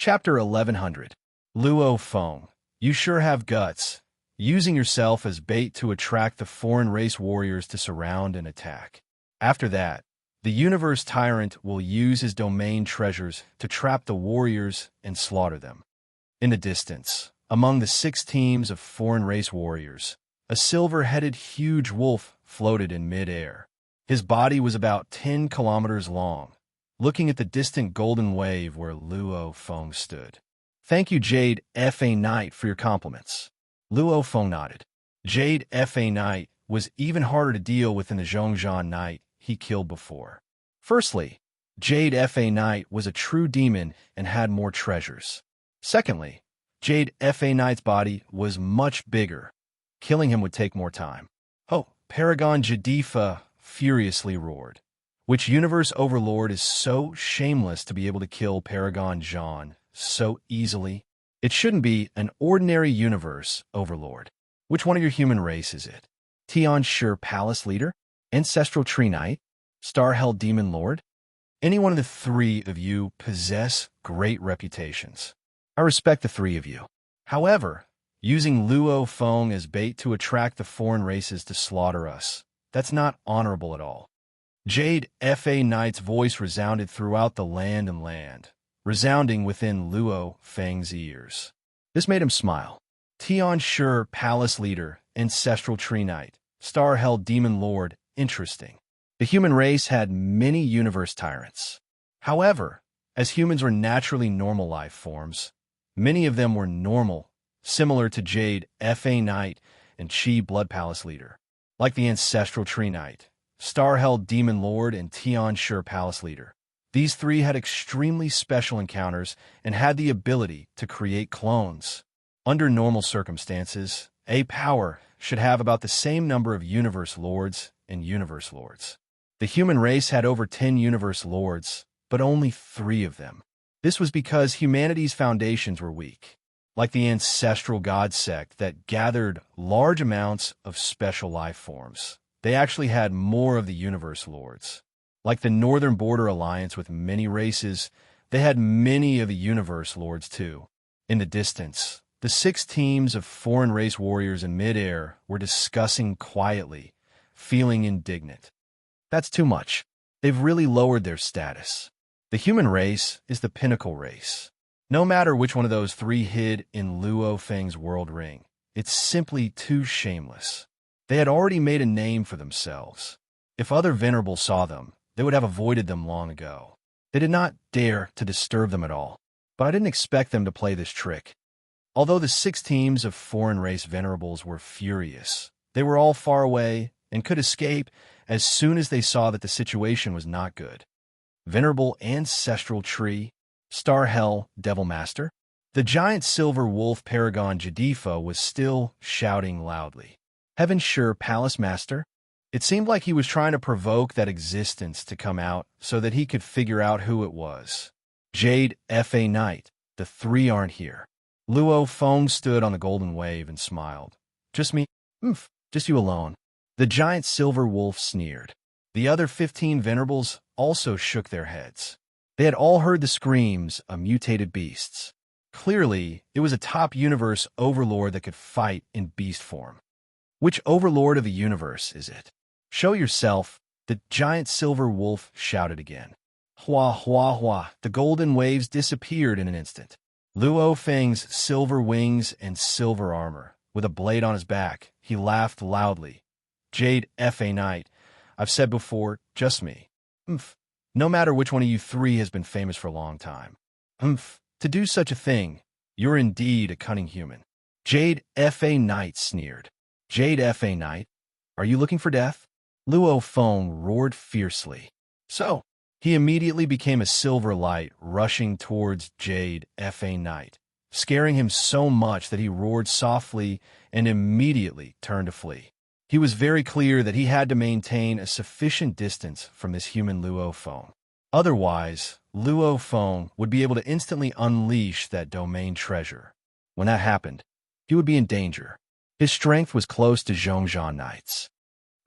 Chapter 1100. Luo Feng. You sure have guts, using yourself as bait to attract the foreign race warriors to surround and attack. After that, the universe tyrant will use his domain treasures to trap the warriors and slaughter them. In the distance, among the 6 teams of foreign race warriors, a silver-headed huge wolf floated in mid-air. His body was about 10 kilometers long, looking at the distant golden wave where Luo Feng stood. "Thank you, Jade Fa Knight, for your compliments." Luo Feng nodded. Jade Fa Knight was even harder to deal with than the Zhongzhan Knight he killed before. Firstly, Jade Fa Knight was a true demon and had more treasures. Secondly, Jade Fa Knight's body was much bigger. Killing him would take more time. "Oh," Paragon Jadifa furiously roared. Which universe overlord is so shameless to be able to kill Paragon Jean so easily? It shouldn't be an ordinary universe overlord. Which one of your human race is it? Tian Shi Palace Leader? Ancestral Tree Knight? Star-Held Demon Lord? Any one of the 3 of you possess great reputations. I respect the 3 of you. However, using Luo Feng as bait to attract the foreign races to slaughter us, that's not honorable at all. Jade Fa Knight's voice resounded throughout the land, resounding within Luo Feng's ears. This made him smile. Tian Shi Palace Leader, Ancestral Tree Knight, Star-Held Demon Lord, interesting. The human race had many universe tyrants. However, as humans were naturally normal life forms, many of them were normal, similar to Jade Fa Knight and Qi Blood Palace Leader. Like the Ancestral Tree Knight, Star-Held Demon Lord, and Tian Shi Palace Leader. These 3 had extremely special encounters and had the ability to create clones. Under normal circumstances, a power should have about the same number of Universe Lords and Universe Lords. The human race had over 10 Universe Lords, but only 3 of them. This was because humanity's foundations were weak. Like the ancestral god sect that gathered large amounts of special life forms, they actually had more of the Universe Lords. Like the Northern Border Alliance with many races, they had many of the Universe Lords too. In the distance, the 6 teams of foreign race warriors in midair were discussing quietly, feeling indignant. That's too much. They've really lowered their status. The human race is the pinnacle race. No matter which one of those 3 hid in Luo Feng's world ring, it's simply too shameless. They had already made a name for themselves. If other venerables saw them, they would have avoided them long ago. They did not dare to disturb them at all, but I didn't expect them to play this trick. Although the 6 teams of foreign race venerables were furious, they were all far away and could escape as soon as they saw that the situation was not good. Venerable Ancestral Tree, Star Hell Devil Master? The giant silver wolf Paragon Jadifa was still shouting loudly. Heaven Sure Palace Master? It seemed like he was trying to provoke that existence to come out so that he could figure out who it was. Jade Fa Knight, the 3 aren't here. Luo Feng stood on the golden wave and smiled. Just me? Just you alone. The giant silver wolf sneered. The other 15 venerables also shook their heads. They had all heard the screams of mutated beasts. Clearly, it was a top universe overlord that could fight in beast form. Which overlord of the universe is it? Show yourself, the giant silver wolf shouted again. Hua hua hua, the golden waves disappeared in an instant. Luo Feng's silver wings and silver armor, with a blade on his back, he laughed loudly. Jade Fa Knight, I've said before, just me. No matter which one of you 3 has been famous for a long time. To do such a thing, you're indeed a cunning human. Jade Fa Knight sneered. Jade Fa Knight, are you looking for death? Luo Feng roared fiercely. So, he immediately became a silver light rushing towards Jade Fa Knight, scaring him so much that he roared softly and immediately turned to flee. He was very clear that he had to maintain a sufficient distance from this human Luo Feng. Otherwise, Luo Feng would be able to instantly unleash that domain treasure. When that happened, he would be in danger. His strength was close to Zhongzhan Knight's.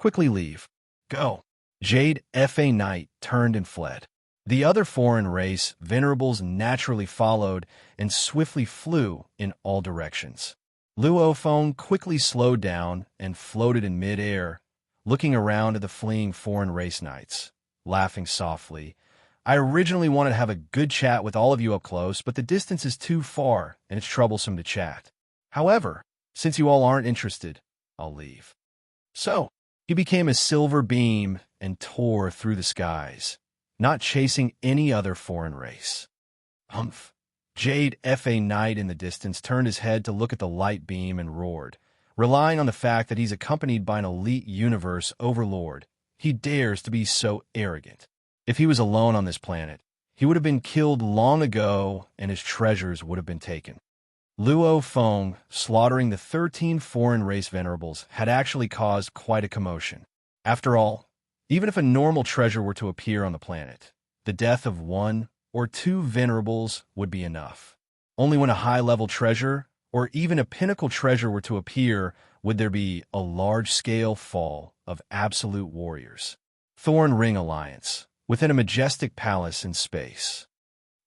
Quickly leave. Go. Jade Fa Knight turned and fled. The other foreign race venerables naturally followed and swiftly flew in all directions. Luo Feng quickly slowed down and floated in mid-air, looking around at the fleeing foreign race knights, laughing softly. I originally wanted to have a good chat with all of you up close, but the distance is too far and it's troublesome to chat. However, since you all aren't interested, I'll leave. So, he became a silver beam and tore through the skies, not chasing any other foreign race. Humph! Jade F.A. Knight in the distance turned his head to look at the light beam and roared, relying on the fact that he's accompanied by an elite universe overlord. He dares to be so arrogant. If he was alone on this planet, he would have been killed long ago and his treasures would have been taken. Luo Feng slaughtering the 13 foreign race venerables had actually caused quite a commotion. After all, even if a normal treasure were to appear on the planet, the death of 1 or 2 venerables would be enough. Only when a high-level treasure or even a pinnacle treasure were to appear would there be a large-scale fall of absolute warriors. Thorn Ring Alliance, within a majestic palace in space.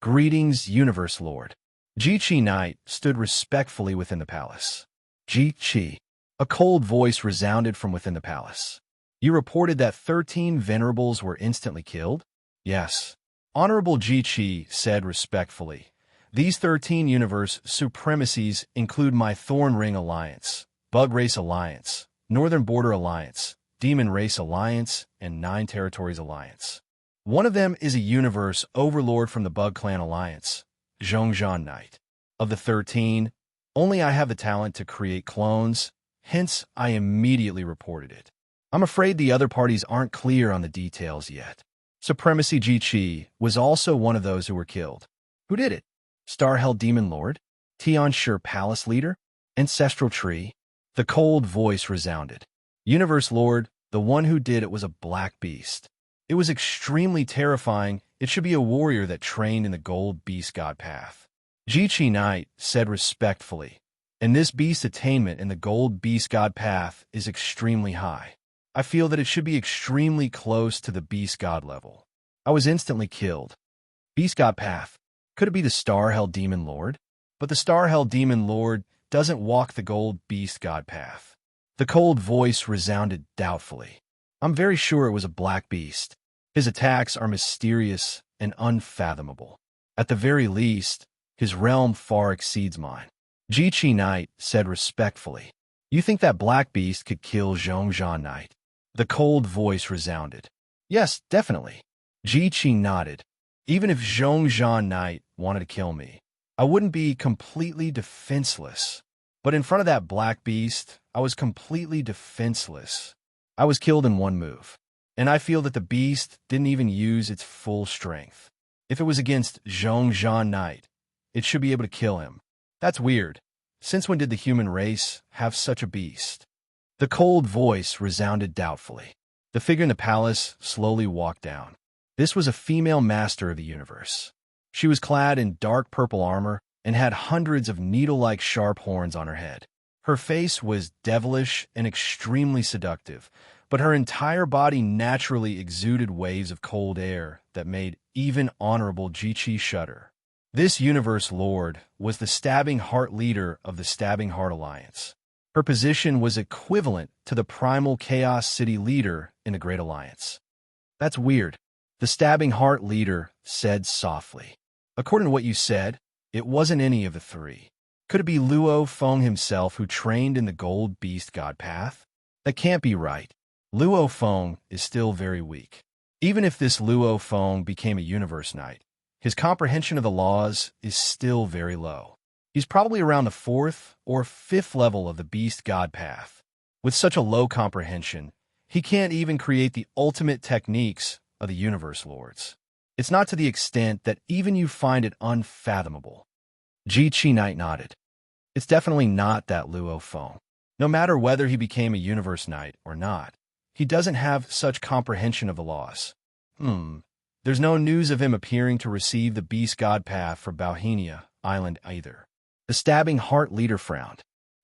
Greetings, Universe Lord. Ji-Chi Knight stood respectfully within the palace. Ji-Chi. A cold voice resounded from within the palace. You reported that 13 venerables were instantly killed? Yes. Honorable Ji-Chi said respectfully. These 13 universe supremacies include my Thorn Ring Alliance, Bug Race Alliance, Northern Border Alliance, Demon Race Alliance, and 9 Territories Alliance. One of them is a universe overlord from the Bug Clan Alliance, Zhongzhan Knight. Of the 13, only I have the talent to create clones, hence I immediately reported it. I'm afraid the other parties aren't clear on the details yet. Supremacy Ji-Chi was also one of those who were killed. Who did it? Starhell Demon Lord? Tianshi Palace Leader? Ancestral Tree? The cold voice resounded. Universe Lord, the one who did it was a black beast. It was extremely terrifying. It should be a warrior that trained in the Gold Beast God Path. Ji-Chi Knight said respectfully, and this beast attainment in the Gold Beast God Path is extremely high. I feel that it should be extremely close to the Beast God level. I was instantly killed. Beast God Path. Could it be the Starhell Demon Lord? But the Starhell Demon Lord doesn't walk the Gold Beast God Path. The cold voice resounded doubtfully. I'm very sure it was a black beast. His attacks are mysterious and unfathomable. At the very least, his realm far exceeds mine. Ji-Chi Knight said respectfully. You think that black beast could kill Zhongzhan Knight? The cold voice resounded. Yes, definitely. Ji-Chi nodded. Even if Zhongzhan Knight wanted to kill me, I wouldn't be completely defenseless. But in front of that black beast, I was completely defenseless. I was killed in one move, and I feel that the beast didn't even use its full strength. If it was against Zhongzhan Knight, it should be able to kill him. That's weird. Since when did the human race have such a beast? The cold voice resounded doubtfully. The figure in the palace slowly walked down. This was a female master of the universe. She was clad in dark purple armor and had hundreds of needle-like sharp horns on her head. Her face was devilish and extremely seductive, but her entire body naturally exuded waves of cold air that made even Honorable Ji-Chi shudder. This universe lord was the Stabbing Heart leader of the Stabbing Heart Alliance. Her position was equivalent to the Primal Chaos City leader in the Great Alliance. That's weird, the Stabbing Heart leader said softly. According to what you said, it wasn't any of the 3. Could it be Luo Feng himself who trained in the Gold Beast God Path? That can't be right. Luo Feng is still very weak. Even if this Luo Feng became a Universe Knight, his comprehension of the laws is still very low. He's probably around the 4th or 5th level of the Beast God Path. With such a low comprehension, he can't even create the ultimate techniques of the Universe Lords. It's not to the extent that even you find it unfathomable. Ji-Chi Knight nodded. It's definitely not that Luo Feng. No matter whether he became a Universe Knight or not, he doesn't have such comprehension of the laws. There's no news of him appearing to receive the Beast God Path for Bauhinia Island either. The Stabbing Heart leader frowned.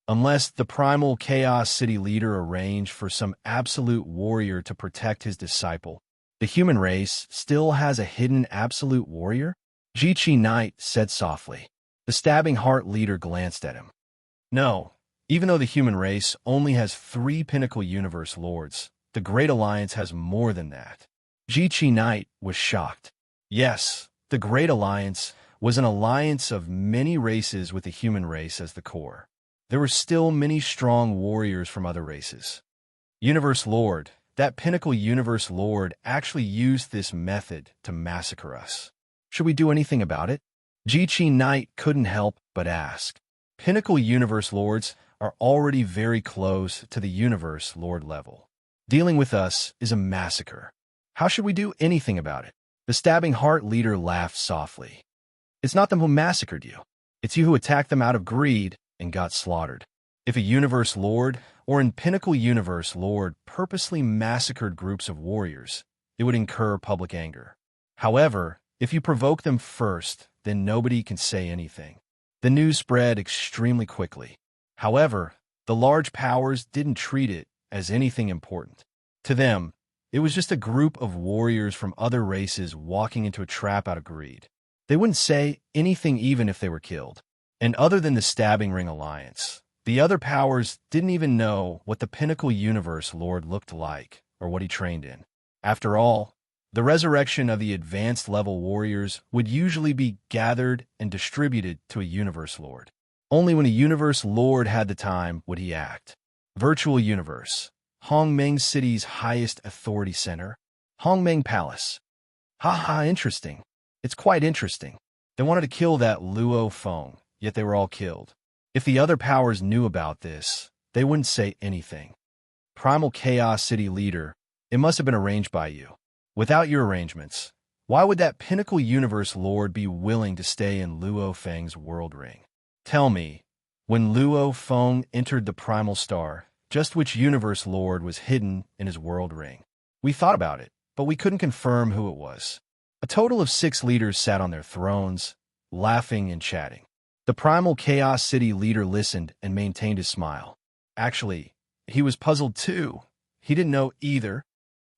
Unless the Primal Chaos City leader arranged for some absolute warrior to protect his disciple, The human race still has a hidden absolute warrior? Ji Knight said softly. The stabbing heart leader glanced at him. No, even though the human race only has 3 pinnacle universe lords, the Great Alliance has more than that. Ji Knight was shocked. Yes, the Great Alliance was an alliance of many races with the human race as the core. There were still many strong warriors from other races. Universe Lord, that pinnacle universe lord actually used this method to massacre us. Should we do anything about it? Ji Knight couldn't help but ask. Pinnacle universe lords are already very close to the universe lord level. Dealing with us is a massacre. How should we do anything about it? The stabbing heart leader laughed softly. It's not them who massacred you. It's you who attacked them out of greed and got slaughtered. If a universe lord or an pinnacle universe lord purposely massacred groups of warriors, it would incur public anger. However, if you provoke them first, then nobody can say anything. The news spread extremely quickly. However, the large powers didn't treat it as anything important. To them, it was just a group of warriors from other races walking into a trap out of greed. They wouldn't say anything even if they were killed. And other than the Stabbing Ring Alliance, the other powers didn't even know what the Pinnacle Universe Lord looked like or what he trained in. After all, the resurrection of the advanced level warriors would usually be gathered and distributed to a Universe Lord. Only when a Universe Lord had the time would he act. Virtual Universe. Hongmeng City's highest authority center. Hongmeng Palace. Haha, interesting. It's quite interesting. They wanted to kill that Luo Feng, yet they were all killed. If the other powers knew about this, they wouldn't say anything. Primal Chaos City Leader, it must have been arranged by you. Without your arrangements, why would that Pinnacle Universe Lord be willing to stay in Luo Feng's world ring? Tell me, when Luo Feng entered the Primal Star, just which Universe Lord was hidden in his world ring? We thought about it, but we couldn't confirm who it was. A total of 6 leaders sat on their thrones, laughing and chatting. The Primal Chaos City Leader listened and maintained his smile. Actually, he was puzzled too. He didn't know either.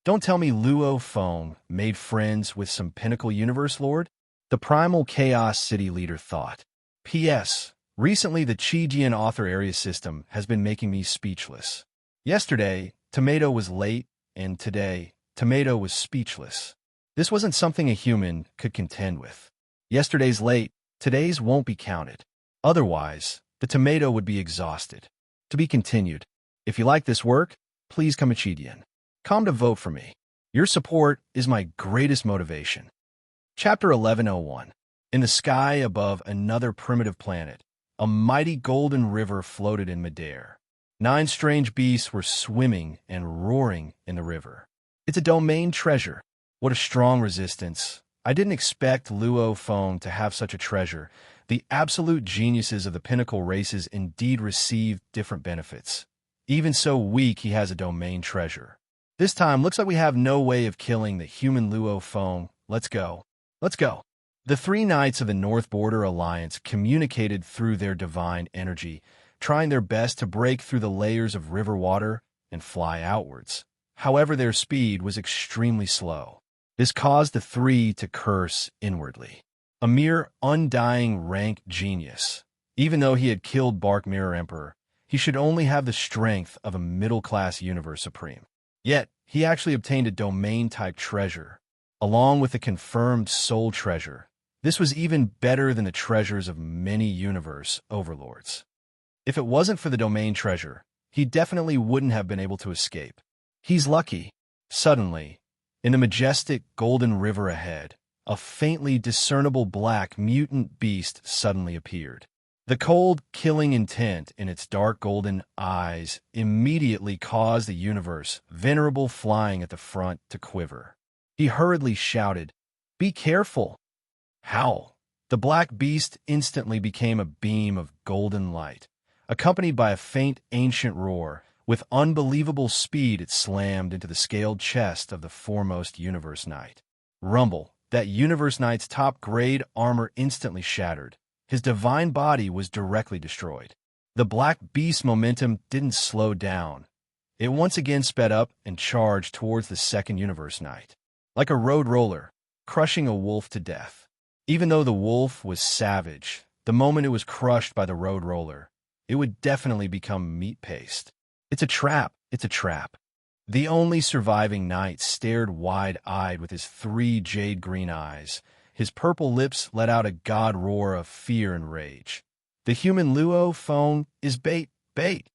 Don't tell me Luo Feng made friends with some Pinnacle Universe Lord? The Primal Chaos City Leader thought. P.S. Recently, the Chijian Author Area system has been making me speechless. Yesterday, Tomato was late, and today, Tomato was speechless. This wasn't something a human could contend with. Yesterday's late, today's won't be counted. Otherwise, the Tomato would be exhausted. To be continued. If you like this work, please come Chijian. Come to vote for me. Your support is my greatest motivation. Chapter 1101. In the sky above another primitive planet, a mighty golden river floated in midair. 9 strange beasts were swimming and roaring in the river. It's a domain treasure. What a strong resistance. I didn't expect Luo Feng to have such a treasure. The absolute geniuses of the pinnacle races indeed received different benefits. Even so weak, he has a domain treasure. This time, looks like we have no way of killing the human Luo Feng. Let's go. Let's go. The 3 knights of the North Border Alliance communicated through their divine energy, trying their best to break through the layers of river water and fly outwards. However, their speed was extremely slow. This caused the 3 to curse inwardly. A mere undying rank genius. Even though he had killed Bark Mirror Emperor, he should only have the strength of a middle-class universe supreme. Yet, he actually obtained a domain-type treasure, along with a confirmed soul treasure. This was even better than the treasures of many universe overlords. If it wasn't for the domain treasure, he definitely wouldn't have been able to escape. He's lucky. Suddenly, in the majestic golden river ahead, a faintly discernible black mutant beast suddenly appeared. The cold, killing intent in its dark golden eyes immediately caused the universe, venerable flying at the front, to quiver. He hurriedly shouted, "Be careful!" How? The black beast instantly became a beam of golden light. Accompanied by a faint, ancient roar, with unbelievable speed it slammed into the scaled chest of the foremost Universe Knight. Rumble, that Universe Knight's top-grade armor instantly shattered. His divine body was directly destroyed. The black beast's momentum didn't slow down. It once again sped up and charged towards the second Universe Knight. like a road roller, crushing a wolf to death. Even though the wolf was savage, the moment it was crushed by the road roller, it would definitely become meat paste. It's a trap, it's a trap. The only surviving knight stared wide-eyed with his 3 jade-green eyes. His purple lips let out a god roar of fear and rage. The human Luo Feng is bait, bait.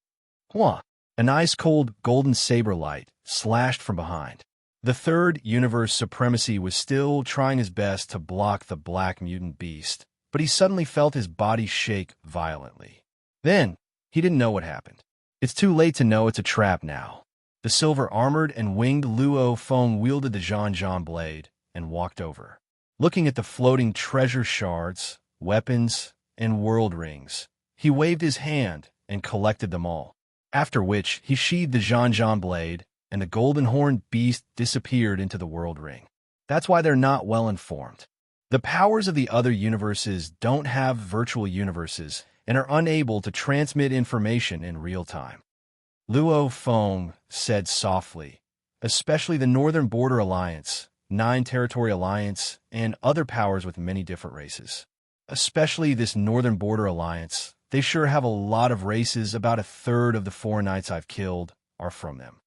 Hua! An ice-cold golden saber light slashed from behind. The third universe supremacy was still trying his best to block the black mutant beast, but he suddenly felt his body shake violently. Then, he didn't know what happened. It's too late to know it's a trap now. The silver-armored and winged Luo Feng wielded the Zhan blade and walked over. Looking at the floating treasure shards, weapons, and world rings, he waved his hand and collected them all. After which, he sheathed the Zhan blade, and the golden-horned beast disappeared into the world ring. That's why they're not well informed. The powers of the other universes don't have virtual universes and are unable to transmit information in real time. Luo Feng said softly, especially the Northern Border Alliance, 9 Territory Alliance, and other powers with many different races. Especially this Northern Border Alliance, they sure have a lot of races. About a third of the 4 knights I've killed are from them.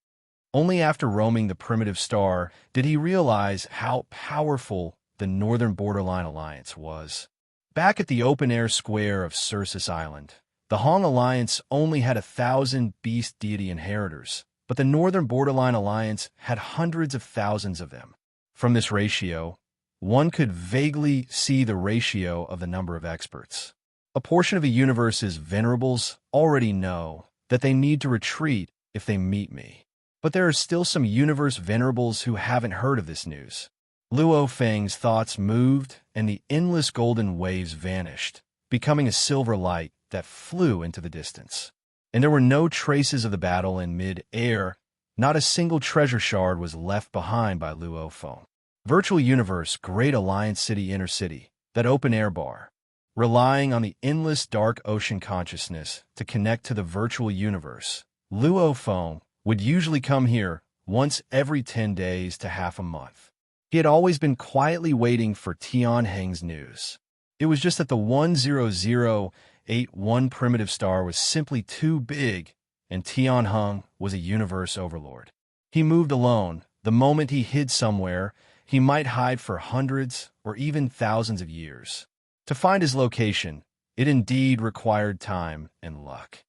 Only after roaming the primitive star did he realize how powerful the Northern Borderline Alliance was. Back at the open-air square of Circe Island, the Hong Alliance only had 1,000 beast deity inheritors, but the Northern Borderline Alliance had hundreds of thousands of them. From this ratio, one could vaguely see the ratio of the number of experts. A portion of the universe's venerables already know that they need to retreat if they meet me. But there are still some universe venerables who haven't heard of this news. Luo Feng's thoughts moved, and the endless golden waves vanished, becoming a silver light that flew into the distance. And there were no traces of the battle in mid-air. Not a single treasure shard was left behind by Luo Feng. Virtual Universe, Great Alliance City Inner City, that open-air bar. Relying on the endless dark ocean consciousness to connect to the virtual universe, Luo Feng would usually come here once every 10 days to half a month. He had always been quietly waiting for Tian Heng's news. It was just that the 10081 primitive star was simply too big, and Tian Heng was a universe overlord. He moved alone. The moment he hid somewhere, he might hide for hundreds or even thousands of years. To find his location, it indeed required time and luck.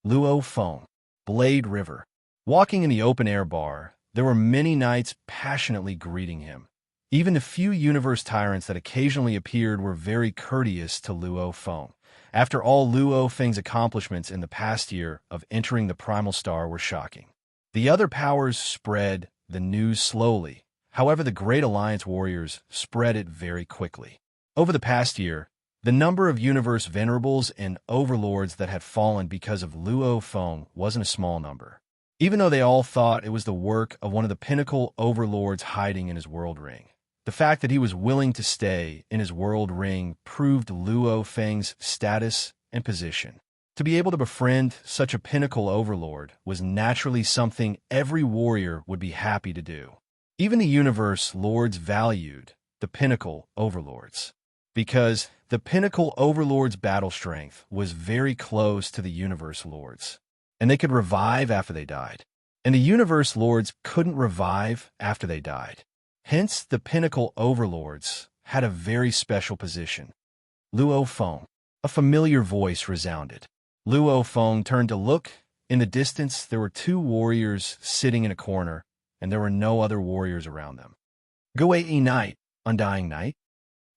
Luo Feng, Blade River. Walking in the open-air bar, there were many knights passionately greeting him. Even the few universe tyrants that occasionally appeared were very courteous to Luo Feng. After all, Luo Feng's accomplishments in the past year of entering the primal star were shocking. The other powers spread the news slowly. However, the Great Alliance warriors spread it very quickly. Over the past year, the number of universe venerables and overlords that had fallen because of Luo Feng wasn't a small number. Even though they all thought it was the work of one of the pinnacle overlords hiding in his world ring. The fact that he was willing to stay in his world ring proved Luo Feng's status and position. To be able to befriend such a pinnacle overlord was naturally something every warrior would be happy to do. Even the universe lords valued the pinnacle overlords, because the pinnacle overlord's battle strength was very close to the universe lords, and they could revive after they died. And the universe lords couldn't revive after they died. Hence, the pinnacle overlords had a very special position. Luo Feng. A familiar voice resounded. Luo Feng turned to look. In the distance, there were 2 warriors sitting in a corner, and there were no other warriors around them. Guei Knight, Undying Knight?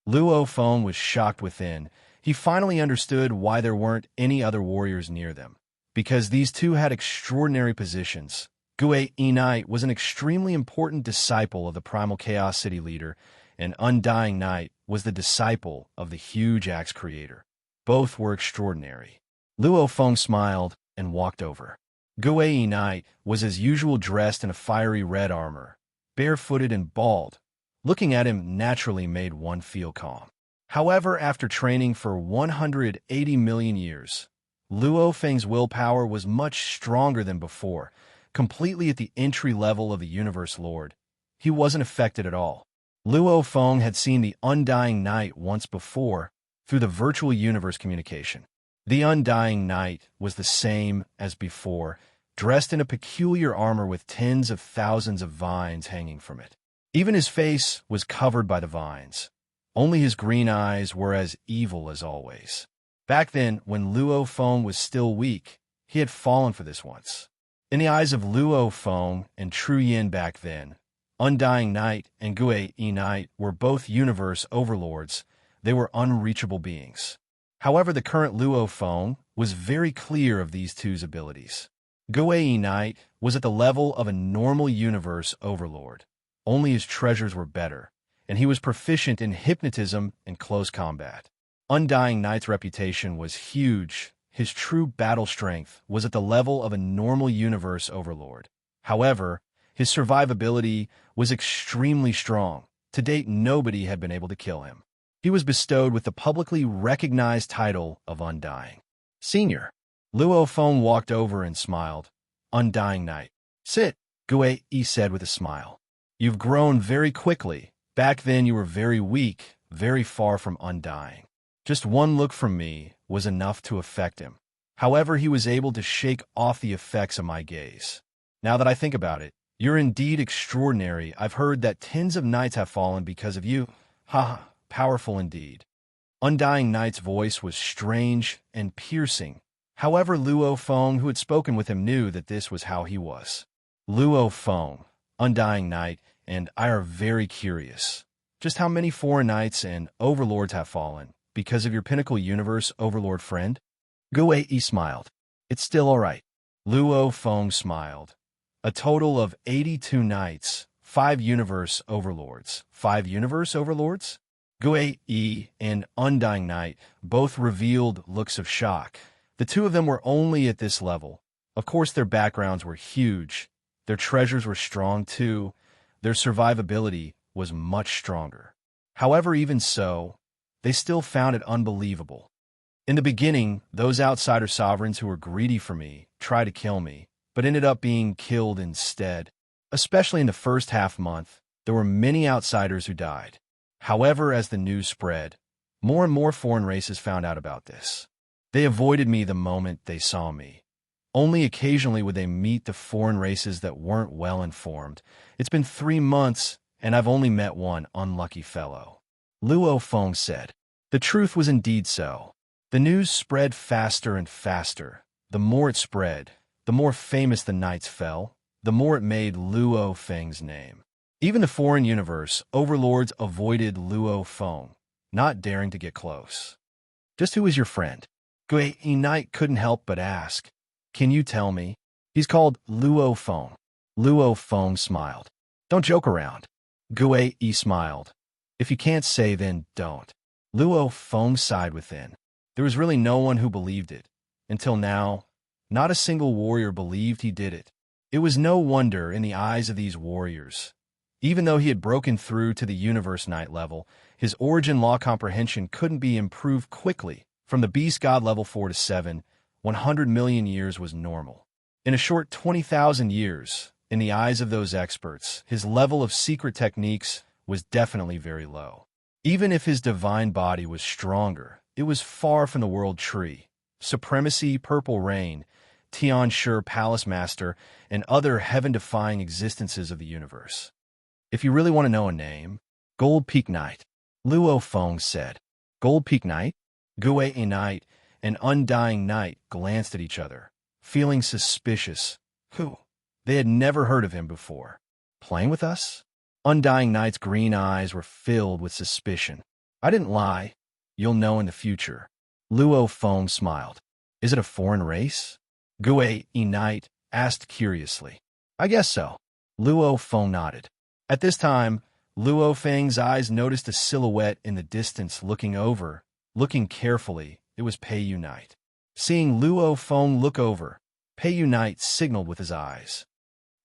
Luo Feng was shocked within. He finally understood why there weren't any other warriors near them. Because these 2 had extraordinary positions. Guei Knight was an extremely important disciple of the Primal Chaos City leader, and Undying Knight was the disciple of the huge axe creator. Both were extraordinary. Luo Feng smiled and walked over. Guei Knight was as usual dressed in a fiery red armor, barefooted and bald. Looking at him naturally made one feel calm. However, after training for 180 million years, Luo Feng's willpower was much stronger than before, completely at the entry level of the Universe Lord. he wasn't affected at all. Luo Feng had seen the Undying Night once before through the virtual universe communication. The Undying Knight was the same as before, dressed in a peculiar armor with tens of thousands of vines hanging from it. Even his face was covered by the vines. Only his green eyes were as evil as always. Back then, when Luo Feng was still weak, he had fallen for this once. In the eyes of Luo Feng and Tru Yin back then, Undying Night and Gue Yi Night were both universe overlords. They were unreachable beings. However, the current Luo Feng was very clear of these two's abilities. Gue Yi Night was at the level of a normal universe overlord. Only his treasures were better, and he was proficient in hypnotism and close combat. Undying Knight's reputation was huge. His true battle strength was at the level of a normal universe overlord. However, his survivability was extremely strong. To date, nobody had been able to kill him. He was bestowed with the publicly recognized title of Undying. Senior. Luo Feng walked over and smiled. Undying Knight. Sit, Gue Yi said with a smile. You've grown very quickly. Back then you were very weak, very far from undying. Just one look from me was enough to affect him. However, he was able to shake off the effects of my gaze. Now that I think about it, you're indeed extraordinary. I've heard that tens of knights have fallen because of you. Ha, powerful indeed. Undying Knight's voice was strange and piercing. However, Luo Feng, who had spoken with him, knew that this was how he was. Luo Feng, Undying Knight, and I are very curious. Just how many foreign knights and overlords have fallen because of your pinnacle universe overlord friend? Gue Yi smiled. It's still all right. Luo Feng smiled. A total of 82 knights, 5 universe overlords. 5 universe overlords? Gue Yi and Undying Knight both revealed looks of shock. The two of them were only at this level. Of course, their backgrounds were huge. Their treasures were strong too. Their survivability was much stronger. However, even so, they still found it unbelievable. In the beginning, those outsider sovereigns who were greedy for me tried to kill me, but ended up being killed instead. Especially in the first half month, there were many outsiders who died. However, as the news spread, more and more foreign races found out about this. They avoided me the moment they saw me. Only occasionally would they meet the foreign races that weren't well informed. It's been 3 months, and I've only met one unlucky fellow. Luo Feng said. The truth was indeed so. The news spread faster and faster. The more it spread, the more famous the knights fell, the more it made Luo Feng's name. Even the foreign universe overlords avoided Luo Feng, not daring to get close. Just who is your friend? Gue Yi Knight couldn't help but ask. Can you tell me? He's called Luo Feng. Luo Feng smiled. Don't joke around. Gue Yi smiled. If you can't say, then don't. Luo Feng sighed within. There was really no one who believed it. Until now, not a single warrior believed he did it. It was no wonder in the eyes of these warriors. Even though he had broken through to the universe knight level, his origin law comprehension couldn't be improved quickly. From the beast god level 4 to 7, 100 million years was normal. In a short 20,000 years, in the eyes of those experts, his level of secret techniques was definitely very low. Even if his divine body was stronger, it was far from the world tree, supremacy, purple rain, Tian Shur palace master, and other heaven-defying existences of the universe. If you really want to know a name, Gold Peak Knight, Luo Feng said. Gold Peak Knight? Gue Yi Knight and Undying Knight glanced at each other, feeling suspicious. Who? They had never heard of him before. Playing with us? Undying Knight's green eyes were filled with suspicion. I didn't lie. You'll know in the future. Luo Feng smiled. Is it a foreign race? Gue Yi Knight asked curiously. I guess so. Luo Feng nodded. At this time, Luo Feng's eyes noticed a silhouette in the distance looking over. Looking carefully, it was Pei Yu Knight. Seeing Luo Feng look over, Pei Yu Knight signaled with his eyes.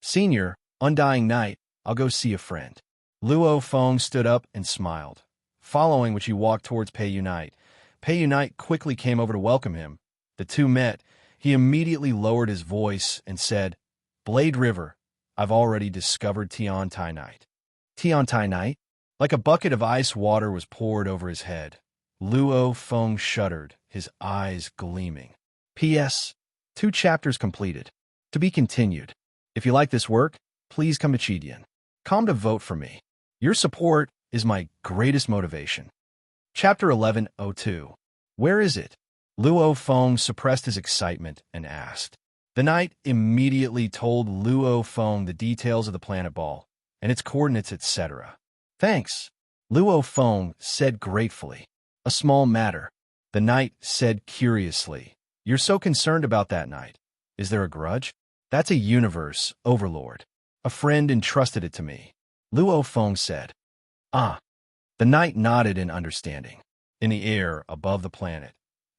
Senior, Undying Knight, I'll go see a friend. Luo Feng stood up and smiled. Following which he walked towards Pei Yu Knight. Pei Yu Knight quickly came over to welcome him. The two met. He immediately lowered his voice and said, Blade River, I've already discovered Tian Tai Knight. Tiantai night. Like a bucket of ice water was poured over his head. Luo Feng shuddered, his eyes gleaming. P.S. 2 chapters completed. To be continued. If you like this work, please come to Chidian. Come to vote for me. Your support is my greatest motivation. Chapter 1102. Where is it? Luo Feng suppressed his excitement and asked. The knight immediately told Luo Feng the details of the planet ball and its coordinates, etc. Thanks, Luo Feng said gratefully. A small matter, the knight said curiously. You're so concerned about that knight. Is there a grudge? That's a universe overlord. A friend entrusted it to me, Luo Feng said. Ah. The knight nodded in understanding. In the air above the planet,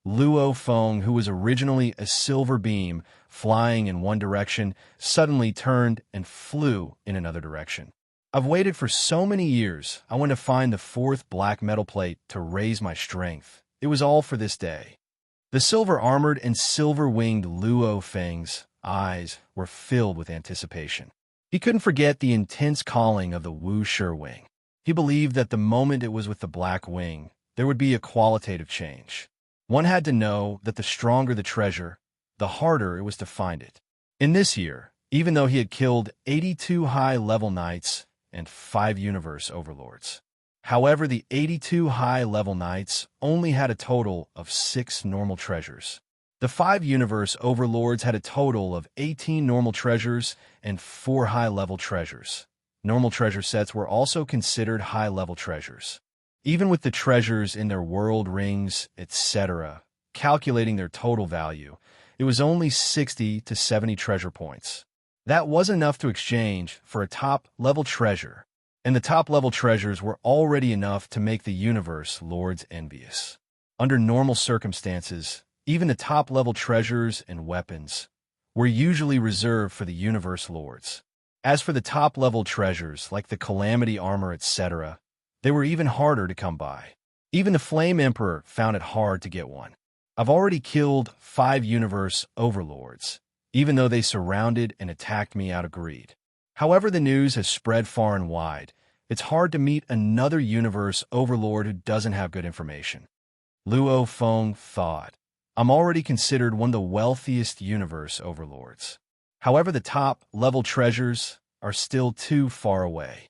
Luo Feng, who was originally a silver beam flying in one direction, suddenly turned and flew in another direction. I've waited for so many years. I want to find the 4th black metal plate to raise my strength. It was all for this day. The silver-armored and silver-winged Luo Feng's eyes were filled with anticipation. He couldn't forget the intense calling of the Wu Shi wing. He believed that the moment it was with the black wing, there would be a qualitative change. One had to know that the stronger the treasure, the harder it was to find it. In this year, even though he had killed 82 high-level knights and 5 universe overlords. However, the 82 high-level knights only had a total of 6 normal treasures. The 5 universe overlords had a total of 18 normal treasures and 4 high-level treasures. Normal treasure sets were also considered high-level treasures. Even with the treasures in their world rings, etc., calculating their total value, it was only 60 to 70 treasure points. That wasn't enough to exchange for a top-level treasure, and the top-level treasures were already enough to make the universe lords envious. Under normal circumstances, even the top-level treasures and weapons were usually reserved for the universe lords. As for the top-level treasures, like the Calamity armor, etc., they were even harder to come by. Even the Flame Emperor found it hard to get one. I've already killed 5 universe overlords, even though they surrounded and attacked me out of greed. However, the news has spread far and wide. It's hard to meet another universe overlord who doesn't have good information. Luo Feng thought. I'm already considered one of the wealthiest universe overlords. However, the top-level treasures are still too far away.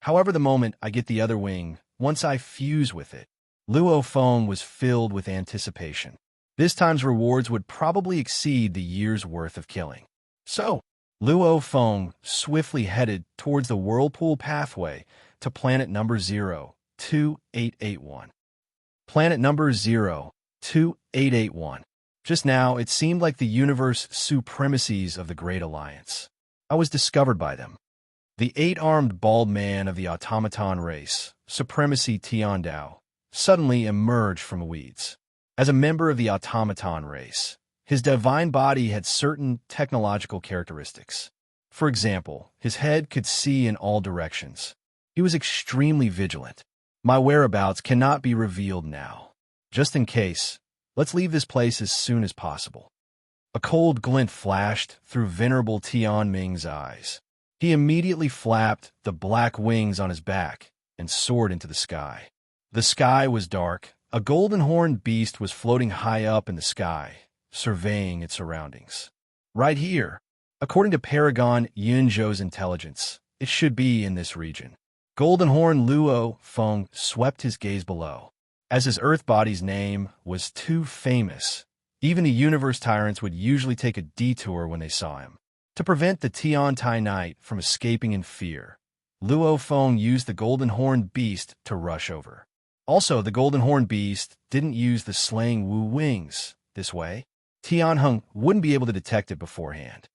However, the moment I get the other wing, once I fuse with it, Luo Feng was filled with anticipation. This time's rewards would probably exceed the year's worth of killing. So, Luo Feng swiftly headed towards the whirlpool pathway to planet number 02881. Planet number 02881. Just now, it seemed like the universe supremacies of the Great Alliance. I was discovered by them. The 8-armed bald man of the automaton race, Supremacy Tiandao, suddenly emerged from the weeds. As a member of the automaton race, his divine body had certain technological characteristics. For example, his head could see in all directions. He was extremely vigilant. My whereabouts cannot be revealed now. Just in case, let's leave this place as soon as possible. A cold glint flashed through Venerable Tian Ming's eyes. He immediately flapped the black wings on his back and soared into the sky. The sky was dark. A golden-horned beast was floating high up in the sky, surveying its surroundings. Right here, according to Paragon Yunzhou's intelligence, it should be in this region. Golden-horned Luo Feng swept his gaze below. As his Earth body's name was too famous, even the universe tyrants would usually take a detour when they saw him. To prevent the Tiantai Knight from escaping in fear, Luo Feng used the golden-horned beast to rush over. Also, the golden-horned beast didn't use the slaying Wu wings. This way, Tianheng wouldn't be able to detect it beforehand.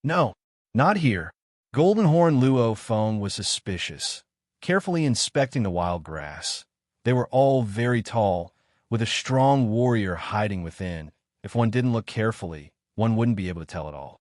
No, not here. Golden-horned Luo Feng was suspicious, carefully inspecting the wild grass. They were all very tall, with a strong warrior hiding within. If one didn't look carefully, one wouldn't be able to tell it all.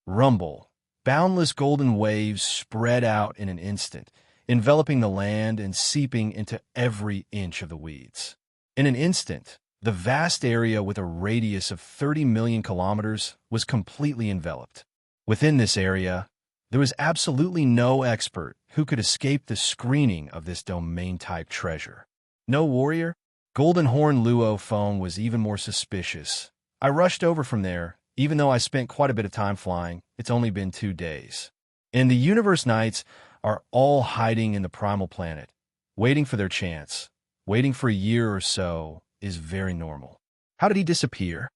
Rumble. Boundless golden waves spread out in an instant, enveloping the land and seeping into every inch of the weeds. In an instant, the vast area with a radius of 30 million kilometers was completely enveloped. Within this area, There was absolutely no expert who could escape the screening of this domain-type treasure. No warrior? Golden Horn Luo Feng was even more suspicious. I rushed over from there, even though I spent quite a bit of time flying. It's only been 2 days. And the Universe Knights are all hiding in the primal planet, waiting for their chance. Waiting for a year or so is very normal. How did he disappear?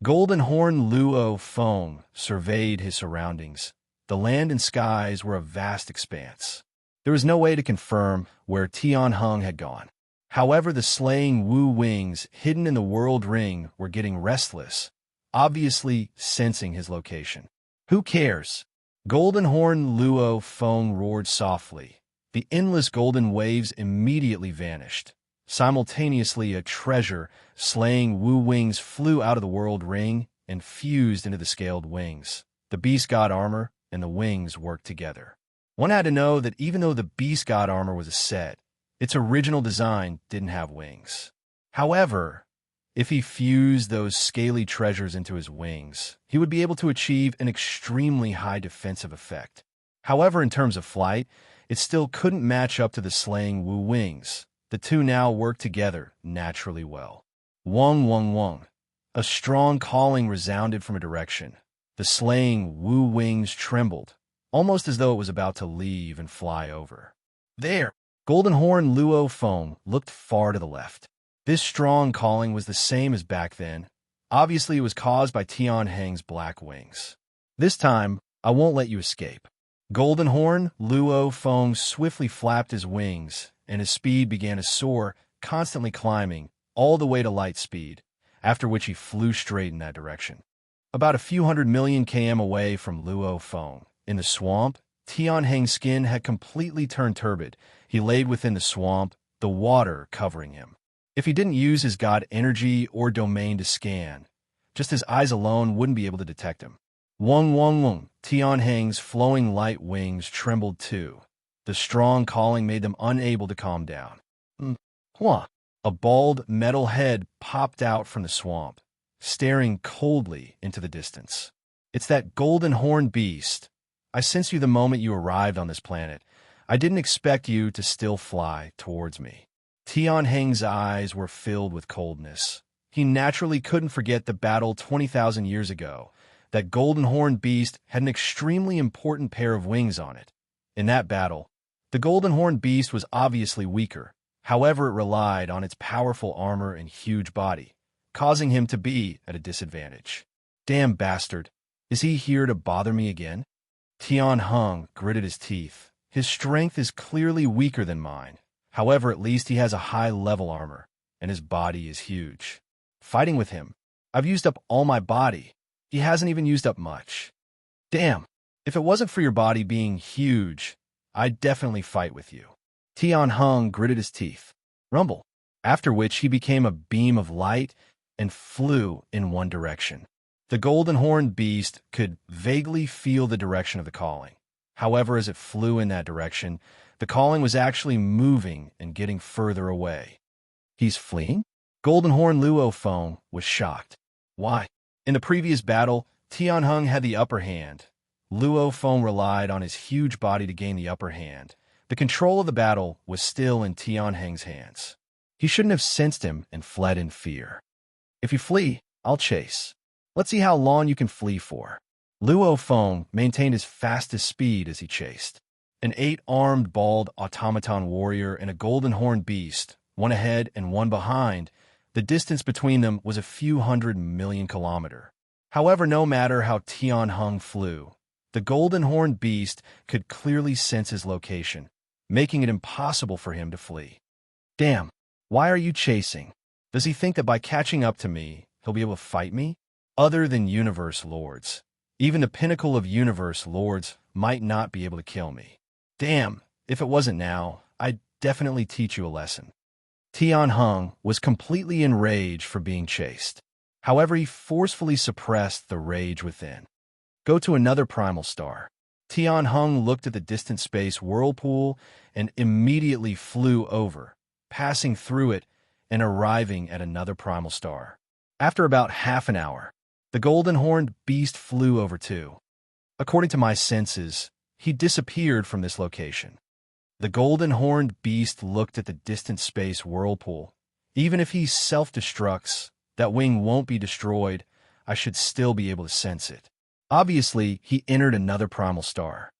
Golden Horn Luo Feng surveyed his surroundings. The land and skies were a vast expanse. There was no way to confirm where Tian Heng had gone. However, the slaying Wu Wings hidden in the World Ring were getting restless, obviously sensing his location. Who cares? Golden Horn Luo Feng roared softly. The endless golden waves immediately vanished. Simultaneously, a treasure slaying Wu Wings flew out of the World Ring and fused into the scaled wings. The Beast God armor and the wings worked together. One had to know that even though the Beast God armor was a set, its original design didn't have wings. However, if he fused those scaly treasures into his wings, he would be able to achieve an extremely high defensive effect. However, in terms of flight, it still couldn't match up to the slaying Wu Wings. The two now worked together naturally well. Wong, wong, wong. A strong calling resounded from a direction. The slaying Wu Wings trembled, almost as though it was about to leave and fly over. There! Golden Horn Luo Feng looked far to the left. This strong calling was the same as back then. Obviously, it was caused by Tian Heng's black wings. This time, I won't let you escape. Golden Horn Luo Feng swiftly flapped his wings, and his speed began to soar, constantly climbing, all the way to light speed, after which he flew straight in that direction. About a few 100 million km away from Luo Feng, in the swamp, Tian Heng's skin had completely turned turbid. He laid within the swamp, the water covering him. If he didn't use his god energy or domain to scan, just his eyes alone wouldn't be able to detect him. Wong, wong, wong. Tian Heng's flowing light wings trembled too. The strong calling made them unable to calm down. Hua! A bald metal head popped out from the swamp, staring coldly into the distance. It's that golden horn beast. I sensed you the moment you arrived on this planet. I didn't expect you to still fly towards me. Tian Heng's eyes were filled with coldness. He naturally couldn't forget the battle 20,000 years ago. That golden horn beast had an extremely important pair of wings on it. In that battle, the golden horn beast was obviously weaker. However, it relied on its powerful armor and huge body, causing him to be at a disadvantage. Damn bastard. Is he here to bother me again? Tian Heng gritted his teeth. His strength is clearly weaker than mine. However, at least he has a high-level armor, and his body is huge. Fighting with him, I've used up all my body. He hasn't even used up much. Damn, if it wasn't for your body being huge, I'd definitely fight with you. Tian Heng gritted his teeth. Rumble. After which he became a beam of light and flew in one direction. The golden horned beast could vaguely feel the direction of the calling. However, as it flew in that direction, the calling was actually moving and getting further away. He's fleeing? Golden Horn Luo Feng was shocked. Why? In the previous battle, Tian Heng had the upper hand. Luo Feng relied on his huge body to gain the upper hand. The control of the battle was still in Tian Heng's hands. He shouldn't have sensed him and fled in fear. If you flee, I'll chase. Let's see how long you can flee for. Luo Feng maintained his fastest speed as he chased. An 8-armed bald automaton warrior and a golden horned beast, one ahead and one behind. The distance between them was a few 100 million kilometers. However, no matter how Tian Heng flew, the golden horned beast could clearly sense his location, making it impossible for him to flee. Damn, why are you chasing? Does he think that by catching up to me, he'll be able to fight me? Other than universe lords. Even the pinnacle of universe lords might not be able to kill me. Damn, if it wasn't now, I'd definitely teach you a lesson. Tian Heng was completely enraged for being chased. However, he forcefully suppressed the rage within. Go to another primal star. Tian Heng looked at the distant space whirlpool and immediately flew over, passing through it and arriving at another primal star. After about half an hour, the golden horned beast flew over too. According to my senses, he disappeared from this location. The golden-horned beast looked at the distant space whirlpool. Even if he self-destructs, that wing won't be destroyed. I should still be able to sense it. Obviously, he entered another primal star.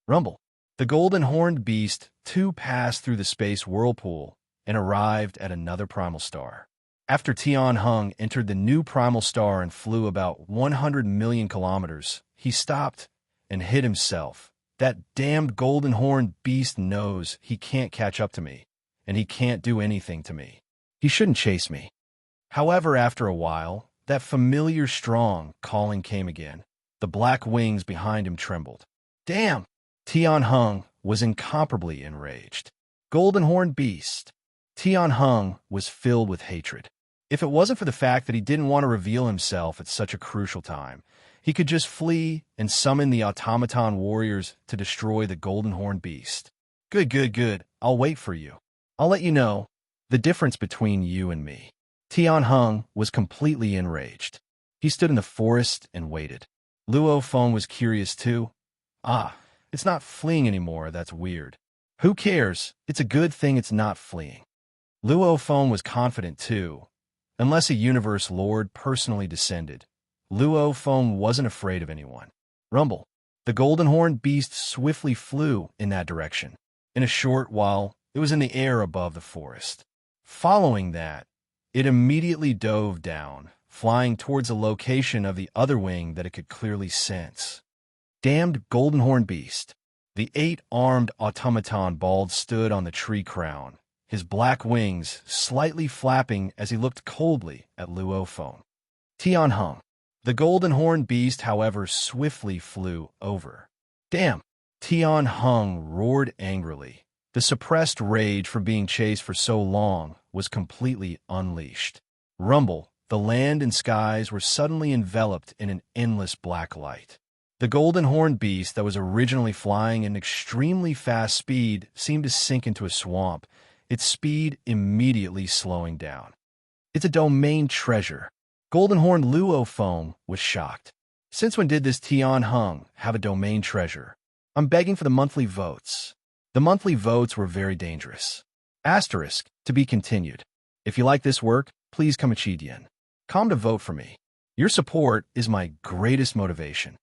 Rumble. The golden-horned beast, too, passed through the space whirlpool and arrived at another primal star. After Tian Hung entered the new primal star and flew about 100 million kilometers, he stopped and hit himself. That damned golden-horned beast knows he can't catch up to me, and he can't do anything to me. He shouldn't chase me. However, after a while, that familiar strong calling came again. The black wings behind him trembled. Damn! Tian Hung was incomparably enraged. Golden-horned beast. Tian Hung was filled with hatred. If it wasn't for the fact that he didn't want to reveal himself at such a crucial time, he could just flee and summon the automaton warriors to destroy the golden-horned beast. Good. I'll wait for you. I'll let you know the difference between you and me. Tian Hung was completely enraged. He stood in the forest and waited. Luo Feng was curious too. It's not fleeing anymore, that's weird. Who cares? It's a good thing it's not fleeing. Luo Feng was confident too. Unless a universe lord personally descended, Luo Feng wasn't afraid of anyone. Rumble. The golden-horned beast swiftly flew in that direction. In a short while, it was in the air above the forest. Following that, it immediately dove down, flying towards a location of the other wing that it could clearly sense. Damned golden-horned beast. The 8-armed automaton bald stood on the tree crown, his black wings slightly flapping as he looked coldly at Luo Feng. Tian Hung. The golden-horned beast, however, swiftly flew over. Damn! Tian Hung roared angrily. The suppressed rage from being chased for so long was completely unleashed. Rumble. The land and skies were suddenly enveloped in an endless black light. The golden-horned beast that was originally flying at an extremely fast speed seemed to sink into a swamp, its speed immediately slowing down. It's a domain treasure. Golden-horned Luo Feng was shocked. Since when did this Tian Hung have a domain treasure? I'm begging for the monthly votes. The monthly votes were very dangerous. Asterisk, to be continued. If you like this work, please come Yen. Come to vote for me. Your support is my greatest motivation.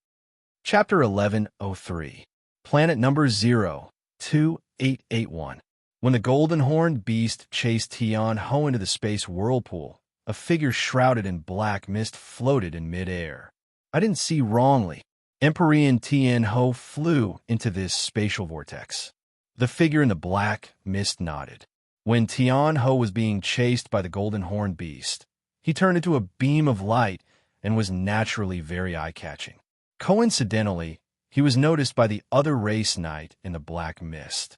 Chapter 1103. Planet number 02881. When the golden-horned beast chased Tian Ho into the space whirlpool, a figure shrouded in black mist floated in mid-air. I didn't see wrongly. Emperor Tian Ho flew into this spatial vortex. The figure in the black mist nodded. When Tian Ho was being chased by the golden-horned beast, he turned into a beam of light and was naturally very eye-catching. Coincidentally, he was noticed by the other race knight in the black mist.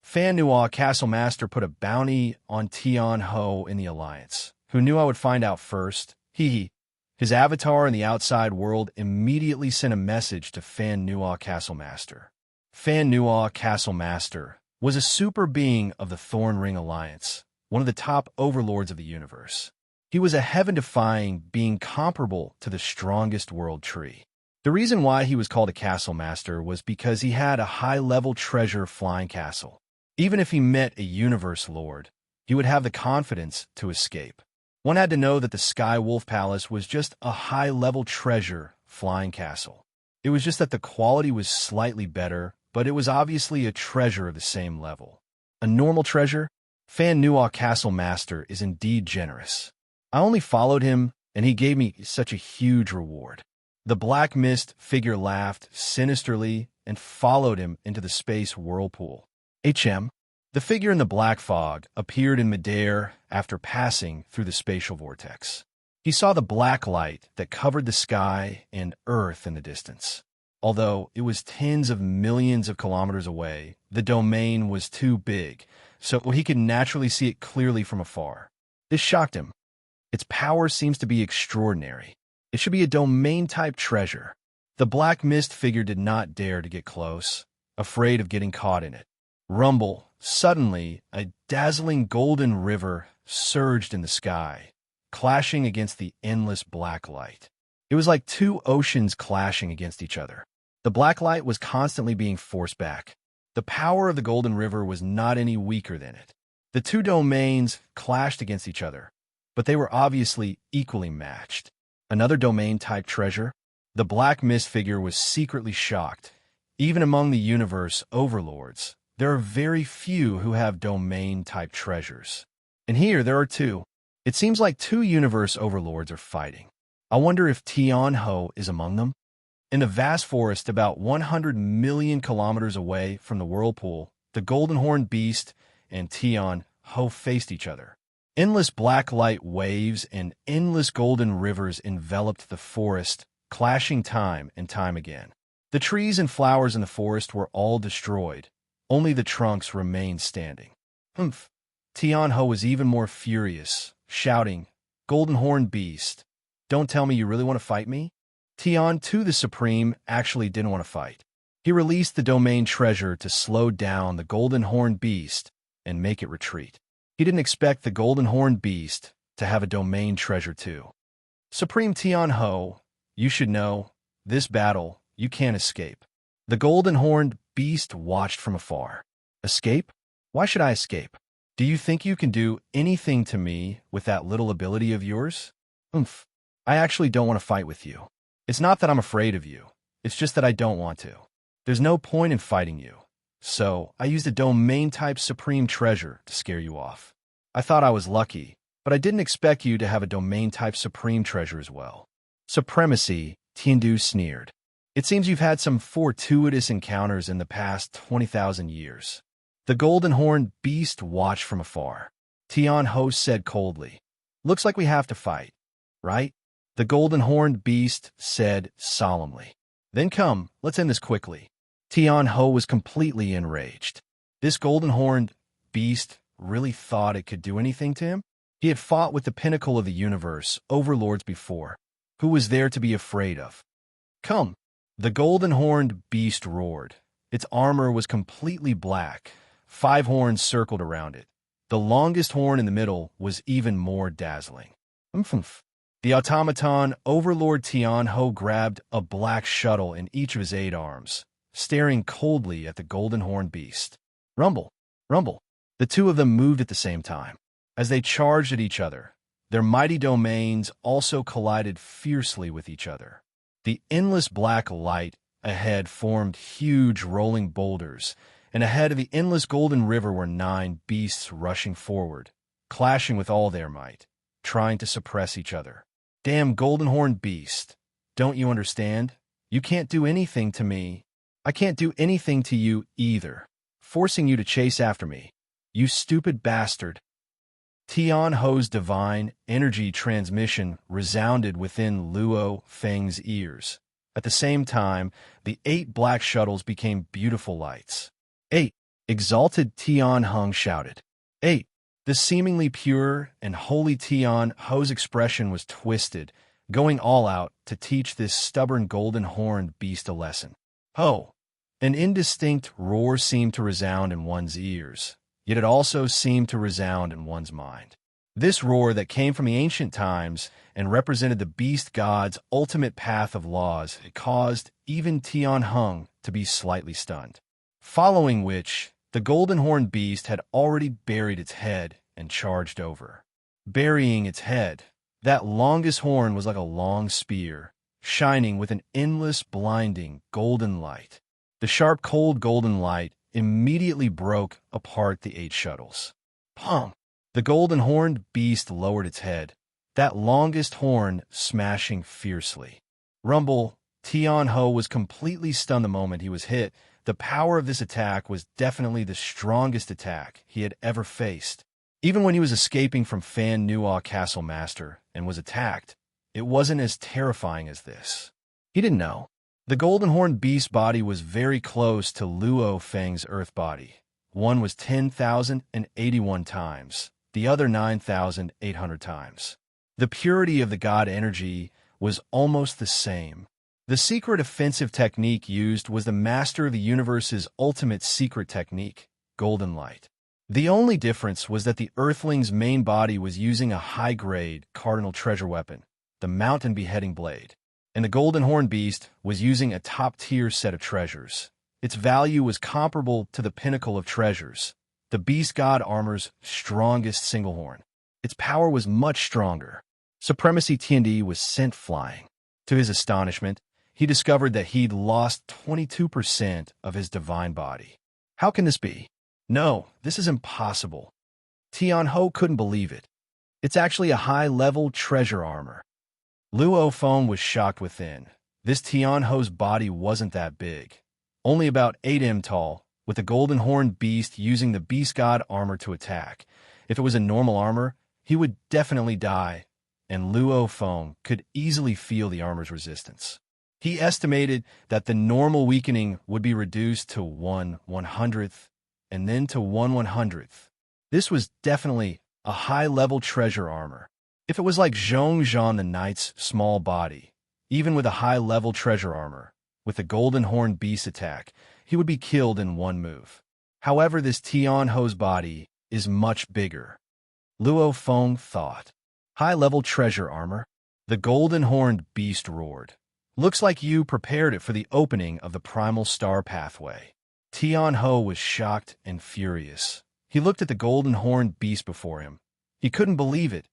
Fan Nua Castle Master put a bounty on Tian Ho in the Alliance, who knew I would find out first. His avatar in the outside world immediately sent a message to Fan Nua Castle Master. Fan Nua Castle Master was a super being of the Thorn Ring Alliance, one of the top overlords of the universe. He was a heaven-defying being comparable to the strongest world tree. The reason why he was called a castle master was because he had a high-level treasure flying castle. Even if he met a universe lord, he would have the confidence to escape. One had to know that the Sky Wolf Palace was just a high-level treasure flying castle. It was just that the quality was slightly better, but it was obviously a treasure of the same level. A normal treasure? Fan Nua Castle Master is indeed generous. I only followed him, and he gave me such a huge reward. The black mist figure laughed sinisterly and followed him into the space whirlpool. The figure in the black fog appeared in midair after passing through the spatial vortex. He saw the black light that covered the sky and earth in the distance. Although it was tens of millions of kilometers away, the domain was too big, so he could naturally see it clearly from afar. This shocked him. Its power seems to be extraordinary. It should be a domain-type treasure. The black mist figure did not dare to get close, afraid of getting caught in it. Rumble. Suddenly, a dazzling golden river surged in the sky, clashing against the endless black light. It was like two oceans clashing against each other. The black light was constantly being forced back. The power of the Golden River was not any weaker than it. The two domains clashed against each other, but they were obviously equally matched. Another domain-type treasure? The black mist figure was secretly shocked. Even among the universe overlords, there are very few who have domain-type treasures. And here there are two. It seems like two universe overlords are fighting. I wonder if Tian-Ho is among them? In the vast forest about 100 million kilometers away from the whirlpool, the golden horned beast and Tian-Ho faced each other. Endless black light waves and endless golden rivers enveloped the forest, clashing time and time again. The trees and flowers in the forest were all destroyed. Only the trunks remained standing. Humph! Tian-Ho was even more furious, shouting, "Golden horned beast, don't tell me you really want to fight me?" Tian-Tu the Supreme actually didn't want to fight. He released the domain treasure to slow down the golden horned beast and make it retreat. He didn't expect the golden horned beast to have a domain treasure too. Supreme Tian-Ho, you should know, this battle, you can't escape. The golden horned beast watched from afar. Escape? Why should I escape? Do you think you can do anything to me with that little ability of yours? Oomph. I actually don't want to fight with you. It's not that I'm afraid of you. It's just that I don't want to. There's no point in fighting you. So, I used a domain-type supreme treasure to scare you off. I thought I was lucky, but I didn't expect you to have a domain-type supreme treasure as well. Supremacy, Tiandu sneered. It seems you've had some fortuitous encounters in the past 20,000 years. The golden horned beast watched from afar. Tian-Ho said coldly, "Looks like we have to fight, right?" The golden horned beast said solemnly. "Then come, let's end this quickly." Tian-Ho was completely enraged. This golden horned beast really thought it could do anything to him? He had fought with the pinnacle of the universe, overlords before. Who was there to be afraid of? "Come!" The golden horned beast roared. Its armor was completely black. 5 horns circled around it. The longest horn in the middle was even more dazzling. Umph. The automaton overlord Tian-Ho grabbed a black shuttle in each of his 8 arms, staring coldly at the golden horned beast. Rumble, rumble. The two of them moved at the same time. As they charged at each other, their mighty domains also collided fiercely with each other. The endless black light ahead formed huge rolling boulders, and ahead of the endless golden river were 9 beasts rushing forward, clashing with all their might, trying to suppress each other. Damn golden horned beast, don't you understand? You can't do anything to me. I can't do anything to you either, forcing you to chase after me. You stupid bastard. Tian-Ho's divine energy transmission resounded within Luo Feng's ears. At the same time, the 8 black shuttles became beautiful lights. 8! Exalted Tian-Hung shouted. 8! The seemingly pure and holy Tian-Ho's expression was twisted, going all out to teach this stubborn golden-horned beast a lesson. Ho! An indistinct roar seemed to resound in one's ears, yet it also seemed to resound in one's mind. This roar that came from the ancient times and represented the beast god's ultimate path of laws had caused even Tian-Hung to be slightly stunned. Following which, the golden horned beast had already buried its head and charged over. Burying its head, that longest horn was like a long spear, shining with an endless, blinding, golden light. The sharp, cold golden light immediately broke apart the 8 shuttles. Pum! The golden horned beast lowered its head, that longest horn smashing fiercely. Rumble, Tian-Ho was completely stunned the moment he was hit. The power of this attack was definitely the strongest attack he had ever faced. Even when he was escaping from Fan Nuo Castle Master and was attacked, it wasn't as terrifying as this. He didn't know. The golden horned beast's body was very close to Luo Feng's earth body. One was 10,081 times, the other 9,800 times. The purity of the god energy was almost the same. The secret offensive technique used was the master of the universe's ultimate secret technique, golden light. The only difference was that the Earthling's main body was using a high-grade cardinal treasure weapon, the mountain beheading blade. and the golden horn beast was using a top-tier set of treasures. Its value was comparable to the pinnacle of treasures, the beast god armor's strongest single horn. Its power was much stronger. Supremacy T&D was sent flying. To his astonishment, he discovered that he'd lost 22% of his divine body. How can this be? No, this is impossible. Tian Ho couldn't believe it. It's actually a high-level treasure armor. Luo Feng was shocked within. This Tian Ho's body wasn't that big. Only about 8 m tall, with the golden horn beast using the beast god armor to attack. If it was a normal armor, he would definitely die, and Luo Feng could easily feel the armor's resistance. He estimated that the normal weakening would be reduced to 1/100th, and then to 1/100th. This was definitely a high-level treasure armor. If it was like Zhongzhan the Knight's small body, even with a high-level treasure armor, with the golden horn beast attack, he would be killed in one move. However, this Tian Ho's body is much bigger. Luo Feng thought. High-level treasure armor? The golden horned beast roared. Looks like you prepared it for the opening of the primal star pathway. Tian Ho was shocked and furious. He looked at the golden horned beast before him. He couldn't believe it.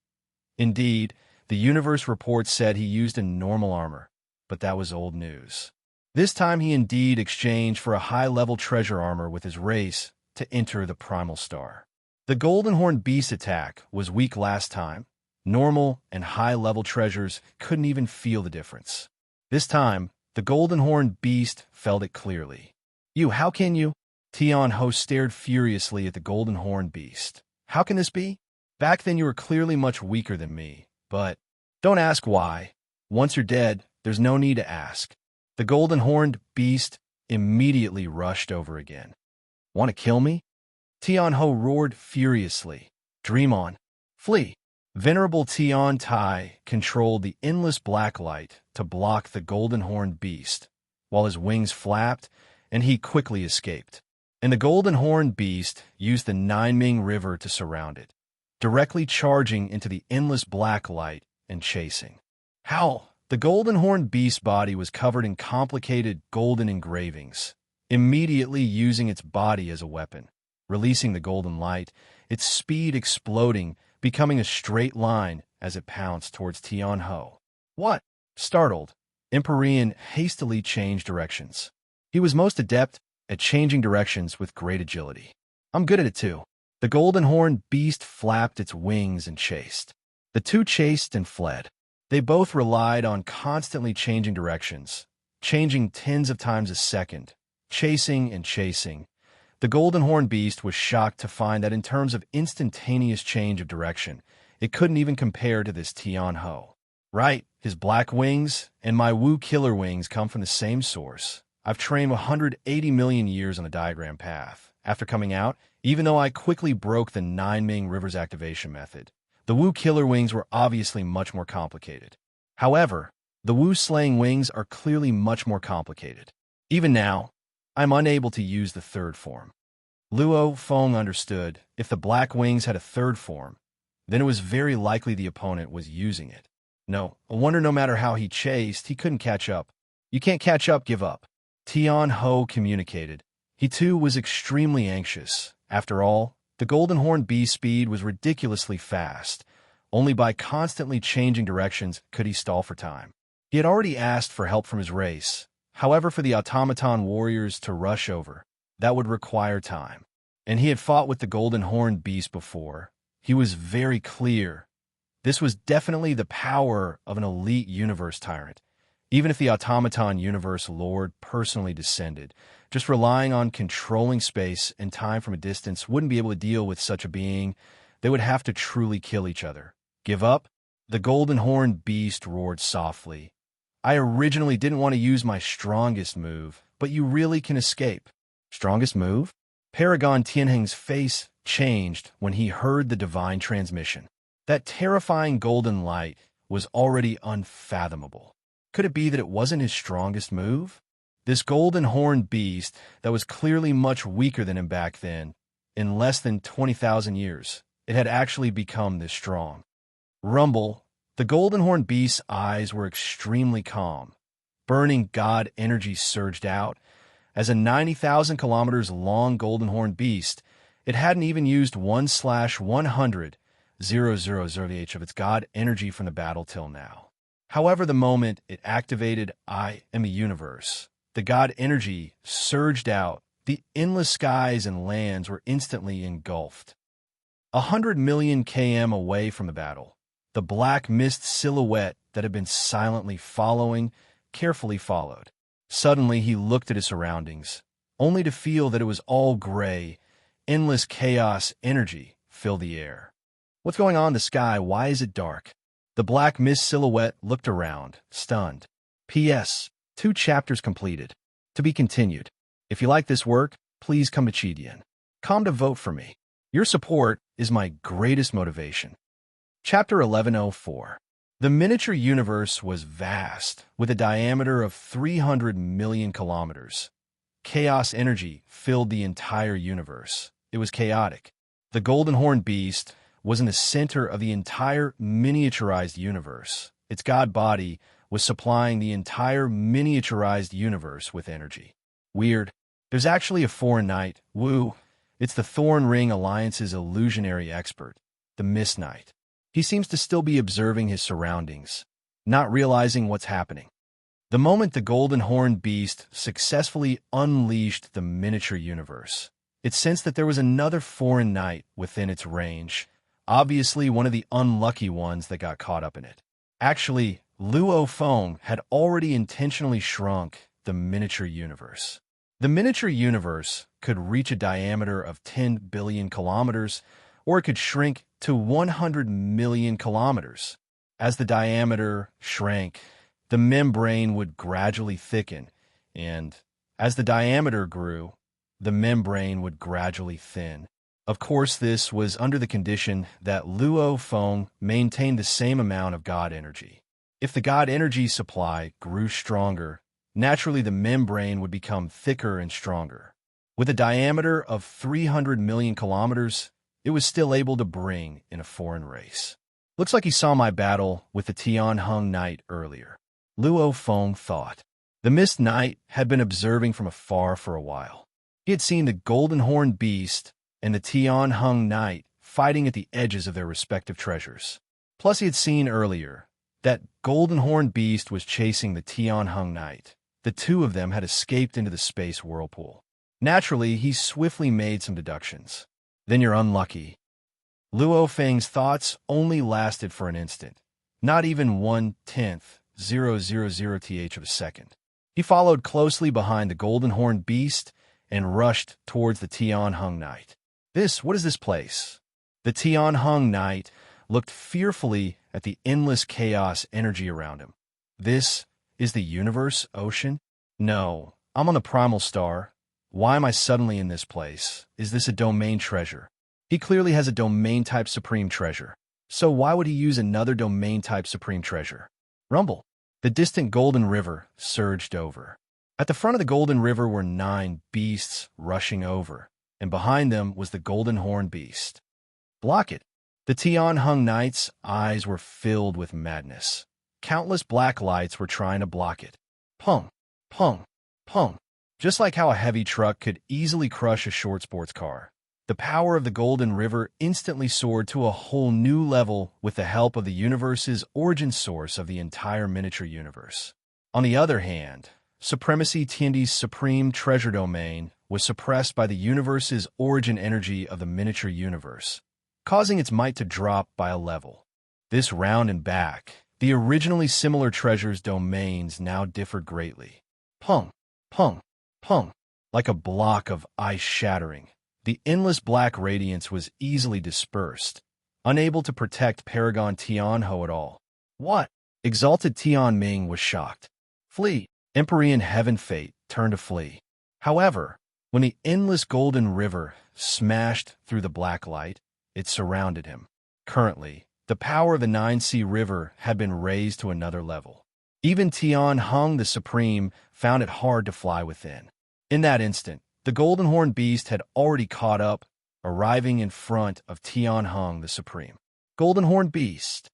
Indeed, the universe report said he used a normal armor, but that was old news. This time he indeed exchanged for a high-level treasure armor with his race to enter the primal star. The golden horned beast attack was weak last time. Normal and high-level treasures couldn't even feel the difference. This time, the golden horned beast felt it clearly. How can you? Tian Ho stared furiously at the golden horned beast. How can this be? Back then you were clearly much weaker than me, but don't ask why. Once you're dead, there's no need to ask. The golden horned beast immediately rushed over again. Want to kill me? Tian Ho roared furiously. Dream on. Flee. Venerable Tian Tai controlled the endless black light to block the golden horned beast, while his wings flapped and he quickly escaped. And the golden horned beast used the Nanming River to surround it, directly charging into the endless black light and chasing. How? The golden horned beast's body was covered in complicated golden engravings, immediately using its body as a weapon, releasing the golden light, its speed exploding, becoming a straight line as it pounced towards Tian Ho. What? Startled, Empyrean hastily changed directions. He was most adept at changing directions with great agility. I'm good at it too. The golden horned beast flapped its wings and chased. The two chased and fled. They both relied on constantly changing directions, changing tens of times a second, chasing and chasing. The golden horned beast was shocked to find that in terms of instantaneous change of direction, it couldn't even compare to this Tian Ho. Right, his black wings and my Wu killer wings come from the same source. I've trained 180 million years on the diagram path. After coming out, even though I quickly broke the Nanming River's activation method, the Wu killer wings were obviously much more complicated. However, the Wu slaying wings are clearly much more complicated. Even now, I'm unable to use the third form. Luo Feng understood if the black wings had a third form, then it was very likely the opponent was using it. No wonder no matter how he chased, he couldn't catch up. You can't catch up, give up. Tian Ho communicated. He too was extremely anxious. After all, the golden horned beast's speed was ridiculously fast. Only by constantly changing directions could he stall for time. He had already asked for help from his race. However, for the automaton warriors to rush over, that would require time. And he had fought with the golden horned beast before. He was very clear. This was definitely the power of an elite universe tyrant. Even if the automaton universe lord personally descended, just relying on controlling space and time from a distance wouldn't be able to deal with such a being. They would have to truly kill each other. Give up? The golden horned beast roared softly. I originally didn't want to use my strongest move, but you really can escape. Strongest move? Paragon Tianheng's face changed when he heard the divine transmission. That terrifying golden light was already unfathomable. Could it be that it wasn't his strongest move? This golden horned beast that was clearly much weaker than him back then, in less than 20,000 years, it had actually become this strong. Rumble, The golden horned beast's eyes were extremely calm. Burning god energy surged out. As a 90,000 kilometers long golden horned beast, it hadn't even used 1/100,000th of its god energy from the battle till now. However, the moment it activated I Am a Universe, the god energy surged out. The endless skies and lands were instantly engulfed. 100 million km away from the battle, the black mist silhouette that had been silently following carefully followed. Suddenly, he looked at his surroundings, only to feel that it was all gray. Endless chaos energy filled the air. What's going on in the sky? Why is it dark? The black mist silhouette looked around, stunned. P.S. 2 chapters completed. To be continued. If you like this work, please come to Chidian. Come to vote for me. Your support is my greatest motivation. Chapter 1104. The miniature universe was vast, with a diameter of 300 million kilometers. Chaos energy filled the entire universe. It was chaotic. The golden horned beast was in the center of the entire miniaturized universe. Its god body was supplying the entire miniaturized universe with energy. Weird. There's actually a foreign knight. Woo. It's the Thorn Ring Alliance's illusionary expert, the Mist Knight. He seems to still be observing his surroundings, not realizing what's happening. The moment the golden horned beast successfully unleashed the miniature universe, it sensed that there was another foreign knight within its range, obviously one of the unlucky ones that got caught up in it. Actually, Luo Feng had already intentionally shrunk the miniature universe. The miniature universe could reach a diameter of 10 billion kilometers, or it could shrink to 100 million kilometers. As the diameter shrank, the membrane would gradually thicken, and as the diameter grew, the membrane would gradually thin. Of course, this was under the condition that Luo Feng maintained the same amount of god energy. If the god energy supply grew stronger, naturally the membrane would become thicker and stronger. With a diameter of 300 million kilometers, it was still able to bring in a foreign race. Looks like he saw my battle with the Tianheng Knight earlier. Luo Feng thought. The Mist Knight had been observing from afar for a while. He had seen the golden horned beast and the Tianheng Knight fighting at the edges of their respective treasures. Plus, he had seen earlier that golden horned beast was chasing the Tianheng Knight. The two of them had escaped into the space whirlpool. Naturally, he swiftly made some deductions. Then you're unlucky. Luo Feng's thoughts only lasted for an instant, not even 1/10,000th of a second. He followed closely behind the golden horned beast and rushed towards the Tianheng Knight. What is this place? The Tianheng Knight looked fearfully at the endless chaos energy around him. This is the universe ocean? No, I'm on the primal star. Why am I suddenly in this place? Is this a domain treasure? He clearly has a domain-type supreme treasure. So why would he use another domain-type supreme treasure? Rumble. The distant Golden River surged over. At the front of the Golden River were 9 beasts rushing over, and behind them was the Golden Horned Beast. Block it. The Tianheng Knight's eyes were filled with madness. Countless black lights were trying to block it. Pung, pung, pung. Just like how a heavy truck could easily crush a short sports car, the power of the Golden River instantly soared to a whole new level with the help of the universe's origin source of the entire miniature universe. On the other hand, Supremacy Tiandi's supreme treasure domain was suppressed by the universe's origin energy of the miniature universe, causing its might to drop by a level. This round and back, the originally similar treasure's domains now differed greatly. Pung, pung, pung. Like a block of ice shattering, the endless black radiance was easily dispersed, unable to protect Paragon Tianho at all. What? Exalted Tianming was shocked. Flee. Empyrean Heaven Fate turned to flee. However, when the endless Golden River smashed through the black light, it surrounded him. Currently, the power of the 9-Sea River had been raised to another level. Even Tianheng the Supreme found it hard to fly within. In that instant, the Golden Horned Beast had already caught up, arriving in front of Tianheng the Supreme. Golden Horned Beast.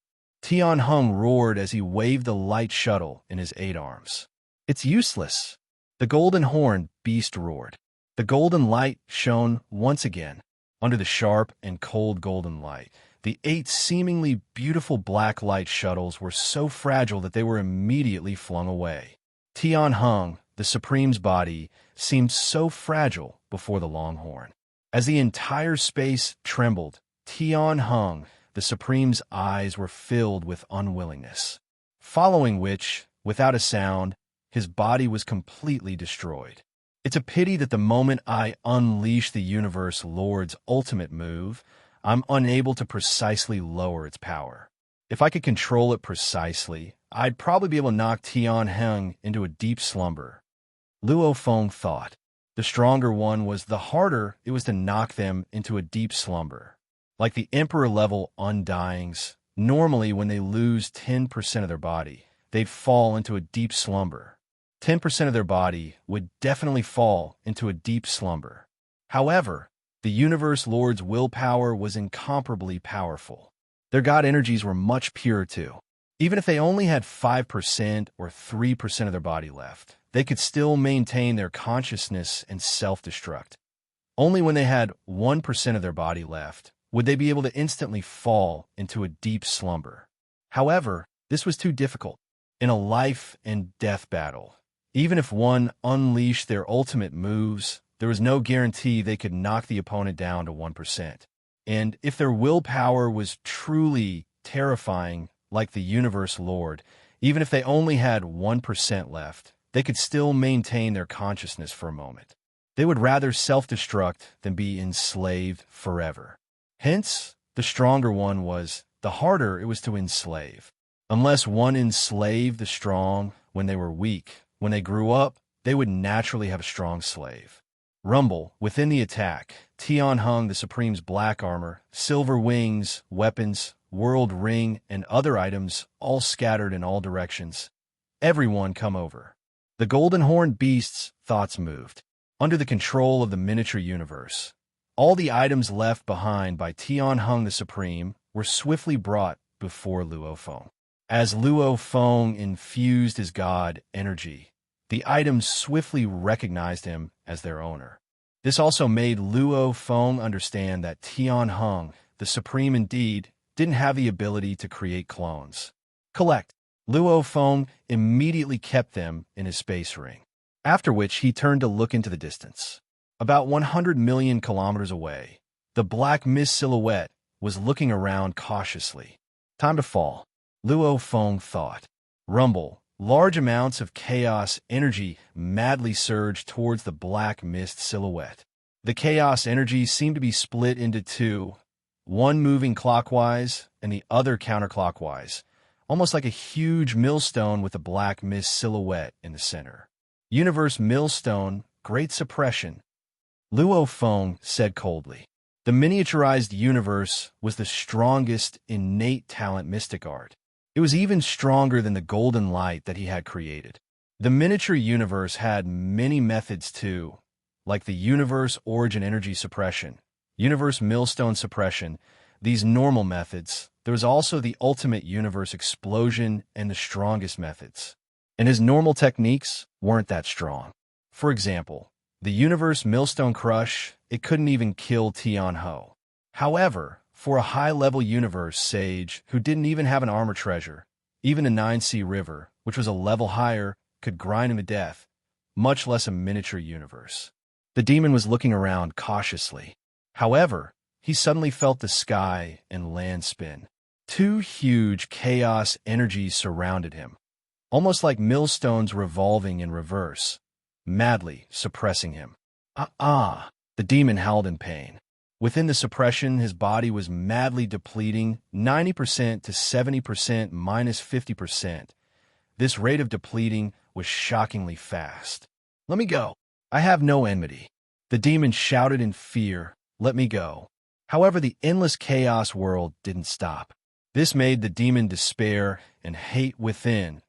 Tian Hung roared as he waved the light shuttle in his 8 arms. "It's useless." The golden horned beast roared. The golden light shone once again. Under the sharp and cold golden light, the 8 seemingly beautiful black light shuttles were so fragile that they were immediately flung away. Tian Hung, the Supreme's body, seemed so fragile before the long horn. As the entire space trembled, Tian Hung, the Supreme's eyes were filled with unwillingness. Following which, without a sound, his body was completely destroyed. It's a pity that the moment I unleash the Universe Lord's ultimate move, I'm unable to precisely lower its power. If I could control it precisely, I'd probably be able to knock Tian Hung into a deep slumber. Luo Feng thought. The stronger one was, the harder it was to knock them into a deep slumber. Like the Emperor-level Undyings, normally when they lose 10% of their body, they'd fall into a deep slumber. 10% of their body would definitely fall into a deep slumber. However, the Universe Lord's willpower was incomparably powerful. Their god energies were much purer too. Even if they only had 5% or 3% of their body left, they could still maintain their consciousness and self-destruct. Only when they had 1% of their body left would they be able to instantly fall into a deep slumber. However, this was too difficult. In a life and death battle, even if one unleashed their ultimate moves, there was no guarantee they could knock the opponent down to 1%. And if their willpower was truly terrifying, like the Universe Lord, even if they only had 1% left, they could still maintain their consciousness for a moment. They would rather self-destruct than be enslaved forever. Hence, the stronger one was, the harder it was to enslave. Unless one enslaved the strong when they were weak, when they grew up, they would naturally have a strong slave. Rumble, within the attack, Tian Hung the Supreme's black armor, silver wings, weapons, world ring, and other items all scattered in all directions. Everyone come over. The golden horned beast's thoughts moved. Under the control of the miniature universe, all the items left behind by Tian Hung the Supreme were swiftly brought before Luo Feng. As Luo Feng infused his god energy, the items swiftly recognized him as their owner. This also made Luo Feng understand that Tian Hung, the Supreme indeed, didn't have the ability to create clones. Collect. Luo Feng immediately kept them in his space ring, after which he turned to look into the distance. About 100 million kilometers away, the black mist silhouette was looking around cautiously. Time to fall, Luo Feng thought. Rumble, large amounts of chaos energy madly surged towards the black mist silhouette. The chaos energy seemed to be split into two, one moving clockwise and the other counterclockwise, almost like a huge millstone with a black mist silhouette in the center. Universe millstone, great suppression, Luo Feng said coldly. The miniaturized universe was the strongest innate talent mystic art. It was even stronger than the golden light that he had created. The miniature universe had many methods too, like the universe origin energy suppression, universe millstone suppression, these normal methods. There was also the ultimate universe explosion and the strongest methods. And his normal techniques weren't that strong. For example, the universe millstone crush, it couldn't even kill Tian Ho. However, for a high-level universe sage who didn't even have an armor treasure, even a 9-sea river, which was a level higher, could grind him to death, much less a miniature universe. The demon was looking around cautiously. However, he suddenly felt the sky and land spin. Two huge chaos energies surrounded him, almost like millstones revolving in reverse, madly suppressing him. The demon howled in pain. Within the suppression, his body was madly depleting, 90% to 70% minus 50%. This rate of depleting was shockingly fast. "Let me go. I have no enmity." The demon shouted in fear, "Let me go." However, the endless chaos world didn't stop. This made the demon despair and hate within.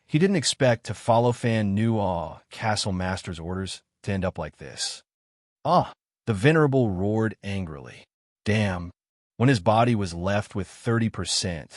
He didn't expect to follow Fan Nuaw, Castle Master's orders, to end up like this. The Venerable roared angrily. Damn. When his body was left with 30%,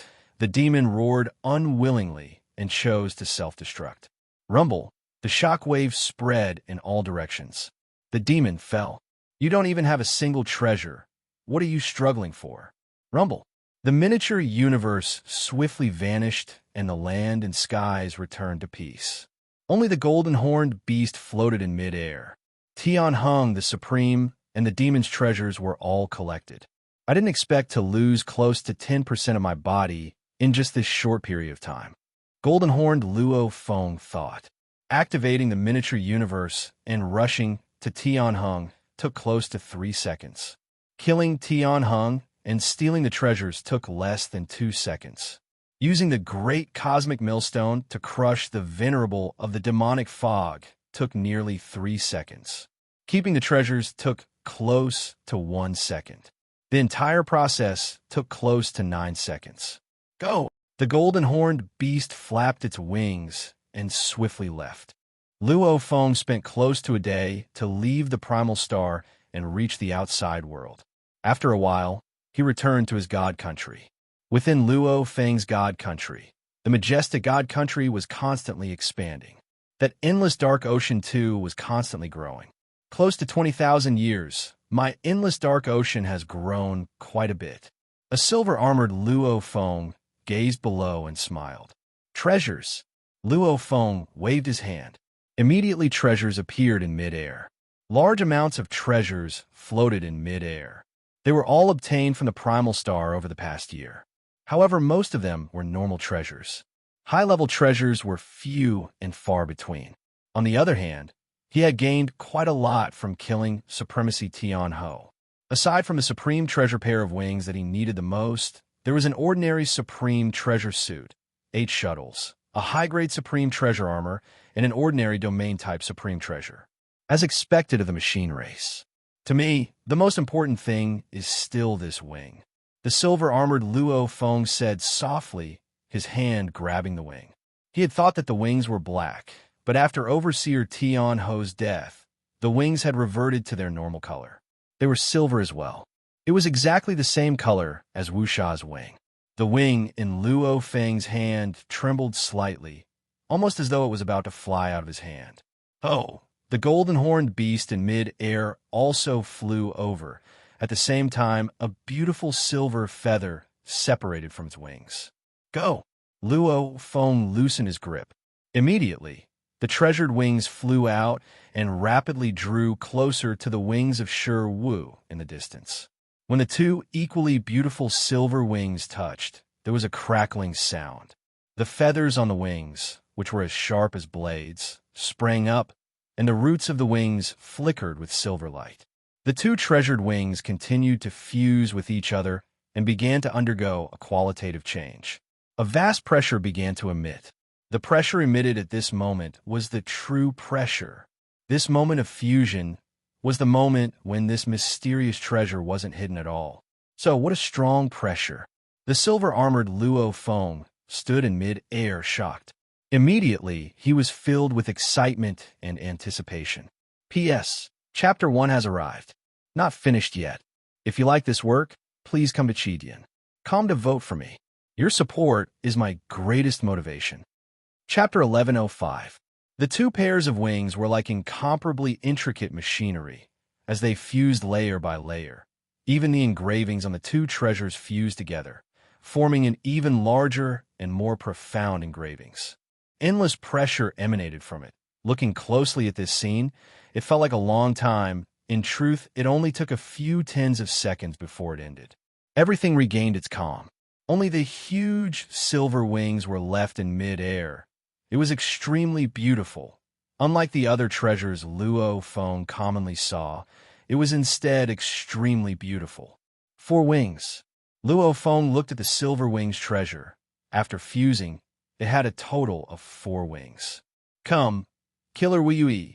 The demon roared unwillingly and chose to self-destruct. Rumble. The shock wave spread in all directions. The demon fell. You don't even have a single treasure. What are you struggling for? Rumble. The miniature universe swiftly vanished, and the land and skies returned to peace. Only the golden-horned beast floated in mid-air. Tian hung the supreme, and the demon's treasures were all collected. I didn't expect to lose close to 10% of my body in just this short period of time. Golden-horned Luo Feng thought. Activating the miniature universe and rushing to Tian Hung took close to 3 seconds. Killing Tian Hung and stealing the treasures took less than 2 seconds. Using the great cosmic millstone to crush the venerable of the demonic fog took nearly 3 seconds. Keeping the treasures took close to 1 second. The entire process took close to 9 seconds. Go! The golden-horned beast flapped its wings and swiftly left. Luo Feng spent close to a day to leave the primal star and reach the outside world. After a while, he returned to his god country. Within Luo Feng's god country, the majestic god country was constantly expanding. That endless dark ocean, too, was constantly growing. Close to 20,000 years, my endless dark ocean has grown quite a bit. A silver-armored Luo Feng gazed below and smiled. Treasures! Luo Feng waved his hand. Immediately treasures appeared in mid-air. Large amounts of treasures floated in mid-air. They were all obtained from the primal star over the past year. However, most of them were normal treasures. High-level treasures were few and far between. On the other hand, he had gained quite a lot from killing Supremacy Tian Ho. Aside from the supreme treasure pair of wings that he needed the most, there was an ordinary supreme treasure suit, 8 shuttles, a high-grade supreme treasure armor, and an ordinary domain-type supreme treasure. As expected of the machine race. To me, the most important thing is still this wing. The silver-armored Luo Feng said softly, his hand grabbing the wing. He had thought that the wings were black, but after Overseer Tian Ho's death, the wings had reverted to their normal color. They were silver as well. It was exactly the same color as Wusha's wing. The wing in Luo Feng's hand trembled slightly, almost as though it was about to fly out of his hand. Oh! The golden-horned beast in mid-air also flew over. At the same time, a beautiful silver feather separated from its wings. Go! Luo Feng loosened his grip. Immediately, the treasured wings flew out and rapidly drew closer to the wings of Shi Wu in the distance. When the two equally beautiful silver wings touched, there was a crackling sound. The feathers on the wings, which were as sharp as blades, sprang up, and the roots of the wings flickered with silver light. The two treasured wings continued to fuse with each other and began to undergo a qualitative change. A vast pressure began to emit. The pressure emitted at this moment was the true pressure. This moment of fusion was the moment when this mysterious treasure wasn't hidden at all. So, what a strong pressure. The silver-armored Luo Feng stood in mid-air shocked. Immediately, he was filled with excitement and anticipation. P.S. Chapter 1 has arrived. Not finished yet. If you like this work, please come to Chidian.com to vote for me. Your support is my greatest motivation. Chapter 1105. The two pairs of wings were like incomparably intricate machinery, as they fused layer by layer. Even the engravings on the two treasures fused together, forming an even larger and more profound engravings. Endless pressure emanated from it. Looking closely at this scene, it felt like a long time. In truth, it only took a few tens of seconds before it ended. Everything regained its calm. Only the huge silver wings were left in mid-air. It was extremely beautiful. Unlike the other treasures Luo Feng commonly saw, it was instead extremely beautiful. 4 wings. Luo Feng looked at the silver wings treasure. After fusing, it had a total of 4 wings. Come, Killer Wuyui,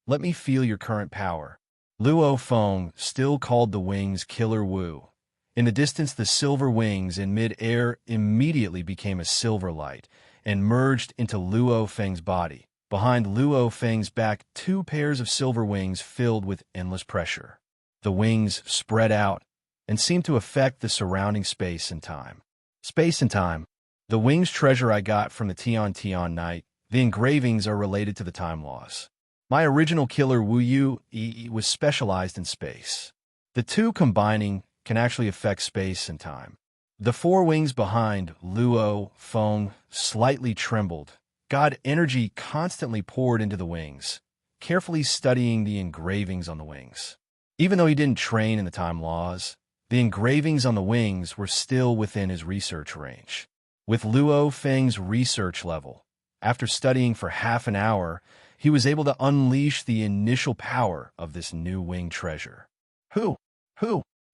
let me feel your current power. Luo Feng still called the wings Killer Wu. In the distance, the silver wings in mid-air immediately became a silver light and merged into Luo Feng's body. Behind Luo Feng's back, 2 pairs of silver wings filled with endless pressure. The wings spread out and seemed to affect the surrounding space and time. Space and time. The wings treasure I got from the Tian Night, the engravings are related to the time laws. My original killer Wu Yu was specialized in space. The two combining can actually affect space and time. The four wings behind Luo Feng slightly trembled. God energy constantly poured into the wings, carefully studying the engravings on the wings. Even though he didn't train in the time laws, the engravings on the wings were still within his research range. With Luo Feng's research level, after studying for half an hour, he was able to unleash the initial power of this new wing treasure. Who?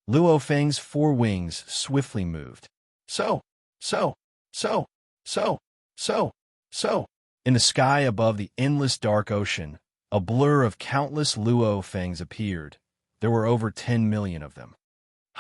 Luo Feng's four wings swiftly moved. So. In the sky above the endless dark ocean, a blur of countless Luo Fengs appeared. There were over 10 million of them.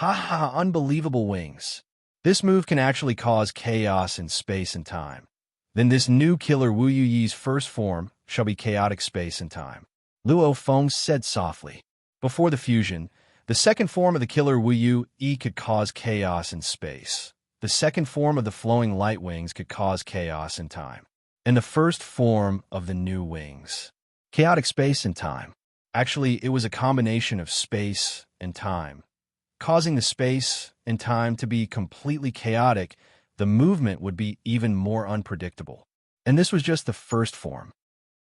Unbelievable wings. This move can actually cause chaos in space and time. Then this new killer Wu Yuyi's first form shall be chaotic space and time. Luo Feng said softly. Before the fusion, the second form of the killer Wu Yu could cause chaos in space. The second form of the flowing light wings could cause chaos in time. And the first form of the new wings. Chaotic space and time. Actually, it was a combination of space and time. Causing the space and time to be completely chaotic, the movement would be even more unpredictable. And this was just the first form.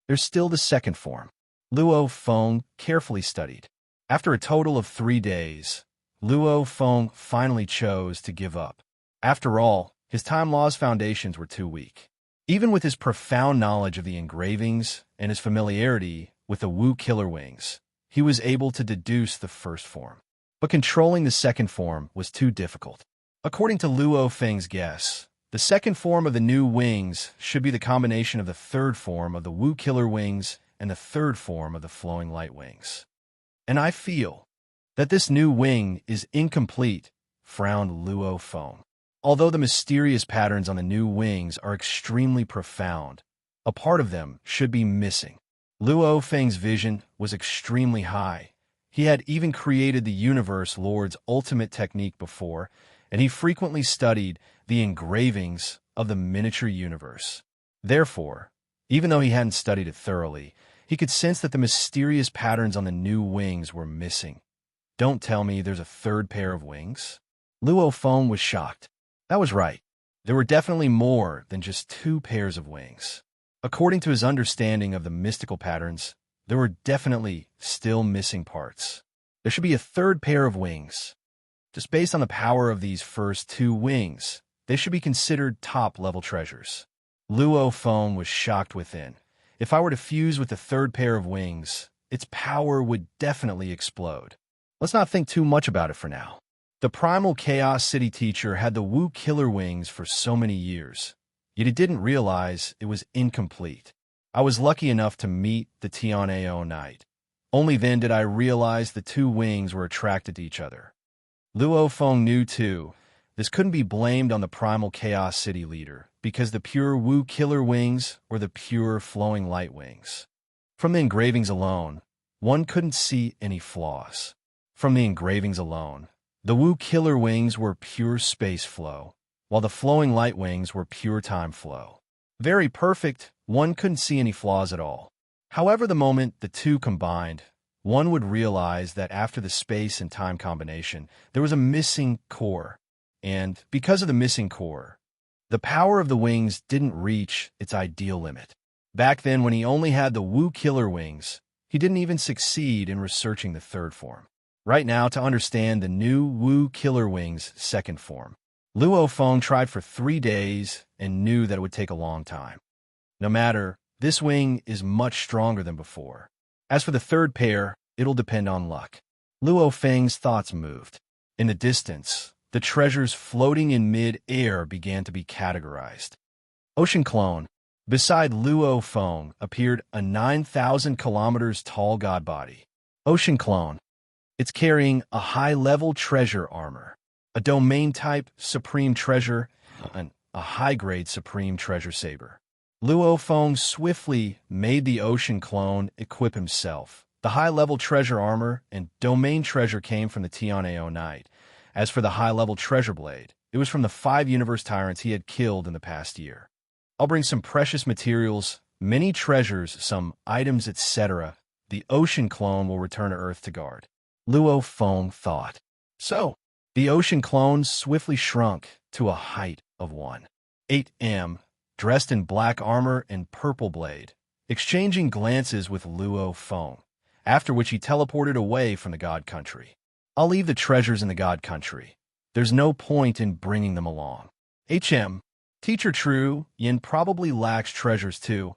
There's still the second form. Luo Feng carefully studied. After a total of 3 days, Luo Feng finally chose to give up. After all, his time law's foundations were too weak. Even with his profound knowledge of the engravings and his familiarity with the Wu killer wings, he was able to deduce the first form. But controlling the second form was too difficult. According to Luo Feng's guess, the second form of the new wings should be the combination of the third form of the Wu killer wings and the third form of the flowing light wings. And I feel that this new wing is incomplete, frowned Luo Feng. Although the mysterious patterns on the new wings are extremely profound, a part of them should be missing. Luo Feng's vision was extremely high. He had even created the Universe Lord's ultimate technique before, and he frequently studied the engravings of the miniature universe. Therefore, even though he hadn't studied it thoroughly, he could sense that the mysterious patterns on the new wings were missing. Don't tell me there's a third pair of wings? Luo Feng was shocked. That was right. There were definitely more than just 2 pairs of wings. According to his understanding of the mystical patterns, there were definitely still missing parts. There should be a third pair of wings. Just based on the power of these first 2 wings, they should be considered top-level treasures. Luo Feng was shocked within. If I were to fuse with the third pair of wings, its power would definitely explode. Let's not think too much about it for now. The primal Chaos City teacher had the Wu killer wings for so many years, yet he didn't realize it was incomplete. I was lucky enough to meet the Tian Night. Only then did I realize the 2 wings were attracted to each other. Luo Feng knew too, this couldn't be blamed on the primal Chaos City leader, because the pure Wu killer wings were the pure flowing light wings. From the engravings alone, one couldn't see any flaws. From the engravings alone, the Wu killer wings were pure space flow, while the flowing light wings were pure time flow. Very perfect, one couldn't see any flaws at all. However, the moment the 2 combined, one would realize that after the space and time combination, there was a missing core. And because of the missing core, the power of the wings didn't reach its ideal limit. Back then, when he only had the Wu killer wings, he didn't even succeed in researching the third form. Right now, to understand the new Wu killer wings' second form, Luo Feng tried for 3 days and knew that it would take a long time. No matter, this wing is much stronger than before. As for the third pair, it'll depend on luck. Luo Feng's thoughts moved. In the distance, the treasures floating in mid-air began to be categorized. Ocean Clone. Beside Luo Feng appeared a 9,000 kilometers tall god body. Ocean Clone. It's carrying a high-level treasure armor, a domain-type supreme treasure, and a high-grade supreme treasure saber. Luo Feng swiftly made the Ocean Clone equip himself. The high-level treasure armor and domain treasure came from the Tian Night. As for the high-level treasure blade, It was from the 5 universe tyrants he had killed in the past year. I'll bring some precious materials, many treasures, some items, etc. The ocean clone will return to Earth to guard. Luo Feng thought. So, the ocean clone swiftly shrunk to a height of 1.8 m, dressed in black armor and purple blade, exchanging glances with Luo Feng, after which he teleported away from the God Country. I'll leave the treasures in the God Country. There's no point in bringing them along. Teacher True, Yin probably lacks treasures too.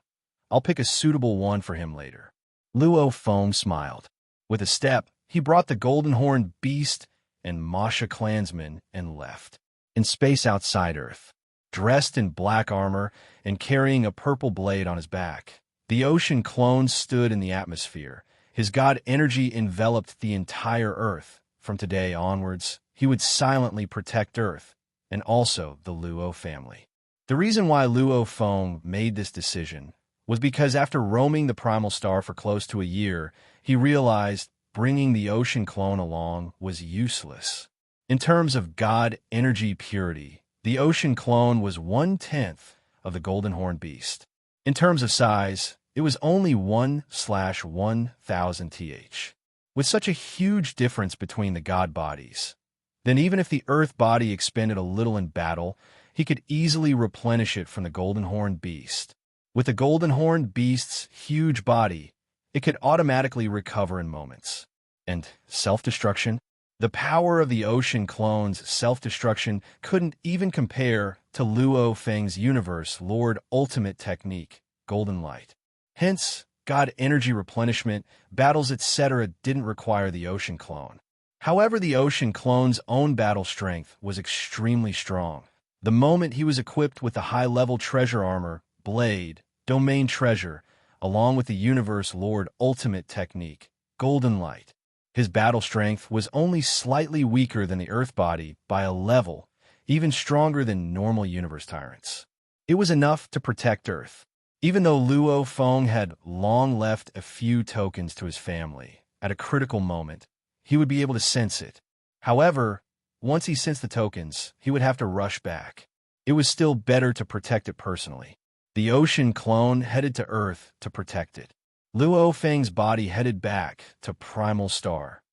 I'll pick a suitable one for him later. Luo Feng smiled. With a step, he brought the golden horned beast and Masha clansmen and left. In space outside Earth, dressed in black armor and carrying a purple blade on his back, the ocean clone stood in the atmosphere. His god energy enveloped the entire Earth. From today onwards, he would silently protect Earth, and also the Luo family. The reason why Luo Feng made this decision was because after roaming the primal star for close to a year, he realized bringing the ocean clone along was useless. In terms of god energy purity, the ocean clone was 1/10 of the golden horned beast. In terms of size, it was only 1/1000 th. With such a huge difference between the god bodies, then even if the Earth body expended a little in battle, he could easily replenish it from the golden horned beast. With the golden horned beast's huge body, it could automatically recover in moments. And self-destruction? The power of the ocean clone's self-destruction couldn't even compare to Luo Feng's universe Lord ultimate technique, golden light. Hence, god energy replenishment, battles, etc. didn't require the ocean clone. However, the ocean clone's own battle strength was extremely strong. The moment he was equipped with the high-level treasure armor, blade, domain treasure, along with the universe Lord ultimate technique, golden light, his battle strength was only slightly weaker than the Earth body by a level, even stronger than normal universe tyrants. It was enough to protect Earth. Even though Luo Feng had long left a few tokens to his family, at a critical moment, he would be able to sense it. However, once he sensed the tokens, he would have to rush back. It was still better to protect it personally. The ocean clone headed to Earth to protect it. Luo Feng's body headed back to Primal Star.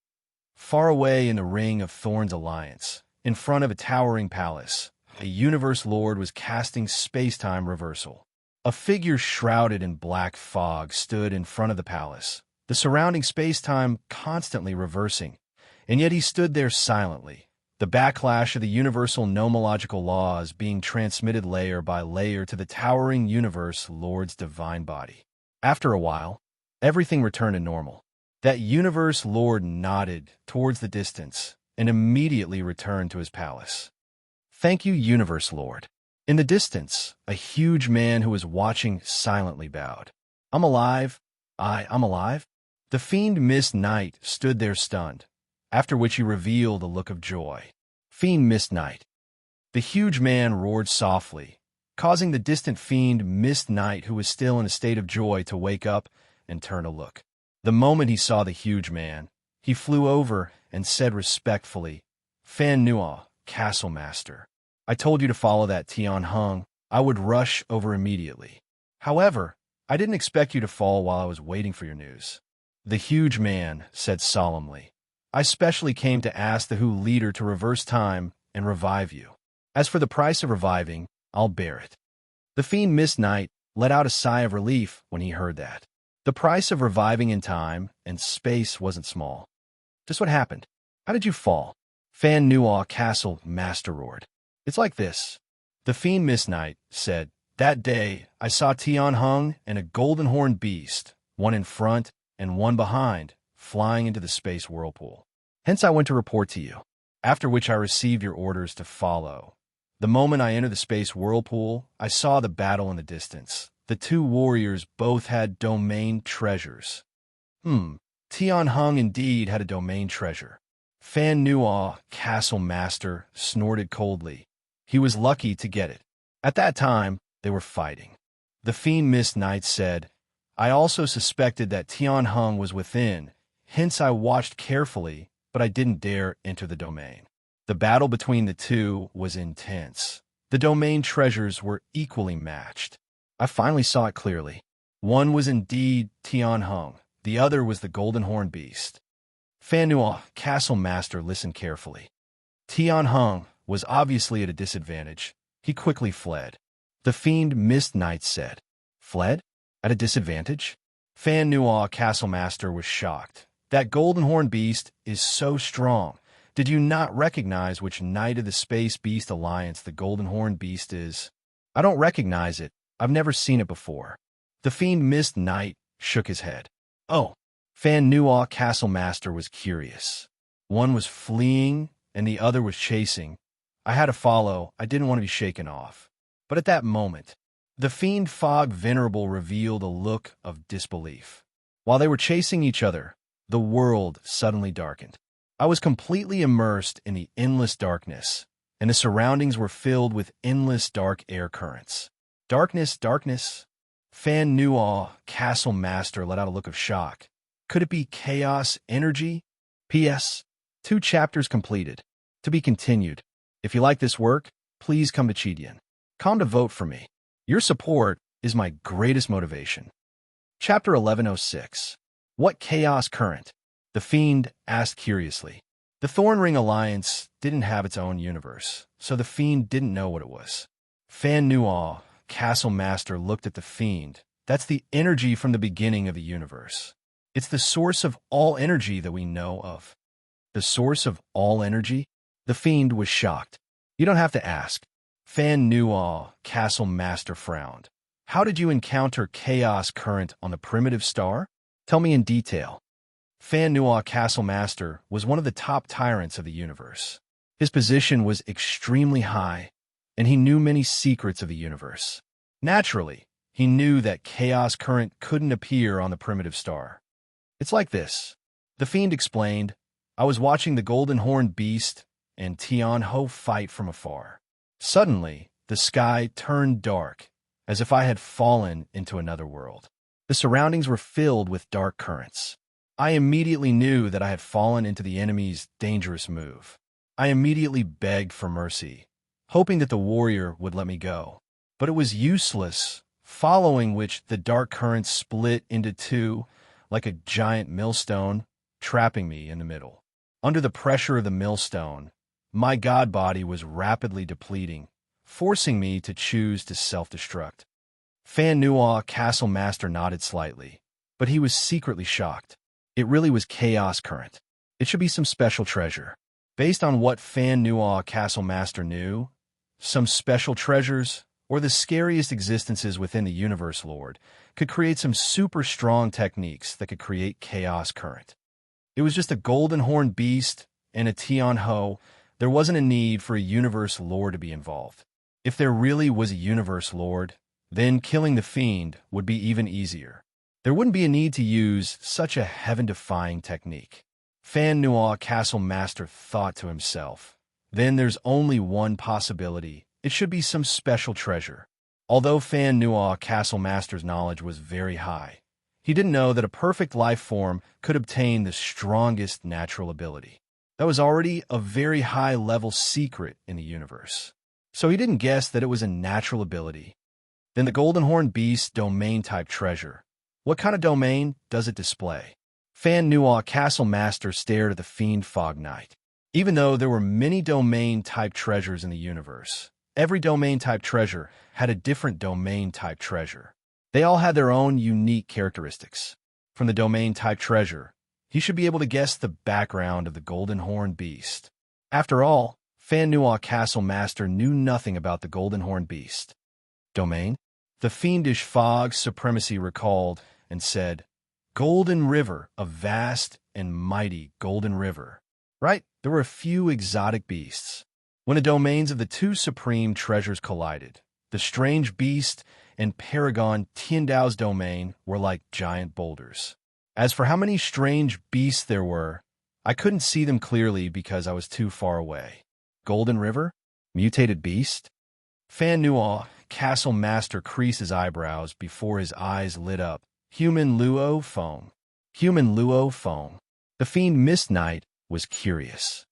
Far away in the Ring of Thorns Alliance, in front of a towering palace, a universe lord was casting space-time reversal. A figure shrouded in black fog stood in front of the palace, the surrounding space-time constantly reversing, and yet he stood there silently. The backlash of the universal nomological laws being transmitted layer by layer to the towering universe lord's divine body. After a while, everything returned to normal. That universe lord nodded towards the distance and immediately returned to his palace. Thank you, universe lord. In the distance, a huge man who was watching silently bowed. I'm alive. I'm alive. The fiend Mist Knight stood there stunned, after which he revealed a look of joy. Fiend Mist Knight. The huge man roared softly, causing the distant fiend Mist Knight, who was still in a state of joy, to wake up and turn to look. The moment he saw the huge man, he flew over and said respectfully, Fan Nua, Castle Master. I told you to follow that Tian Hung. I would rush over immediately. However, I didn't expect you to fall while I was waiting for your news. The huge man said solemnly, I specially came to ask the Hu leader to reverse time and revive you. As for the price of reviving, I'll bear it. The fiend Mist Knight let out a sigh of relief when he heard that. The price of reviving in time and space wasn't small. Just what happened? How did you fall? Fan Nua Castle Master roared. It's like this. The fiend Mist Knight said, That day I saw Tian Hung and a golden horned beast, one in front and one behind, flying into the space whirlpool. Hence I went to report to you, after which I received your orders to follow. The moment I entered the space whirlpool, I saw the battle in the distance. The two warriors both had domain treasures. Tian Hung indeed had a domain treasure. Fan Nua, Castle Master, snorted coldly. He was lucky to get it. At that time, they were fighting. The fiend Mist Knight said, I also suspected that Tian Hung was within, hence I watched carefully, but I didn't dare enter the domain. The battle between the two was intense. The domain treasures were equally matched. I finally saw it clearly. One was indeed Tian Hung. The other was the Golden Horn Beast. Fan Nuo, Castle Master, listened carefully. Tian Hung was obviously at a disadvantage. He quickly fled. The fiend Mist Knight said, "Fled? At a disadvantage?" Fan Nuo, Castle Master, was shocked. "That Golden Horn Beast is so strong. Did you not recognize which Knight of the Space Beast Alliance the Golden Horn Beast is?" "I don't recognize it. I've never seen it before." The fiend Mist Knight shook his head. "Oh." Fan Nuo, Castle Master, was curious. One was fleeing and the other was chasing. I had to follow. I didn't want to be shaken off. But at that moment, the fiend Fog Venerable revealed a look of disbelief. While they were chasing each other, the world suddenly darkened. I was completely immersed in the endless darkness, and the surroundings were filled with endless dark air currents. Darkness, darkness. Fan Nuo, Castle Master, let out a look of shock. Could it be chaos energy? P.S. 2 chapters completed. To be continued. If you like this work, please come to Chidian. Come to vote for me. Your support is my greatest motivation. Chapter 1106. What chaos current? The fiend asked curiously. The Thornring Alliance didn't have its own universe, so the fiend didn't know what it was. Fan Nuo, Castle Master, looked at the fiend. That's the energy from the beginning of the universe. It's the source of all energy that we know of. The source of all energy? The fiend was shocked. You don't have to ask. Fan Nuo, Castle Master, frowned. How did you encounter chaos current on the primitive star? Tell me in detail. Fan Nuo, Castle Master, was one of the top tyrants of the universe. His position was extremely high, and he knew many secrets of the universe. Naturally, he knew that chaos current couldn't appear on the primitive star. It's like this. The fiend explained. I was watching the Golden Horn Beast and Tian Ho fight from afar. Suddenly, the sky turned dark, as if I had fallen into another world. The surroundings were filled with dark currents. I immediately knew that I had fallen into the enemy's dangerous move. I immediately begged for mercy, hoping that the warrior would let me go. But it was useless, following which the dark currents split into two, like a giant millstone, trapping me in the middle. Under the pressure of the millstone, my god body was rapidly depleting, forcing me to choose to self-destruct. Fan Nuo, Castle Master, nodded slightly, but he was secretly shocked. It really was chaos current. It should be some special treasure. Based on what Fan Nuo, Castle Master, knew, some special treasures, or the scariest existences within the universe, Lord, could create some super strong techniques that could create chaos current. It was just a Golden Horn Beast and a Tian Ho. There wasn't a need for a universe lord to be involved. If there really was a universe lord, then killing the fiend would be even easier. There wouldn't be a need to use such a heaven-defying technique. Fan Nuo, Castle Master, thought to himself. Then there's only one possibility. It should be some special treasure. Although Fan Nuo, Castle Master's knowledge was very high, he didn't know that a perfect life form could obtain the strongest natural ability. That was already a very high-level secret in the universe. So he didn't guess that it was a natural ability. Then the Golden Horn Beast domain-type treasure. What kind of domain does it display? Fan Nuo, Castle Master, stared at the Fiend Fog Knight. Even though there were many domain-type treasures in the universe, every domain-type treasure had a different domain-type treasure. They all had their own unique characteristics. From the domain-type treasure, he should be able to guess the background of the Golden Horn Beast. After all, Fan Nuo, Castle Master, knew nothing about the Golden Horn Beast. Domain? The fiendish fog supremacy recalled and said, Golden River, a vast and mighty golden river. Right, there were a few exotic beasts. When the domains of the two supreme treasures collided, the strange beast and Paragon Tiandao's domain were like giant boulders. As for how many strange beasts there were, I couldn't see them clearly because I was too far away. Golden River? Mutated beast? Fan Nuo, Castle Master, creased his eyebrows before his eyes lit up. Human Luo Feng. Human Luo Feng. The fiend Mist Knight was curious.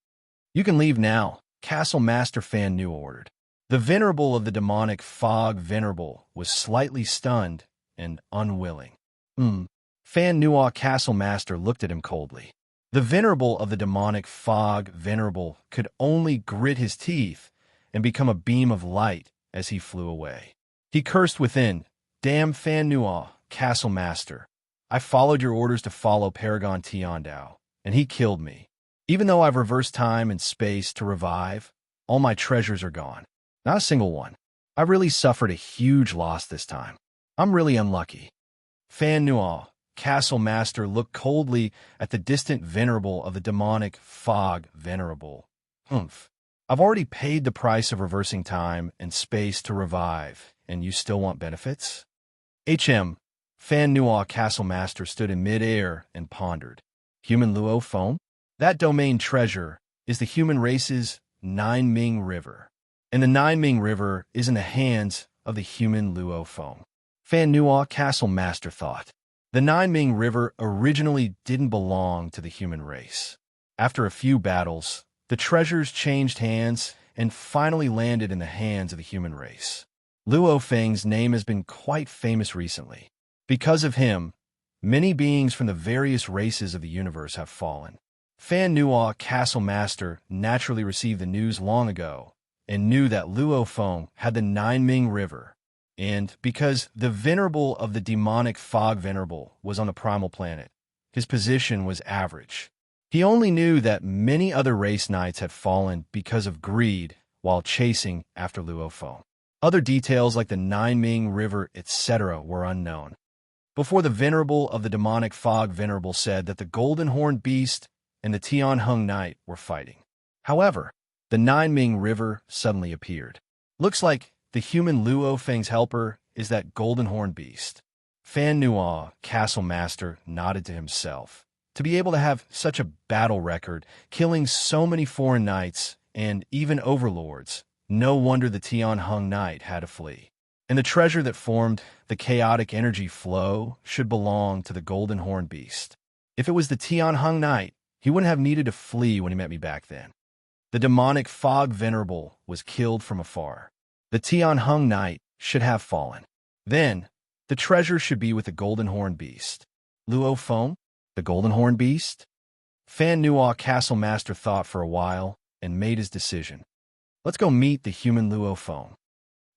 You can leave now. Castle Master Fan Nu ordered. The Venerable of the Demonic Fog Venerable was slightly stunned and unwilling. Fan Nuo Castle Master looked at him coldly. The Venerable of the Demonic Fog Venerable could only grit his teeth and become a beam of light as he flew away. He cursed within, "Damn Fan Nuo, Castle Master. I followed your orders to follow Paragon Tiandao, and he killed me. Even though I've reversed time and space to revive, all my treasures are gone. Not a single one. I really suffered a huge loss this time. I'm really unlucky." Fan Nuo, Castle Master, looked coldly at the distant Venerable of the Demonic Fog Venerable. I've already paid the price of reversing time and space to revive, and you still want benefits? Fan Nuo Castle Master stood in mid-air and pondered. Human Luo Foam? That domain treasure is the human race's Ming River, and the Ming River is in the hands of the human Luo Foam. Fan Nuo Castle Master thought. The Ming River originally didn't belong to the human race. After a few battles, the treasures changed hands and finally landed in the hands of the human race. Luo Feng's name has been quite famous recently. Because of him, many beings from the various races of the universe have fallen. Fan Nuo Castle Master naturally received the news long ago and knew that Luo Feng had the Ming River, and because the Venerable of the Demonic Fog Venerable was on the primal planet, his position was average. He only knew that many other race knights had fallen because of greed while chasing after Luo Feng. Other details like the Ming River, etc. were unknown. Before the Venerable of the Demonic Fog Venerable said that the Golden Horned Beast and the Tianheng Knight were fighting. However, the Ming River suddenly appeared. Looks like the human Luo Feng's helper is that Golden Horned Beast. Fan Nuo, Castle Master, nodded to himself. To be able to have such a battle record, killing so many foreign knights and even overlords, no wonder the Tianheng Knight had to flee. And the treasure that formed the chaotic energy flow should belong to the Golden Horned Beast. If it was the Tianheng Knight, he wouldn't have needed to flee when he met me back then. The Demonic Fog Venerable was killed from afar. The Tianheng Knight should have fallen. Then, the treasure should be with the Golden Horned Beast. Luo Feng, the Golden Horned Beast? Fan Nuo Castle Master thought for a while and made his decision. Let's go meet the human Luo Feng.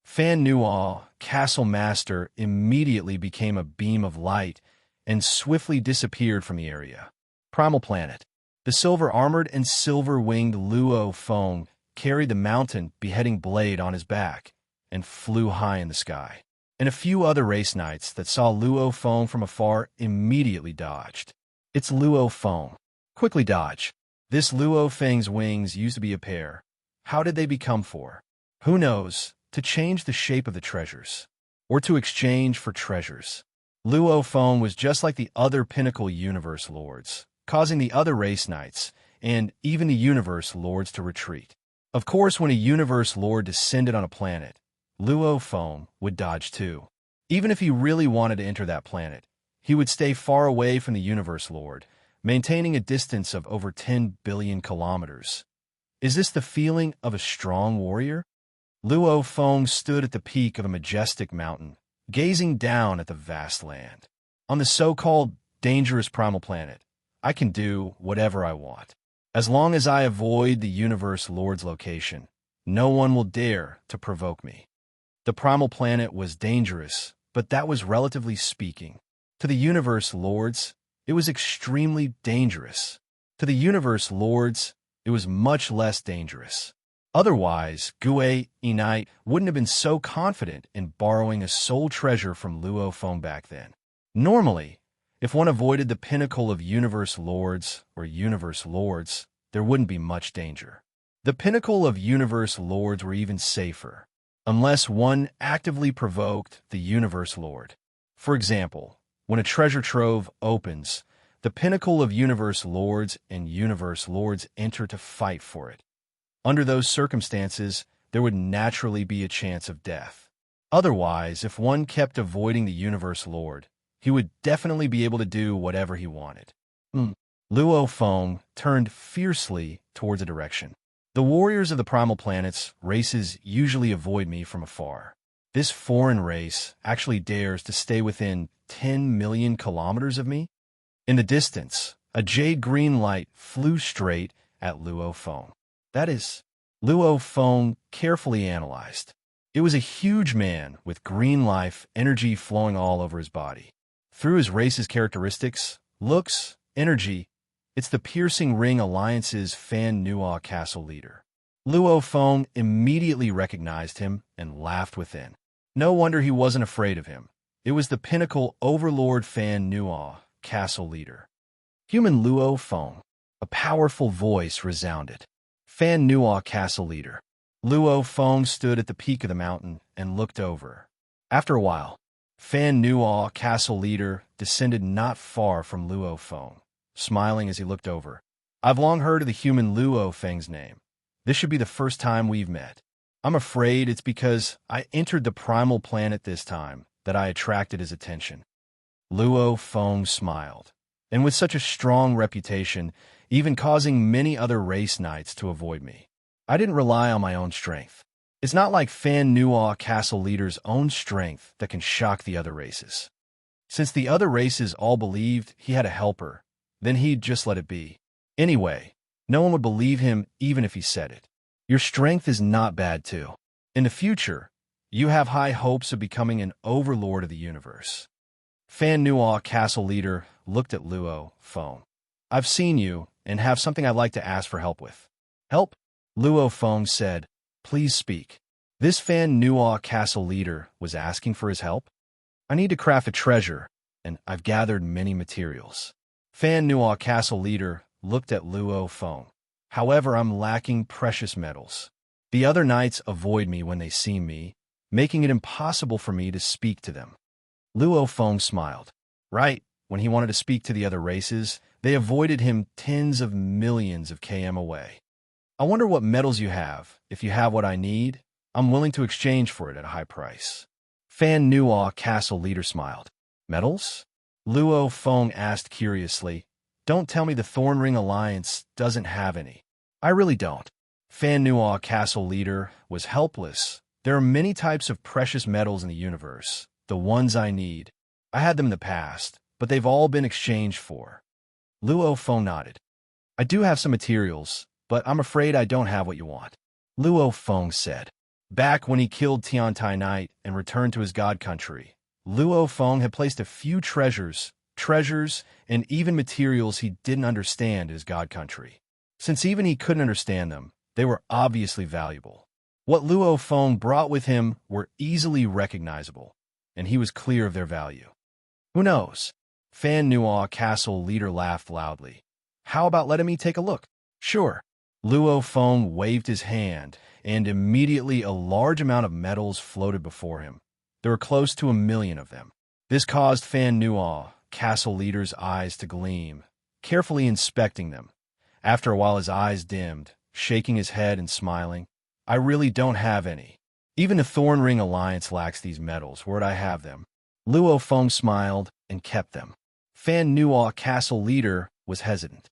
Fan Nuo, Castle Master, immediately became a beam of light and swiftly disappeared from the area. Primal Planet. The silver-armored and silver-winged Luo Feng carried the mountain beheading blade on his back and flew high in the sky. And a few other race knights that saw Luo Feng from afar immediately dodged. It's Luo Feng. Quickly dodge. This Luo Feng's wings used to be a pair. How did they become four? Who knows? To change the shape of the treasures, or to exchange for treasures. Luo Feng was just like the other Pinnacle Universe Lords, causing the other race knights, and even the Universe Lords to retreat. Of course, when a Universe Lord descended on a planet, Luo Feng would dodge too. Even if he really wanted to enter that planet, he would stay far away from the Universe Lord, maintaining a distance of over 10 billion kilometers. Is this the feeling of a strong warrior? Luo Feng stood at the peak of a majestic mountain, gazing down at the vast land. On the so-called dangerous primal planet, I can do whatever I want. As long as I avoid the Universe Lord's location, no one will dare to provoke me. The primal planet was dangerous, but that was relatively speaking. To the Universe Lords, it was extremely dangerous. To the Universe Lords, it was much less dangerous. Otherwise, Gue Knight wouldn't have been so confident in borrowing a soul treasure from Luo Feng back then. Normally, if one avoided the pinnacle of Universe Lords or Universe Lords, there wouldn't be much danger. The pinnacle of Universe Lords were even safer, unless one actively provoked the Universe Lord. For example, when a treasure trove opens, the pinnacle of Universe Lords and Universe Lords enter to fight for it. Under those circumstances, there would naturally be a chance of death. Otherwise, if one kept avoiding the Universe Lord, he would definitely be able to do whatever he wanted. Luo Feng turned fiercely towards a direction. The warriors of the primal planets races usually avoid me from afar. This foreign race actually dares to stay within 10 million kilometers of me? In the distance, a jade-green light flew straight at Luo Feng. That is, Luo Feng carefully analyzed. It was a huge man with green life energy flowing all over his body. Through his race's characteristics, looks, energy, it's the Piercing Ring Alliance's Fan Nuo Castle leader. Luo Feng immediately recognized him and laughed within. No wonder he wasn't afraid of him. It was the Pinnacle Overlord Fan Nuo Castle leader. Human Luo Feng. A powerful voice resounded. Fan Nuo Castle leader. Luo Feng stood at the peak of the mountain and looked over. After a while, Fan Nuo Castle leader descended not far from Luo Feng, smiling as he looked over. I've long heard of the human Luo Feng's name. This should be the first time we've met. I'm afraid it's because I entered the primal planet this time that I attracted his attention. Luo Feng smiled, and with such a strong reputation, even causing many other race knights to avoid me. I didn't rely on my own strength. It's not like Fan Nuo Castle leader's own strength that can shock the other races. Since the other races all believed he had a helper, then he'd just let it be. Anyway, no one would believe him even if he said it. Your strength is not bad too. In the future, you have high hopes of becoming an overlord of the universe. Fan Nuo Castle leader looked at Luo Feng. I've seen you and have something I'd like to ask for help with. Help? Luo Feng said, please speak. This Fan Nuo Castle leader was asking for his help. I need to craft a treasure, and I've gathered many materials. Fan Nuo Castle leader looked at Luo Feng. However, I'm lacking precious metals. The other knights avoid me when they see me, making it impossible for me to speak to them. Luo Feng smiled. Right, when he wanted to speak to the other races, they avoided him tens of millions of km away. I wonder what metals you have. If you have what I need, I'm willing to exchange for it at a high price. Fan Nuo Castle leader smiled. Metals? Luo Feng asked curiously. Don't tell me the Thorn Ring Alliance doesn't have any. I really don't. Fan Nuo Castle leader was helpless. There are many types of precious metals in the universe. The ones I need. I had them in the past, but they've all been exchanged for. Luo Feng nodded. I do have some materials, but I'm afraid I don't have what you want. Luo Feng said. Back when he killed Tiantai Knight and returned to his god country, Luo Feng had placed a few treasures, and even materials he didn't understand in his god country. Since even he couldn't understand them, they were obviously valuable. What Luo Feng brought with him were easily recognizable, and he was clear of their value. Who knows? Fan Nuo Castle leader laughed loudly. How about letting me take a look? Sure. Luo Feng waved his hand, and immediately a large amount of metals floated before him. There were close to 1 million of them. This caused Fan Nuo Castle leader's eyes to gleam, carefully inspecting them. After a while his eyes dimmed, shaking his head and smiling. I really don't have any. Even the Thorn Ring Alliance lacks these metals. Where'd I have them? Luo Feng smiled and kept them. Fan Nuo Castle leader was hesitant.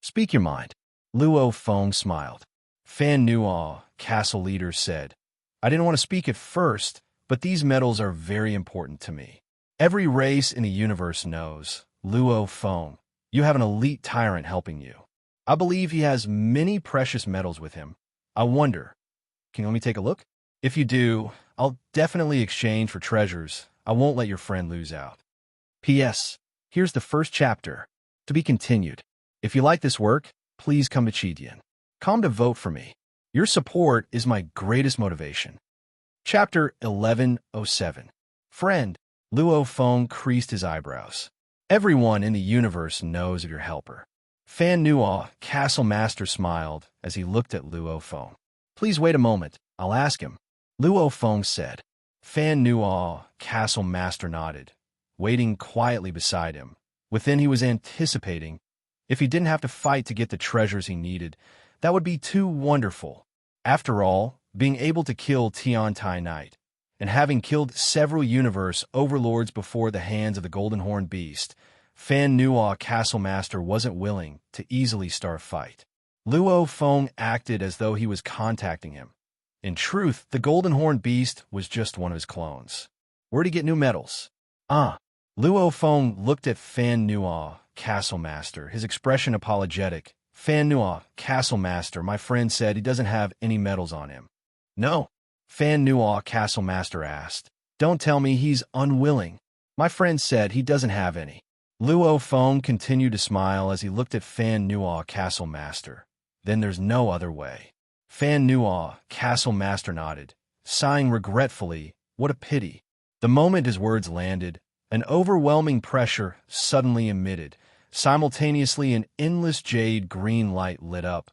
Speak your mind. Luo Feng smiled. Fan Nuo Castle leader said, I didn't want to speak at first, but these metals are very important to me. Every race in the universe knows, Luo Feng, you have an elite tyrant helping you. I believe he has many precious metals with him. I wonder, can you let me take a look? If you do, I'll definitely exchange for treasures. I won't let your friend lose out. P.S. Here's the first chapter. To be continued. If you like this work, please come to Chidian. Come to vote for me. Your support is my greatest motivation. Chapter 1107. Friend. Luo Feng creased his eyebrows. Everyone in the universe knows of your helper. Fan Nuo Castle Master smiled as he looked at Luo Feng. Please wait a moment. I'll ask him. Luo Feng said. Fan Nuo Castle Master nodded, waiting quietly beside him. Within he was anticipating. If he didn't have to fight to get the treasures he needed, that would be too wonderful. After all, being able to kill Tiantai Knight, and having killed several universe overlords before the hands of the Golden Horn Beast, Fan Nuo Castle Master wasn't willing to easily start a fight. Luo Feng acted as though he was contacting him. In truth, the golden horned beast was just one of his clones. Where'd he get new medals? Ah. Luo Feng looked at Fan Nuo, Castle Master, his expression apologetic. Fan Nuo, Castle Master, my friend said he doesn't have any medals on him. No. Fan Nuo, Castle Master asked. Don't tell me he's unwilling. My friend said he doesn't have any. Luo Feng continued to smile as he looked at Fan Nuo, Castle Master. Then there's no other way. Fan Nuo, Castle Master nodded, sighing regretfully. What a pity. The moment his words landed, an overwhelming pressure suddenly emitted. Simultaneously, an endless jade green light lit up.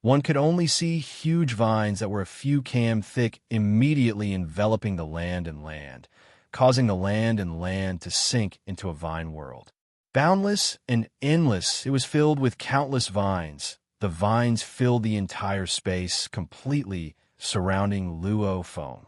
One could only see huge vines that were a few cm thick immediately enveloping the land, causing the land to sink into a vine world. Boundless and endless, it was filled with countless vines. The vines filled the entire space, completely surrounding Luo Feng.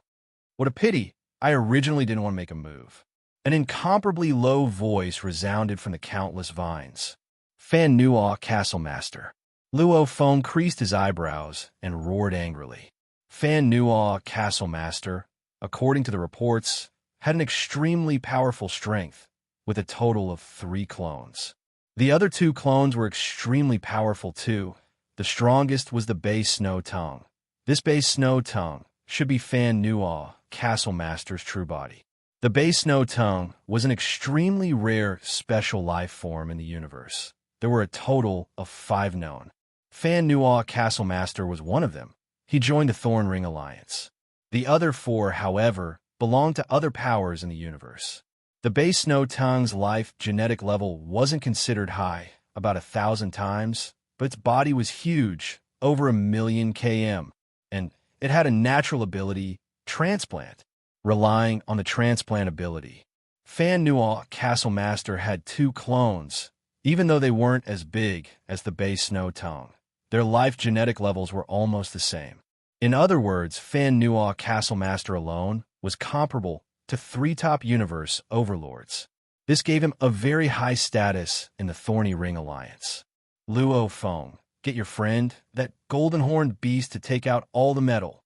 What a pity! I originally didn't want to make a move. An incomparably low voice resounded from the countless vines. Fan Nuo, Castle Master. Luo Feng creased his eyebrows and roared angrily. Fan Nuo, Castle Master, according to the reports, had an extremely powerful strength, with a total of 3 clones. The other 2 clones were extremely powerful too. The strongest was the base Snow Tongue. This base Snow Tongue should be Fan Nuo, Castle Master's true body. The base Snow Tongue was an extremely rare special life form in the universe. There were a total of 5 known. Fan Nuo, Castle Master, was one of them. He joined the Thorn Ring Alliance. The other 4, however, belonged to other powers in the universe. The base Snow Tongue's life genetic level wasn't considered high, about 1,000 times, but its body was huge, over 1,000,000 km, and it had a natural ability, transplant. Relying on the transplant ability, Fan Nuo, Castle Master, had 2 clones. Even though they weren't as big as the base Snow Tongue, their life genetic levels were almost the same. In other words, Fan Nuo, Castle Master alone was comparable to 3 top universe overlords. This gave him a very high status in the Thorny Ring Alliance. Luo Feng, get your friend, that golden-horned beast, to take out all the metal.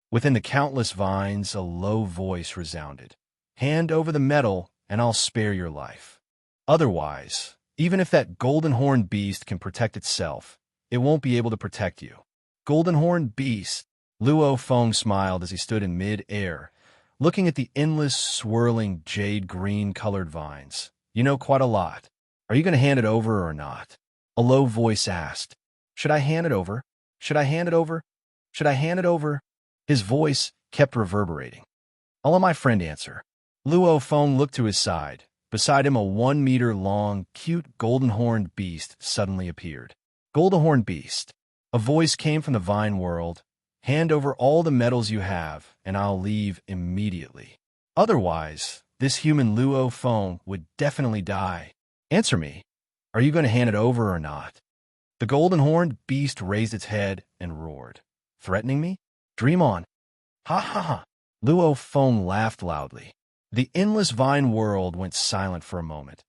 Within the countless vines, a low voice resounded. Hand over the metal, and I'll spare your life. Otherwise, even if that golden-horned beast can protect itself, it won't be able to protect you. Golden-horned beast. Luo Feng smiled as he stood in mid-air, looking at the endless, swirling, jade-green-colored vines. You know quite a lot. Are you going to hand it over or not? A low voice asked. Should I hand it over? Should I hand it over? Should I hand it over? His voice kept reverberating. I'll let my friend answer. Luo Feng looked to his side. Beside him, a 1-meter-long, cute, golden-horned beast suddenly appeared. Golden-horned beast. A voice came from the vine world. Hand over all the medals you have, and I'll leave immediately. Otherwise, this human Luo Feng would definitely die. Answer me. Are you going to hand it over or not? The golden-horned beast raised its head and roared. Threatening me? Dream on. Ha ha ha. Luo Feng laughed loudly. The endless vine world went silent for a moment,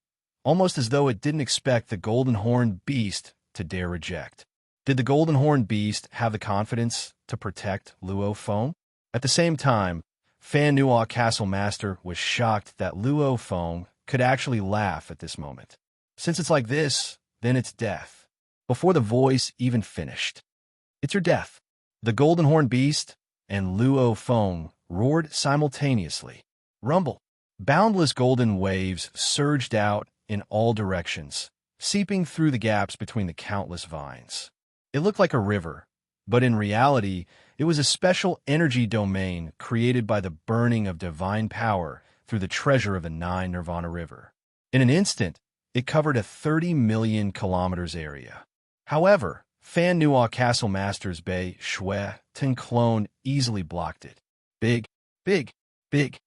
almost as though it didn't expect the golden-horned beast to dare reject. Did the golden-horned beast have the confidence to protect Luo Feng? At the same time, Fan Nuo, Castle Master, was shocked that Luo Feng could actually laugh at this moment. Since it's like this, then it's death. Before the voice even finished. It's your death. The golden-horned beast and Luo Feng roared simultaneously. Rumble. Boundless golden waves surged out in all directions, seeping through the gaps between the countless vines. It looked like a river, but in reality, it was a special energy domain created by the burning of divine power through the treasure of the 9 Nirvana River. In an instant, it covered a 30 million kilometers area. However, Fan Nuo, Castle Master's Bay Shui Ten clone easily blocked it. Big, big, big.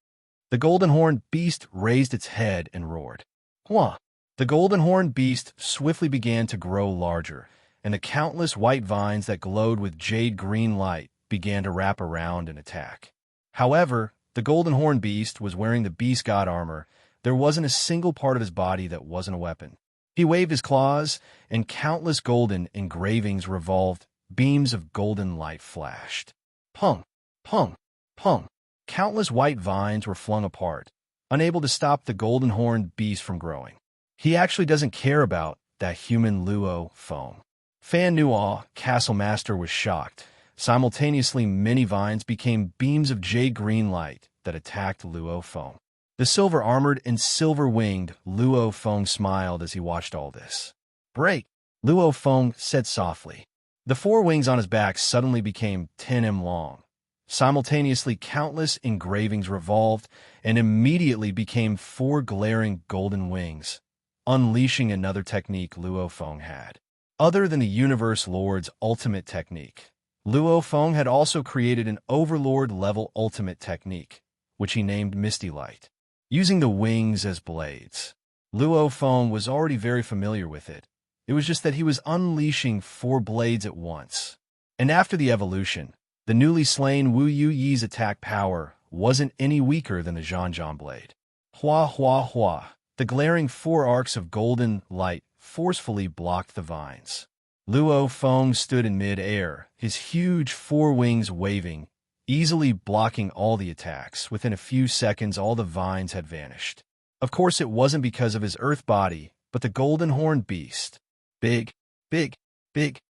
The golden-horned beast raised its head and roared. Hua! The golden-horned beast swiftly began to grow larger, and the countless white vines that glowed with jade-green light began to wrap around and attack. However, the golden-horned beast was wearing the beast god armor. There wasn't a single part of his body that wasn't a weapon. He waved his claws, and countless golden engravings revolved. Beams of golden light flashed. Pung, pung, pung. Countless white vines were flung apart, unable to stop the golden-horned beast from growing. He actually doesn't care about that human Luo Feng. Fan Nuo, Castle Master, was shocked. Simultaneously, many vines became beams of jade-green light that attacked Luo Feng. The silver-armored and silver-winged Luo Feng smiled as he watched all this. "Break," Luo Feng said softly. The four wings on his back suddenly became 10 m long. Simultaneously, countless engravings revolved and immediately became four glaring golden wings, unleashing another technique Luo Feng had. Other than the Universe Lord's ultimate technique, Luo Feng had also created an Overlord-level ultimate technique, which he named Misty Light. Using the wings as blades, Luo Feng was already very familiar with it. It was just that he was unleashing four blades at once. And after the evolution, the newly slain Wu Yu Yi's attack power wasn't any weaker than the Zhanzhan blade. Hua hua hua. The glaring four arcs of golden light forcefully blocked the vines. Luo Feng stood in mid-air, his huge four wings waving, easily blocking all the attacks. Within a few seconds, all the vines had vanished. Of course, it wasn't because of his earth body, but the golden-horned beast. Big, big, big,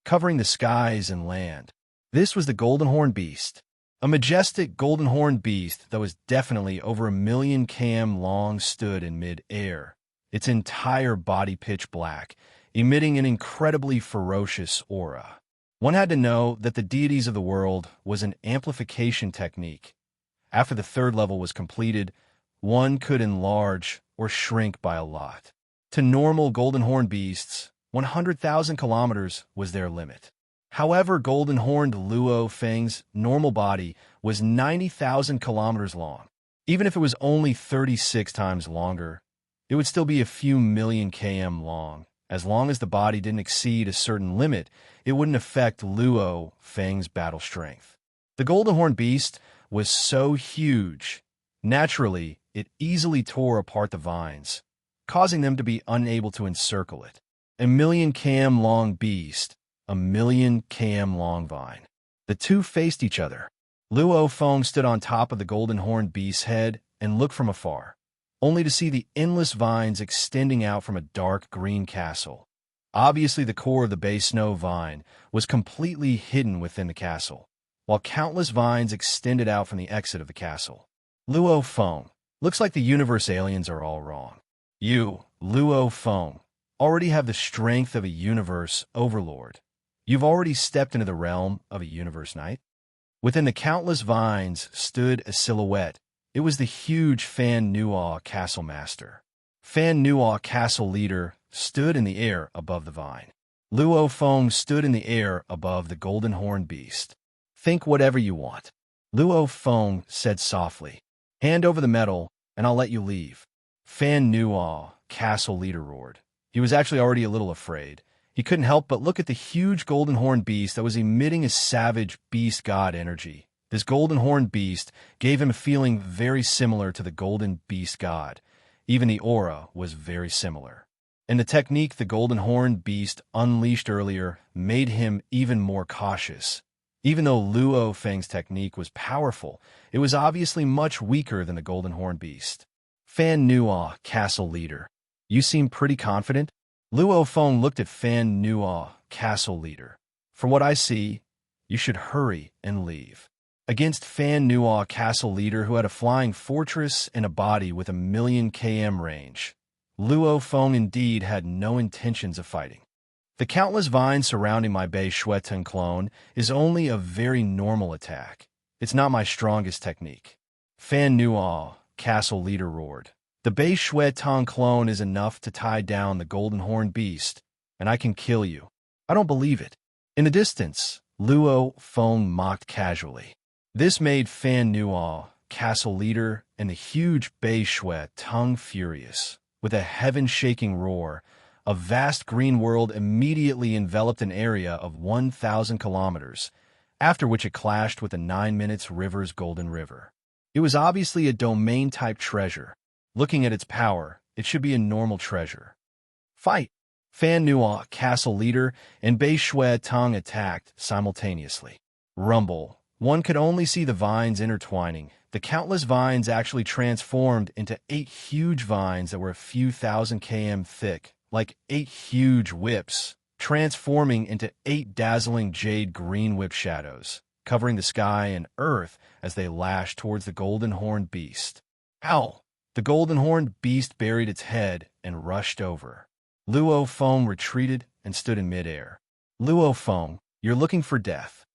covering the skies and land. This was the golden-horned beast. A majestic golden-horned beast that was definitely over 1,000,000 km long stood in mid-air, its entire body pitch black, emitting an incredibly ferocious aura. One had to know that the deities of the world was an amplification technique. After the third level was completed, one could enlarge or shrink by a lot. To normal golden-horned beasts, 100,000 kilometers was their limit. However, golden-horned Luo Feng's normal body was 90,000 kilometers long. Even if it was only 36 times longer, it would still be a few million km long. As long as the body didn't exceed a certain limit, it wouldn't affect Luo Feng's battle strength. The golden-horned beast was so huge. Naturally, it easily tore apart the vines, causing them to be unable to encircle it. 1,000,000 km long beast, 1,000,000 km long vine. The two faced each other. Luo Feng stood on top of the golden-horned beast's head and looked from afar, only to see the endless vines extending out from a dark green castle. Obviously, the core of the Bay Snow vine was completely hidden within the castle, while countless vines extended out from the exit of the castle. Luo Feng, looks like the universe aliens are all wrong. You, Luo Feng, already have the strength of a universe overlord. You've already stepped into the realm of a universe knight. Within the countless vines stood a silhouette. It was the huge Fan Nuo Castle Master. Fan Nuo Castle Leader stood in the air above the vine. Luo Feng stood in the air above the golden-horned beast. "Think whatever you want," Luo Feng said softly. "Hand over the medal, and I'll let you leave." Fan Nuo Castle Leader roared. He was actually already a little afraid. He couldn't help but look at the huge golden-horned beast that was emitting a savage beast god energy. This golden-horned beast gave him a feeling very similar to the golden beast god. Even the aura was very similar. And the technique the golden-horned beast unleashed earlier made him even more cautious. Even though Luo Feng's technique was powerful, it was obviously much weaker than the golden-horned beast. Fan Nuo Castle Leader, you seem pretty confident? Luo Feng looked at Fan Nuo Castle Leader. "From what I see, you should hurry and leave." Against Fan Nuo Castle Leader, who had a flying fortress and a body with 1,000,000 km range, Luo Feng indeed had no intentions of fighting. The countless vines surrounding my Bei Shui Teng clone is only a very normal attack. It's not my strongest technique. Fan Nuo Castle Leader roared. "The Bei Shui Teng clone is enough to tie down the golden-horned beast, and I can kill you." "I don't believe it." In the distance, Luo Feng mocked casually. This made Fan Nuo Castle Leader and the huge Bei Shui Teng furious. With a heaven-shaking roar, a vast green world immediately enveloped an area of 1,000 kilometers, after which it clashed with the 9 Minutes River's Golden River. It was obviously a domain-type treasure. Looking at its power, it should be a normal treasure. Fight! Fan Nuo, castle leader, and Bei Shui Tong attacked simultaneously. Rumble. One could only see the vines intertwining. The countless vines actually transformed into 8 huge vines that were a few thousand km thick, like 8 huge whips, transforming into 8 dazzling jade-green whip shadows, covering the sky and earth as they lashed towards the golden-horned beast. Ow! The golden-horned beast buried its head and rushed over. Luo Feng retreated and stood in midair. Luo Feng, you're looking for death.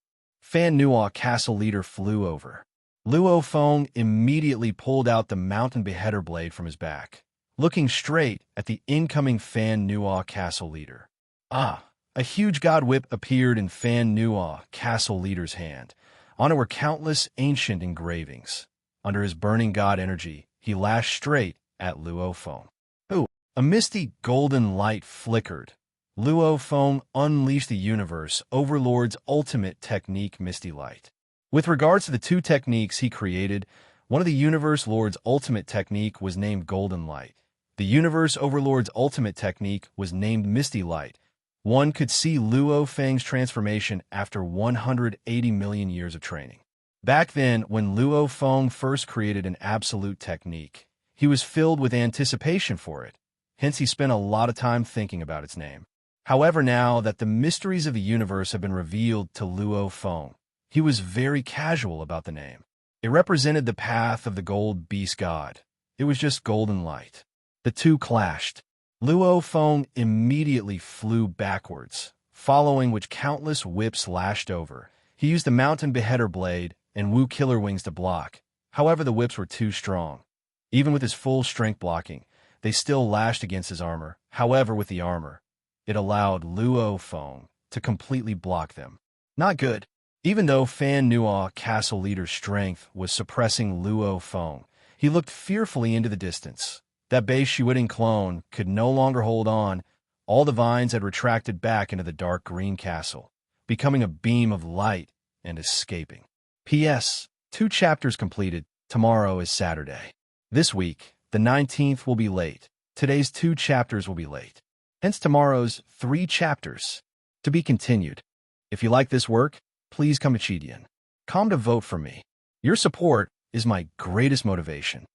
Fan Nuo castle leader flew over. Luo Feng immediately pulled out the mountain beheader blade from his back, looking straight at the incoming Fan Nuo castle leader. Ah! A huge god whip appeared in Fan Nuo castle leader's hand. On it were countless ancient engravings. Under his burning god energy, he lashed straight at Luo Feng. Ooh! A misty golden light flickered. Luo Feng unleashed the universe overlord's ultimate technique, misty light. With regards to the 2 techniques he created, one of the universe lord's ultimate technique was named golden light. The universe overlord's ultimate technique was named misty light. One could see Luo Feng's transformation after 180 million years of training. Back then, when Luo Feng first created an absolute technique, he was filled with anticipation for it. Hence, he spent a lot of time thinking about its name. However, now that the mysteries of the universe have been revealed to Luo Feng, he was very casual about the name. It represented the path of the gold beast god. It was just golden light. The 2 clashed. Luo Feng immediately flew backwards, following which countless whips lashed over. He used the mountain beheader blade and Wu killer wings to block. However, the whips were too strong. Even with his full strength blocking, they still lashed against his armor. However, with the armor, it allowed Luo Feng to completely block them. Not good. Even though Fan Nuo castle leader's strength was suppressing Luo Feng, he looked fearfully into the distance. That Bei Shuiting clone could no longer hold on. All the vines had retracted back into the dark green castle, becoming a beam of light and escaping. P.S. 2 chapters completed. Tomorrow is Saturday. This week, the 19th will be late. Today's 2 chapters will be late. Hence tomorrow's 3 chapters. To be continued. If you like this work, please come to Chidian. Come to vote for me. Your support is my greatest motivation.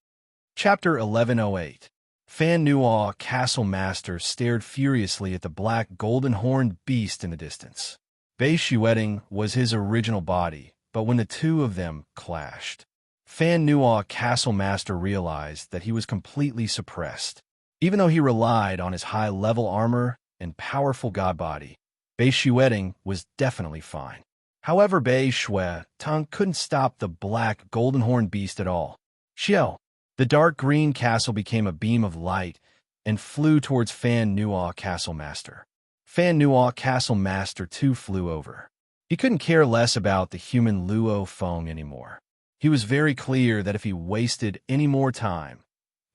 Chapter 1108. Fan Nuo castle master stared furiously at the black golden-horned beast in the distance. Bei Shuiting was his original body, but when the 2 of them clashed, Fan Nuo castle master realized that he was completely suppressed. Even though he relied on his high-level armor and powerful god body, Bei Shuiting was definitely fine. However, Bei Shui Tong couldn't stop the black golden-horned beast at all. Xiao! The dark green castle became a beam of light and flew towards Fan Nuo castle master. Fan Nuo castle master too flew over. He couldn't care less about the human Luo Feng anymore. He was very clear that if he wasted any more time,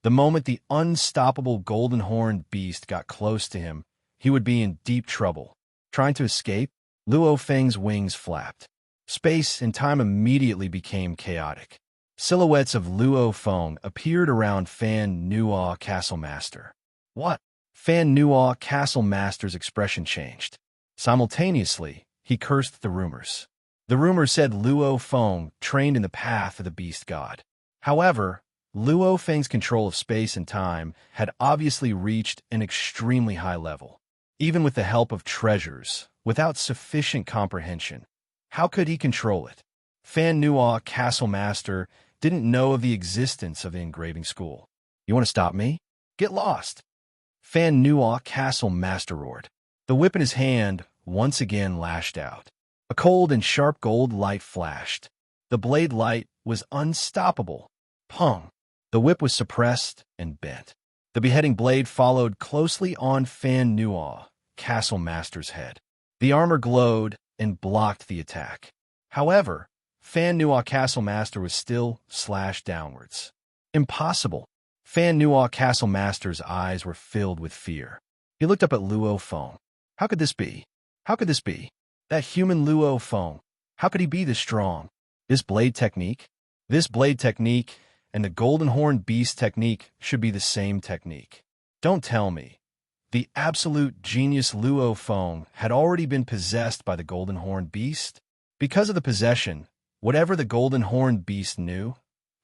the moment the unstoppable golden-horned beast got close to him, he would be in deep trouble. Trying to escape, Luo Feng's wings flapped. Space and time immediately became chaotic. Silhouettes of Luo Feng appeared around Fan Nuo castle master. What? Fan Nuo castle master's expression changed. Simultaneously, he cursed the rumors. The rumor said Luo Feng trained in the path of the beast god. However, Luo Feng's control of space and time had obviously reached an extremely high level. Even with the help of treasures, without sufficient comprehension, how could he control it? Fan Nuo castle master didn't know of the existence of the engraving school. You want to stop me? Get lost! Fan Nuo castle master roared. The whip in his hand once again lashed out. A cold and sharp gold light flashed. The blade light was unstoppable. Pong! The whip was suppressed and bent. The beheading blade followed closely on Fan Nuo castle master's head. The armor glowed and blocked the attack. However, Fan Nuo castle master was still slashed downwards. Impossible! Fan Nuo castle master's eyes were filled with fear. He looked up at Luo Feng. How could this be? How could this be? That human Luo Feng, how could he be this strong? This blade technique? This blade technique and the golden horn beast technique should be the same technique. Don't tell me. The absolute genius Luo Feng had already been possessed by the Golden Horned Beast. Because of the possession, whatever the Golden Horned Beast knew,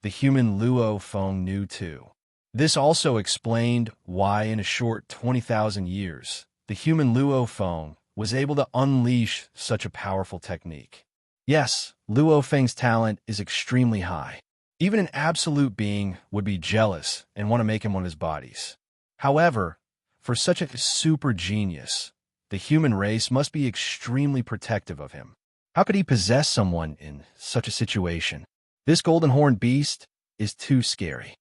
the human Luo Feng knew too. This also explained why in a short 20,000 years, the human Luo Feng was able to unleash such a powerful technique. Yes, Luo Feng's talent is extremely high. Even an absolute being would be jealous and want to make him one of his bodies. However, for such a super genius, the human race must be extremely protective of him. How could he possess someone in such a situation? This Golden Horned Beast is too scary.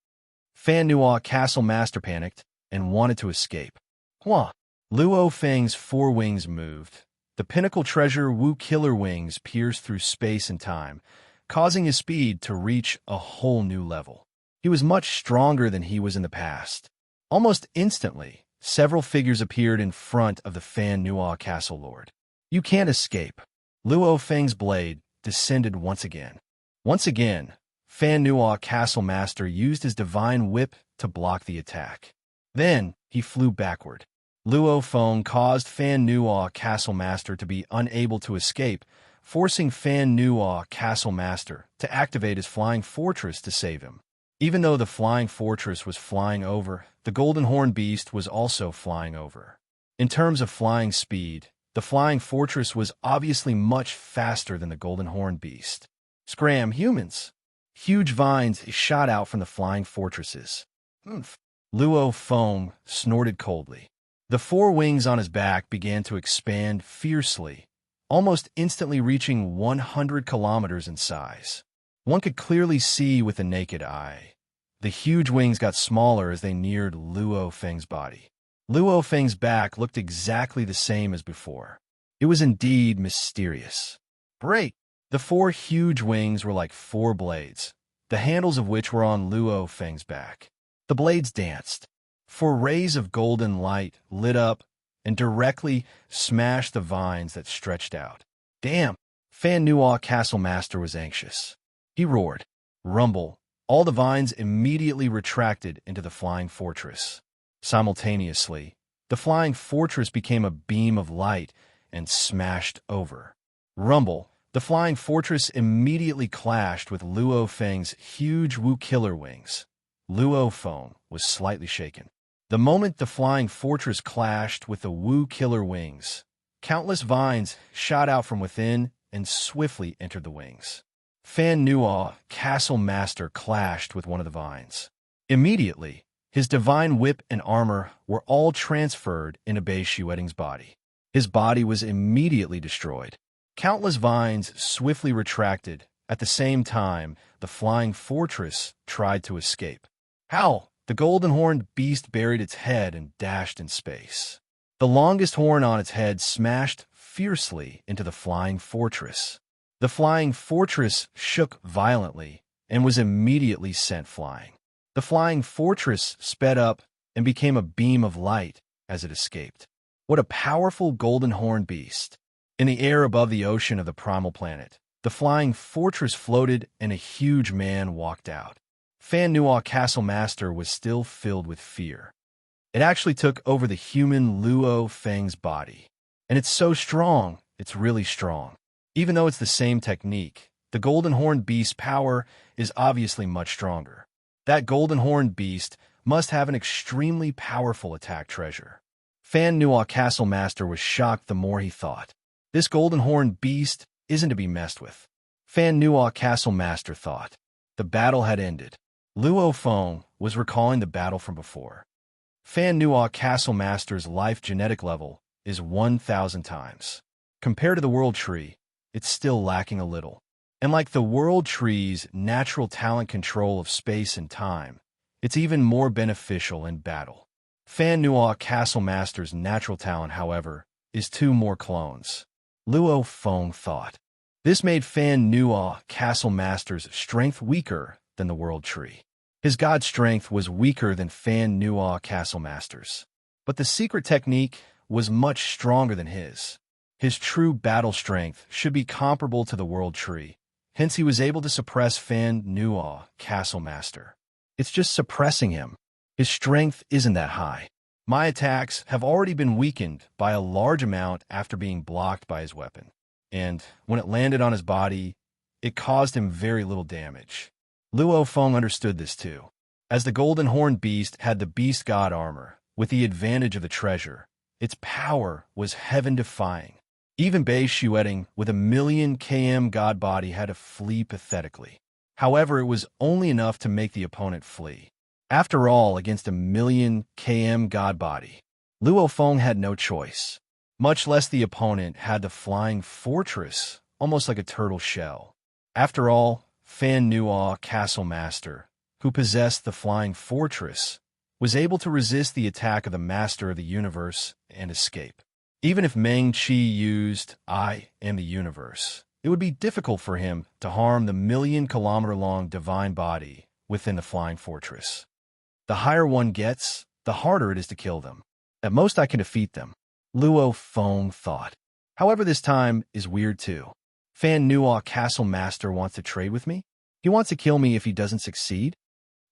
Fan Nuo Castle Master panicked and wanted to escape. Hua! Luo Feng's four wings moved. The pinnacle treasure Wu Killer Wings pierced through space and time, causing his speed to reach a whole new level. He was much stronger than he was in the past. Almost instantly, several figures appeared in front of the Fan Nuo Castle Lord. You can't escape. Luo Feng's blade descended once again. Once again, Fan Nuo Castle Master used his divine whip to block the attack. Then, he flew backward. Luo Feng caused Fan Nuo Castle Master to be unable to escape, forcing Fan Nuo Castle Master to activate his flying fortress to save him. Even though the flying fortress was flying over, the Golden Horned Beast was also flying over. In terms of flying speed, the flying fortress was obviously much faster than the Golden Horned Beast. Scram, humans! Huge vines shot out from the flying fortresses. Humph! Luo Feng snorted coldly. The four wings on his back began to expand fiercely, almost instantly reaching 100 kilometers in size. One could clearly see with the naked eye. The huge wings got smaller as they neared Luo Feng's body. Luo Feng's back looked exactly the same as before. It was indeed mysterious. Break! The four huge wings were like four blades, the handles of which were on Luo Feng's back. The blades danced. Four rays of golden light lit up and directly smashed the vines that stretched out. Damn! Fan Nuo Castle Master was anxious. He roared. Rumble! All the vines immediately retracted into the flying fortress. Simultaneously, the flying fortress became a beam of light and smashed over. Rumble! The flying fortress immediately clashed with Luo Feng's huge Wu Killer Wings. Luo Feng was slightly shaken. The moment the flying fortress clashed with the Wu Killer Wings, countless vines shot out from within and swiftly entered the wings. Fan Nuo Castle Master clashed with one of the vines. Immediately, his divine whip and armor were all transferred into Bei Xueting's body. His body was immediately destroyed. Countless vines swiftly retracted. At the same time, the flying fortress tried to escape. How? The Golden Horned Beast buried its head and dashed in space. The longest horn on its head smashed fiercely into the flying fortress. The flying fortress shook violently and was immediately sent flying. The flying fortress sped up and became a beam of light as it escaped. What a powerful Golden Horned Beast! In the air above the ocean of the primal planet, the flying fortress floated and a huge man walked out. Fan Nuo Castle Master was still filled with fear. It actually took over the human Luo Feng's body. And it's so strong, it's really strong. Even though it's the same technique, the Golden Horned Beast's power is obviously much stronger. That Golden Horned Beast must have an extremely powerful attack treasure. Fan Nuo Castle Master was shocked the more he thought. This Golden Horned Beast isn't to be messed with. Fan Nuo Castle Master thought. The battle had ended. Luo Feng was recalling the battle from before. Fan Nuo Castle Master's life genetic level is 1,000 times. Compared to the World Tree, it's still lacking a little. And like the World Tree's natural talent control of space and time, it's even more beneficial in battle. Fan Nuo Castle Master's natural talent, however, is 2 more clones. Luo Feng thought. This made Fan Nuo Castle Master's strength weaker than the World Tree. His god strength was weaker than Fan Nuo Castle Master's. But the secret technique was much stronger than his. His true battle strength should be comparable to the World Tree. Hence he was able to suppress Fan Nuo Castle Master. It's just suppressing him. His strength isn't that high. My attacks have already been weakened by a large amount after being blocked by his weapon, and when it landed on his body, it caused him very little damage. Luo Feng understood this too. As the golden horned beast had the beast god armor, with the advantage of the treasure, its power was heaven-defying. Even Bei Shueting, with 1,000,000 km god body, had to flee pathetically. However, it was only enough to make the opponent flee. After all, against 1,000,000 km god body, Luo Feng had no choice. Much less the opponent had the flying fortress, almost like a turtle shell. After all, Fan Nuo, Castle Master, who possessed the flying fortress, was able to resist the attack of the Master of the Universe and escape. Even if Meng Qi used I am the universe, it would be difficult for him to harm the 1,000,000-kilometer-long divine body within the flying fortress. The higher one gets, the harder it is to kill them. At most I can defeat them, Luo Feng thought. However, this time is weird too. Fan Nuo, Castle Master, wants to trade with me? He wants to kill me if he doesn't succeed?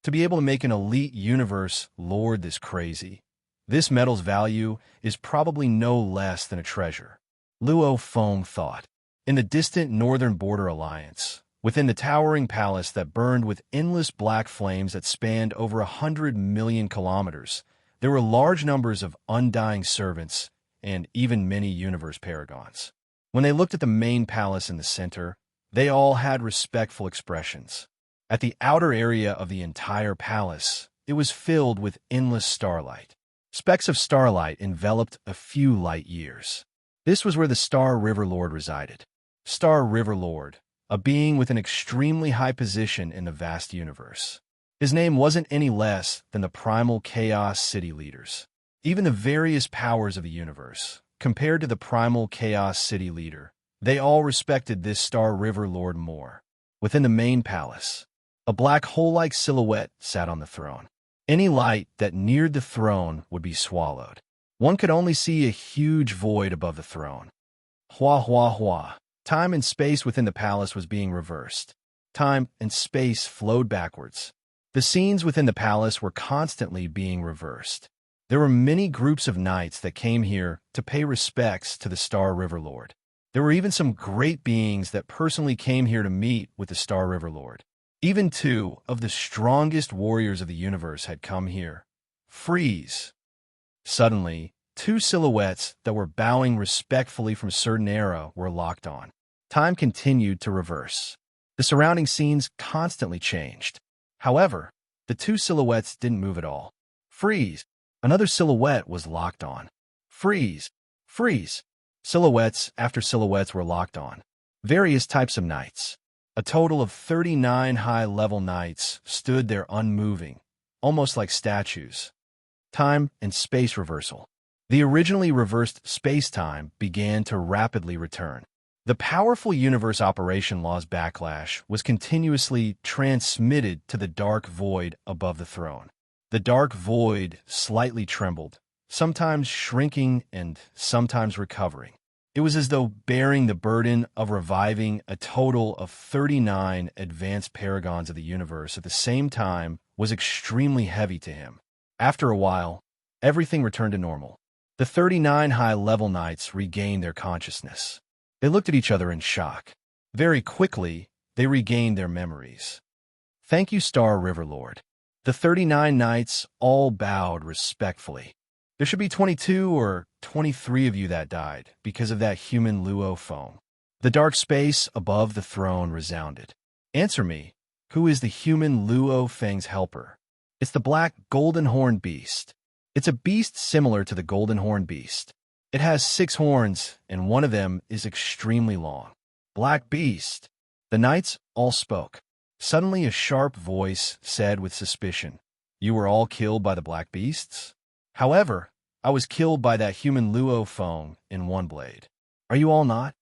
To be able to make an elite universe lord this crazy, this metal's value is probably no less than a treasure, Luo Feng thought. In the distant northern border alliance, within the towering palace that burned with endless black flames that spanned over 100 million kilometers, there were large numbers of undying servants and even many universe paragons. When they looked at the main palace in the center, they all had respectful expressions. At the outer area of the entire palace, it was filled with endless starlight. Specks of starlight enveloped a few light years. This was where the Star River Lord resided. Star River Lord, a being with an extremely high position in the vast universe. His name wasn't any less than the primal chaos city leaders. Even the various powers of the universe, compared to the primal chaos city leader, they all respected this Star River Lord more. Within the main palace, a black hole-like silhouette sat on the throne. Any light that neared the throne would be swallowed. One could only see a huge void above the throne. Hua hua hua. Time and space within the palace was being reversed. Time and space flowed backwards. The scenes within the palace were constantly being reversed. There were many groups of knights that came here to pay respects to the Star River Lord. There were even some great beings that personally came here to meet with the Star River Lord. Even 2 of the strongest warriors of the universe had come here. Freeze! Suddenly, 2 silhouettes that were bowing respectfully from a certain era were locked on. Time continued to reverse. The surrounding scenes constantly changed. However, the 2 silhouettes didn't move at all. Freeze! Another silhouette was locked on. Freeze! Freeze! Silhouettes after silhouettes were locked on. Various types of knights. A total of 39 high-level knights stood there unmoving, almost like statues. Time and space reversal. The originally reversed space-time began to rapidly return. The powerful universe operation law's backlash was continuously transmitted to the dark void above the throne. The dark void slightly trembled, sometimes shrinking and sometimes recovering. It was as though bearing the burden of reviving a total of 39 advanced paragons of the universe at the same time was extremely heavy to him. After a while, everything returned to normal. The 39 high-level knights regained their consciousness. They looked at each other in shock. Very quickly, they regained their memories. Thank you, Star River Lord. The 39 knights all bowed respectfully. There should be 22 or 23 of you that died because of that human Luo Feng. The dark space above the throne resounded. Answer me, who is the human Luo Feng's helper? It's the black golden horned beast. It's a beast similar to the golden horned beast. It has 6 horns, and one of them is extremely long. Black beast. The knights all spoke. Suddenly a sharp voice said with suspicion, "You were all killed by the black beasts? However, I was killed by that human Luo Feng in one blade. Are you all not?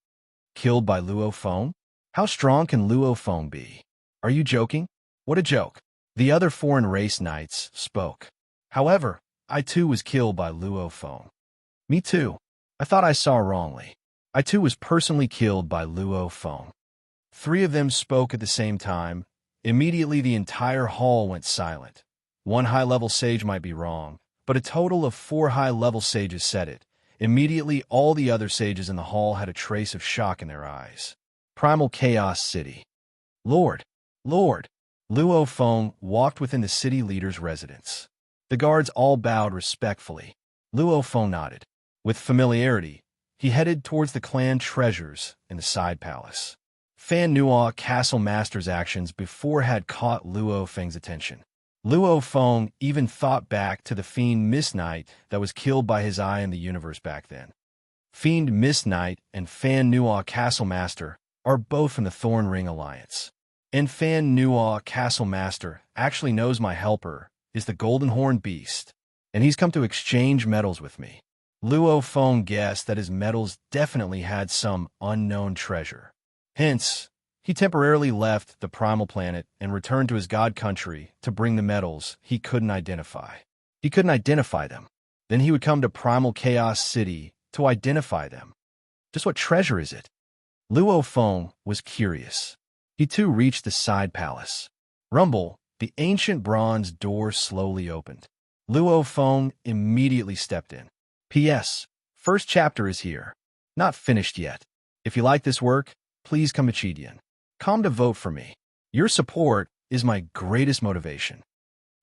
Killed by Luo Feng? How strong can Luo Feng be? Are you joking? What a joke." The other foreign race knights spoke. However, I too was killed by Luo Feng. Me too. I thought I saw wrongly. I too was personally killed by Luo Feng. 3 of them spoke at the same time. Immediately the entire hall went silent. One high-level sage might be wrong, but a total of 4 high-level sages said it. Immediately, all the other sages in the hall had a trace of shock in their eyes. Primal Chaos City. Lord, Lord! Luo Feng walked within the city leader's residence. The guards all bowed respectfully. Luo Feng nodded. With familiarity, he headed towards the clan treasures in the side palace. Fan Nuo Castle Master's actions before had caught Luo Feng's attention. Luo Feng even thought back to the fiend Mist Knight that was killed by his eye in the universe back then. Fiend Mist Knight and Fan Nuo Castle Master are both from the Thorn Ring Alliance. And Fan Nuo Castle Master actually knows my helper is the Golden Horn Beast, and he's come to exchange metals with me. Luo Feng guessed that his metals definitely had some unknown treasure. Hence, he temporarily left the primal planet and returned to his god country to bring the metals he couldn't identify. He couldn't identify them. Then he would come to Primal Chaos City to identify them. Just what treasure is it? Luo Feng was curious. He too reached the side palace. Rumble, the ancient bronze door slowly opened. Luo Feng immediately stepped in. P.S. First chapter is here. Not finished yet. If you like this work, please come to Chidian. Come to vote for me. Your support is my greatest motivation.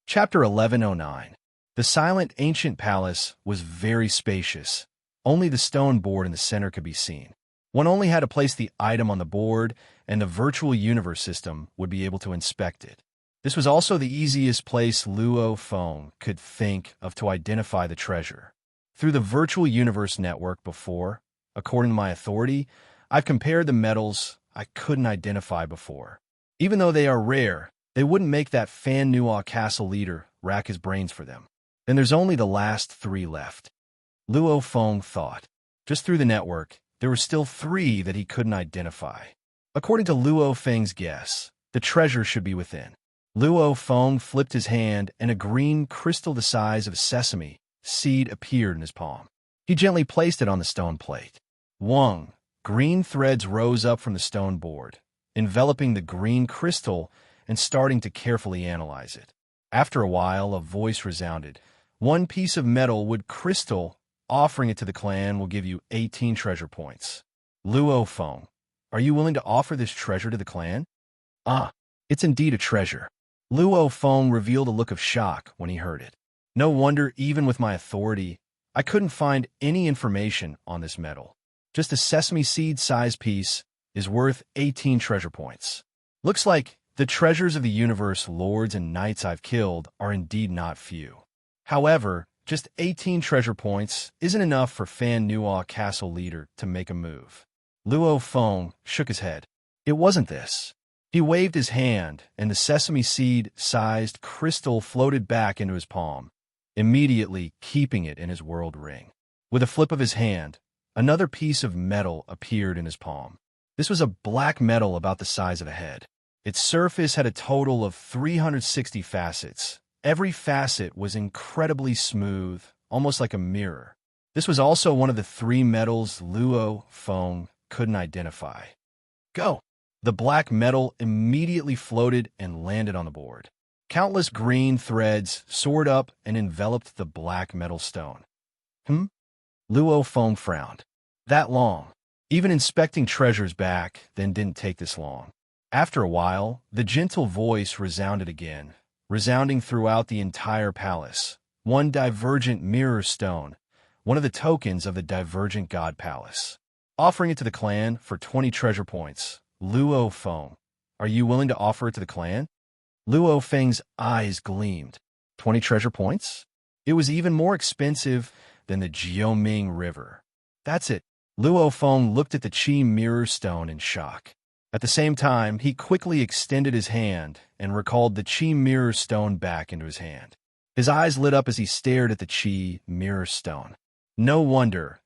Chapter 1109. The silent ancient palace was very spacious. Only the stone board in the center could be seen. One only had to place the item on the board, and the virtual universe system would be able to inspect it. This was also the easiest place Luo Feng could think of to identify the treasure. Through the virtual universe network before, according to my authority, I've compared the metals I couldn't identify before. Even though they are rare, they wouldn't make that Fan Nuo Castle leader rack his brains for them. Then there's only the last 3 left. Luo Feng thought. Just through the network, there were still 3 that he couldn't identify. According to Luo Feng's guess, the treasure should be within. Luo Feng flipped his hand and a green crystal the size of a sesame seed appeared in his palm. He gently placed it on the stone plate. Wong, green threads rose up from the stone board, enveloping the green crystal and starting to carefully analyze it. After a while, a voice resounded. 1 piece of metal wood crystal, offering it to the clan will give you 18 treasure points. Luo Feng, are you willing to offer this treasure to the clan? Ah, it's indeed a treasure. Luo Feng revealed a look of shock when he heard it. No wonder, even with my authority, I couldn't find any information on this metal. Just a sesame seed-sized piece is worth 18 treasure points. Looks like the treasures of the universe lords and knights I've killed are indeed not few. However, just 18 treasure points isn't enough for Fan Nuo Castle leader to make a move. Luo Feng shook his head. It wasn't this. He waved his hand, and the sesame seed-sized crystal floated back into his palm, immediately keeping it in his world ring. With a flip of his hand, another piece of metal appeared in his palm. This was a black metal about the size of a head. Its surface had a total of 360 facets. Every facet was incredibly smooth, almost like a mirror. This was also one of the 3 metals Luo Feng couldn't identify. Go! The black metal immediately floated and landed on the board. Countless green threads soared up and enveloped the black metal stone. Luo Feng frowned. That long. Even inspecting treasures back then didn't take this long. After a while, the gentle voice resounded again, resounding throughout the entire palace. 1 divergent mirror stone, one of the tokens of the divergent god palace. Offering it to the clan for 20 treasure points. Luo Feng, are you willing to offer it to the clan? Luo Feng's eyes gleamed. 20 treasure points? It was even more expensive than the Jiuming River. That's it. Luo Feng looked at the Qi mirror stone in shock. At the same time, he quickly extended his hand and recalled the Qi mirror stone back into his hand. His eyes lit up as he stared at the Qi mirror stone. No wonder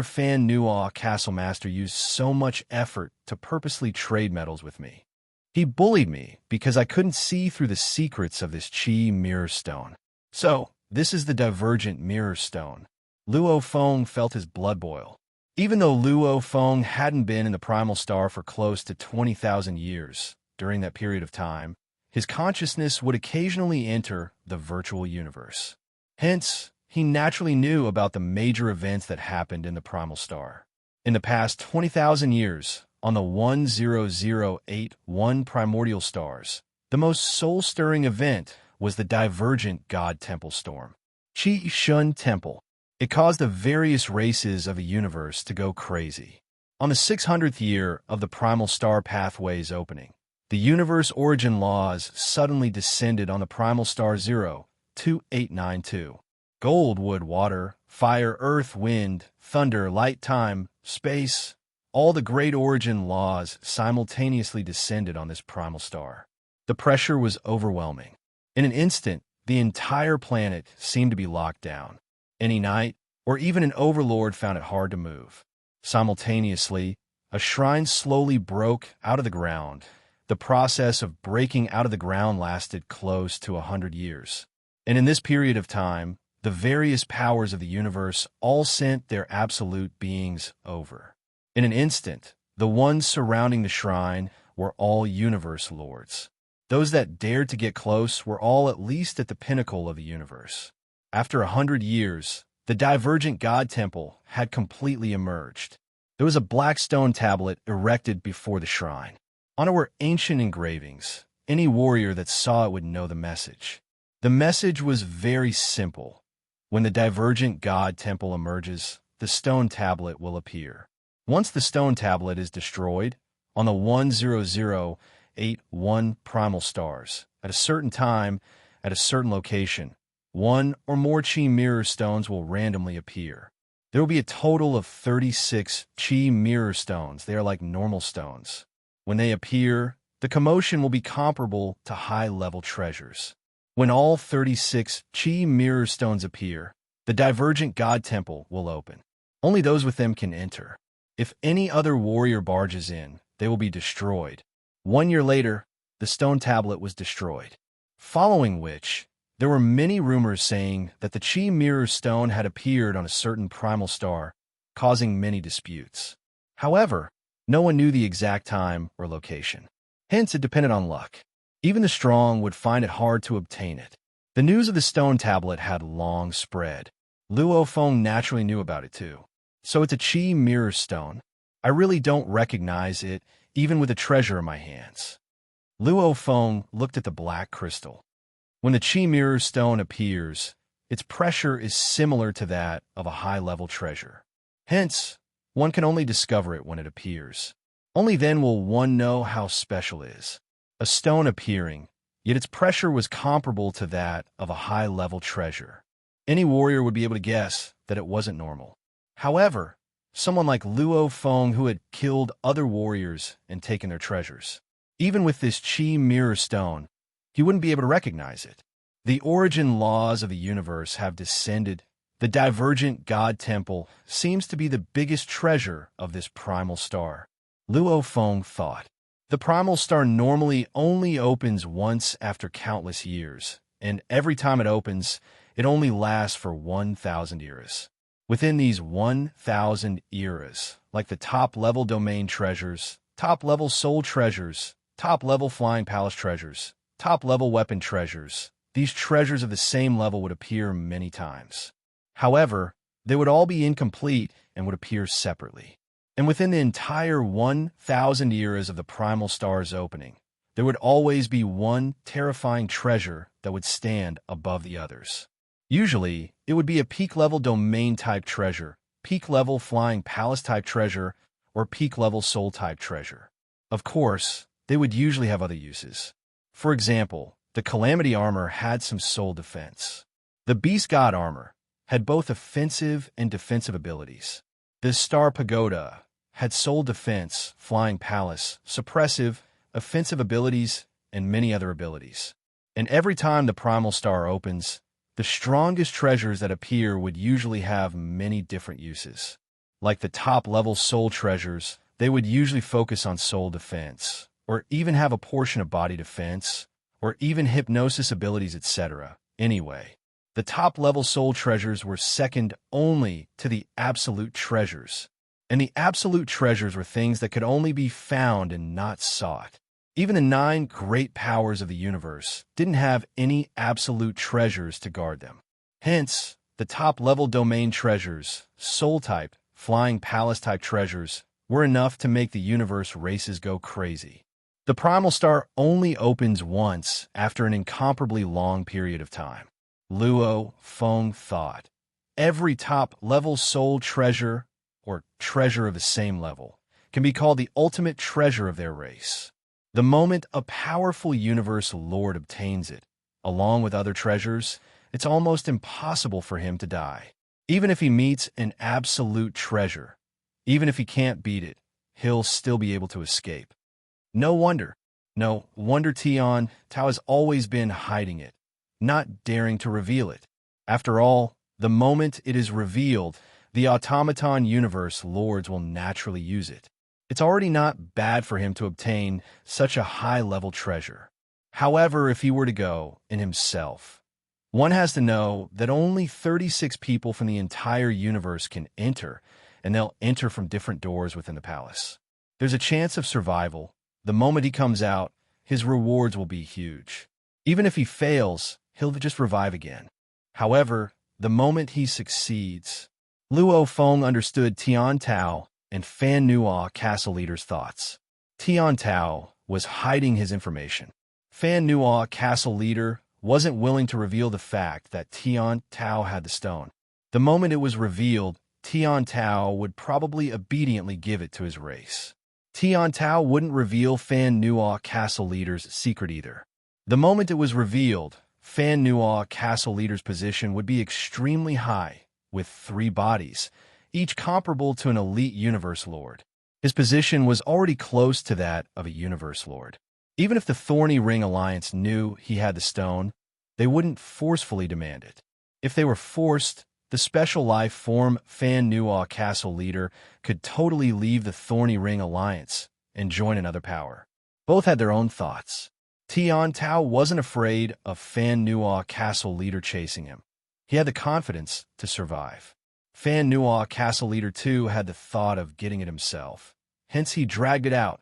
Fan Nuo Castle Master used so much effort to purposely trade metals with me. He bullied me because I couldn't see through the secrets of this Qi mirror stone. So, this is the divergent mirror stone. Luo Feng felt his blood boil. Even though Luo Feng hadn't been in the primal star for close to 20,000 years, during that period of time, his consciousness would occasionally enter the virtual universe. Hence, he naturally knew about the major events that happened in the primal star. In the past 20,000 years, on the 10081 primordial stars, the most soul-stirring event was the divergent God Temple storm. Qi Shun Temple. It caused the various races of the universe to go crazy. On the 600th year of the primal star pathway's opening, the universe origin laws suddenly descended on the primal star 02892. Gold, wood, water, fire, earth, wind, thunder, light, time, space, all the great origin laws simultaneously descended on this primal star. The pressure was overwhelming. In an instant, the entire planet seemed to be locked down. Any knight, or even an overlord, found it hard to move. Simultaneously, a shrine slowly broke out of the ground. The process of breaking out of the ground lasted close to 100 years. And in this period of time, the various powers of the universe all sent their absolute beings over. In an instant, the ones surrounding the shrine were all universe lords. Those that dared to get close were all at least at the pinnacle of the universe. After 100 years, the divergent God Temple had completely emerged. There was a black stone tablet erected before the shrine. On it were ancient engravings. Any warrior that saw it would know the message. The message was very simple. When the divergent God Temple emerges, the stone tablet will appear. Once the stone tablet is destroyed, on the 10081 primal stars, at a certain time, at a certain location, one or more Chi mirror stones will randomly appear. There will be a total of 36 Chi mirror stones. They are like normal stones. When they appear, the commotion will be comparable to high-level treasures. When all 36 Chi mirror stones appear, the divergent God Temple will open. Only those with them can enter. If any other warrior barges in, they will be destroyed. 1 year later, the stone tablet was destroyed. Following which, there were many rumors saying that the Chi mirror stone had appeared on a certain primal star, causing many disputes. However, no one knew the exact time or location. Hence, it depended on luck. Even the strong would find it hard to obtain it. The news of the stone tablet had long spread. Luo Feng naturally knew about it too. So it's a Chi mirror stone. I really don't recognize it, even with a treasure in my hands. Luo Feng looked at the black crystal. When the Chi mirror stone appears, its pressure is similar to that of a high-level treasure. Hence, one can only discover it when it appears. Only then will one know how special it is. A stone appearing, yet its pressure was comparable to that of a high-level treasure. Any warrior would be able to guess that it wasn't normal. However, someone like Luo Feng who had killed other warriors and taken their treasures, even with this Chi mirror stone, he wouldn't be able to recognize it. The origin laws of the universe have descended. The divergent God Temple seems to be the biggest treasure of this primal star. Luo Feng thought. The primal star normally only opens once after countless years, and every time it opens, it only lasts for 1,000 eras. Within these 1,000 eras, like the top-level domain treasures, top-level soul treasures, top-level flying palace treasures, top-level weapon treasures, these treasures of the same level would appear many times. However, they would all be incomplete and would appear separately. And within the entire 1,000 eras of the primal star's opening, there would always be one terrifying treasure that would stand above the others. Usually, it would be a peak-level domain-type treasure, peak-level flying palace-type treasure, or peak-level soul-type treasure. Of course, they would usually have other uses. For example, the Calamity armor had some soul defense. The Beast God armor had both offensive and defensive abilities. The Star Pagoda had soul defense, flying palace, suppressive, offensive abilities, and many other abilities. And every time the primal star opens, the strongest treasures that appear would usually have many different uses. Like the top-level soul treasures, they would usually focus on soul defense, or even have a portion of body defense, or even hypnosis abilities, etc. Anyway, the top-level soul treasures were second only to the absolute treasures. And the absolute treasures were things that could only be found and not sought. Even the 9 great powers of the universe didn't have any absolute treasures to guard them. Hence, the top-level domain treasures, soul-type, flying palace-type treasures, were enough to make the universe races go crazy. The primal star only opens once after an incomparably long period of time. Luo Feng thought. Every top-level soul treasure, or treasure of the same level, can be called the ultimate treasure of their race. The moment a powerful universe lord obtains it, along with other treasures, it's almost impossible for him to die. Even if he meets an absolute treasure, even if he can't beat it, he'll still be able to escape. No wonder Tian Tao has always been hiding it, not daring to reveal it. After all, the moment it is revealed, the automaton universe lords will naturally use it. It's already not bad for him to obtain such a high-level treasure. However, if he were to go in himself, one has to know that only 36 people from the entire universe can enter, and they'll enter from different doors within the palace. There's a chance of survival. The moment he comes out, his rewards will be huge. Even if he fails, he'll just revive again. However, the moment he succeeds, Luo Feng understood Tian Tao and Fan Nua Castle Leader's thoughts. Tian Tao was hiding his information. Fan Nua Castle Leader wasn't willing to reveal the fact that Tian Tao had the stone. The moment it was revealed, Tian Tao would probably obediently give it to his race. Tian Tao wouldn't reveal Fan Nua Castle Leader's secret either. The moment it was revealed, Fan Nua Castle Leader's position would be extremely high, with 3 bodies, each comparable to an elite universe lord. His position was already close to that of a universe lord. Even if the Thorny Ring Alliance knew he had the stone, they wouldn't forcefully demand it. If they were forced, the special life form Fan Nua Castle Leader could totally leave the Thorny Ring Alliance and join another power. Both had their own thoughts. Tian Tao wasn't afraid of Fan Nua Castle Leader chasing him. He had the confidence to survive. Fan Nua Castle Leader too had the thought of getting it himself. Hence he dragged it out.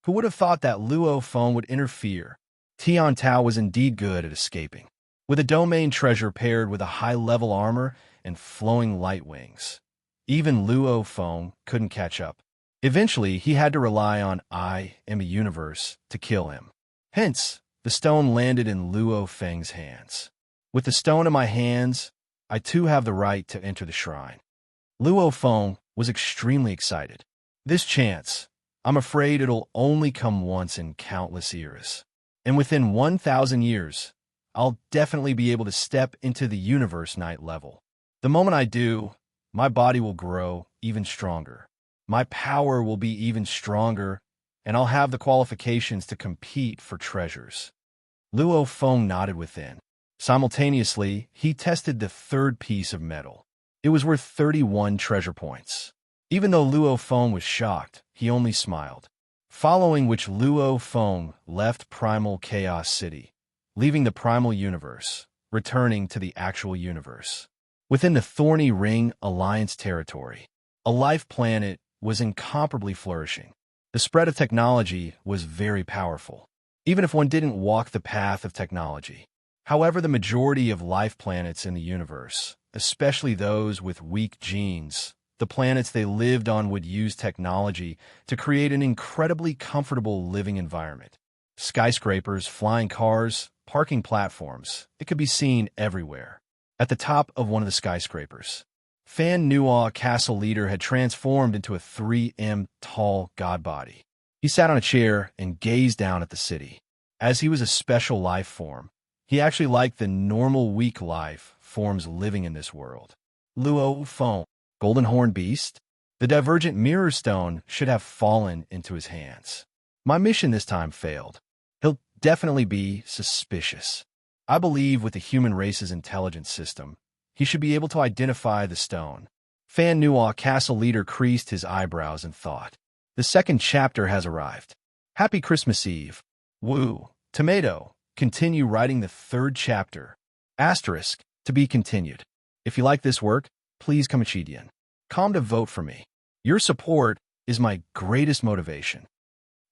Who would have thought that Luo Feng would interfere? Tian Tao was indeed good at escaping. With a domain treasure paired with a high-level armor and flowing light wings, even Luo Feng couldn't catch up. Eventually, he had to rely on I Am a Universe to kill him. Hence, the stone landed in Luo Feng's hands. With the stone in my hands, I too have the right to enter the shrine. Luo Feng was extremely excited. This chance, I'm afraid it'll only come once in countless eras. And within 1,000 years, I'll definitely be able to step into the universe night level. The moment I do, my body will grow even stronger. My power will be even stronger, and I'll have the qualifications to compete for treasures. Luo Feng nodded within. Simultaneously, he tested the 3rd piece of metal. It was worth 31 treasure points. Even though Luo Feng was shocked, he only smiled. Following which Luo Feng left Primal Chaos City, leaving the Primal Universe, returning to the actual universe. Within the Thorny Ring Alliance territory, a life planet was incomparably flourishing. The spread of technology was very powerful, even if one didn't walk the path of technology. However, the majority of life planets in the universe, especially those with weak genes, the planets they lived on would use technology to create an incredibly comfortable living environment. Skyscrapers, flying cars, parking platforms, it could be seen everywhere. At the top of one of the skyscrapers, Fan Nua Castle Leader had transformed into a 3M tall god body. He sat on a chair and gazed down at the city. As he was a special life form, he actually liked the normal weak life forms living in this world. Luo Feng, Golden Horn Beast? The divergent mirror stone should have fallen into his hands. My mission this time failed. He'll definitely be suspicious. I believe with the human race's intelligence system, he should be able to identify the stone. Fan Nua Castle Leader creased his eyebrows and thought. The 2nd chapter has arrived. Happy Christmas Eve. Woo. Tomato. Continue writing the 3rd chapter. Asterisk. To be continued. If you like this work, please come Chidian. Come to vote for me. Your support is my greatest motivation.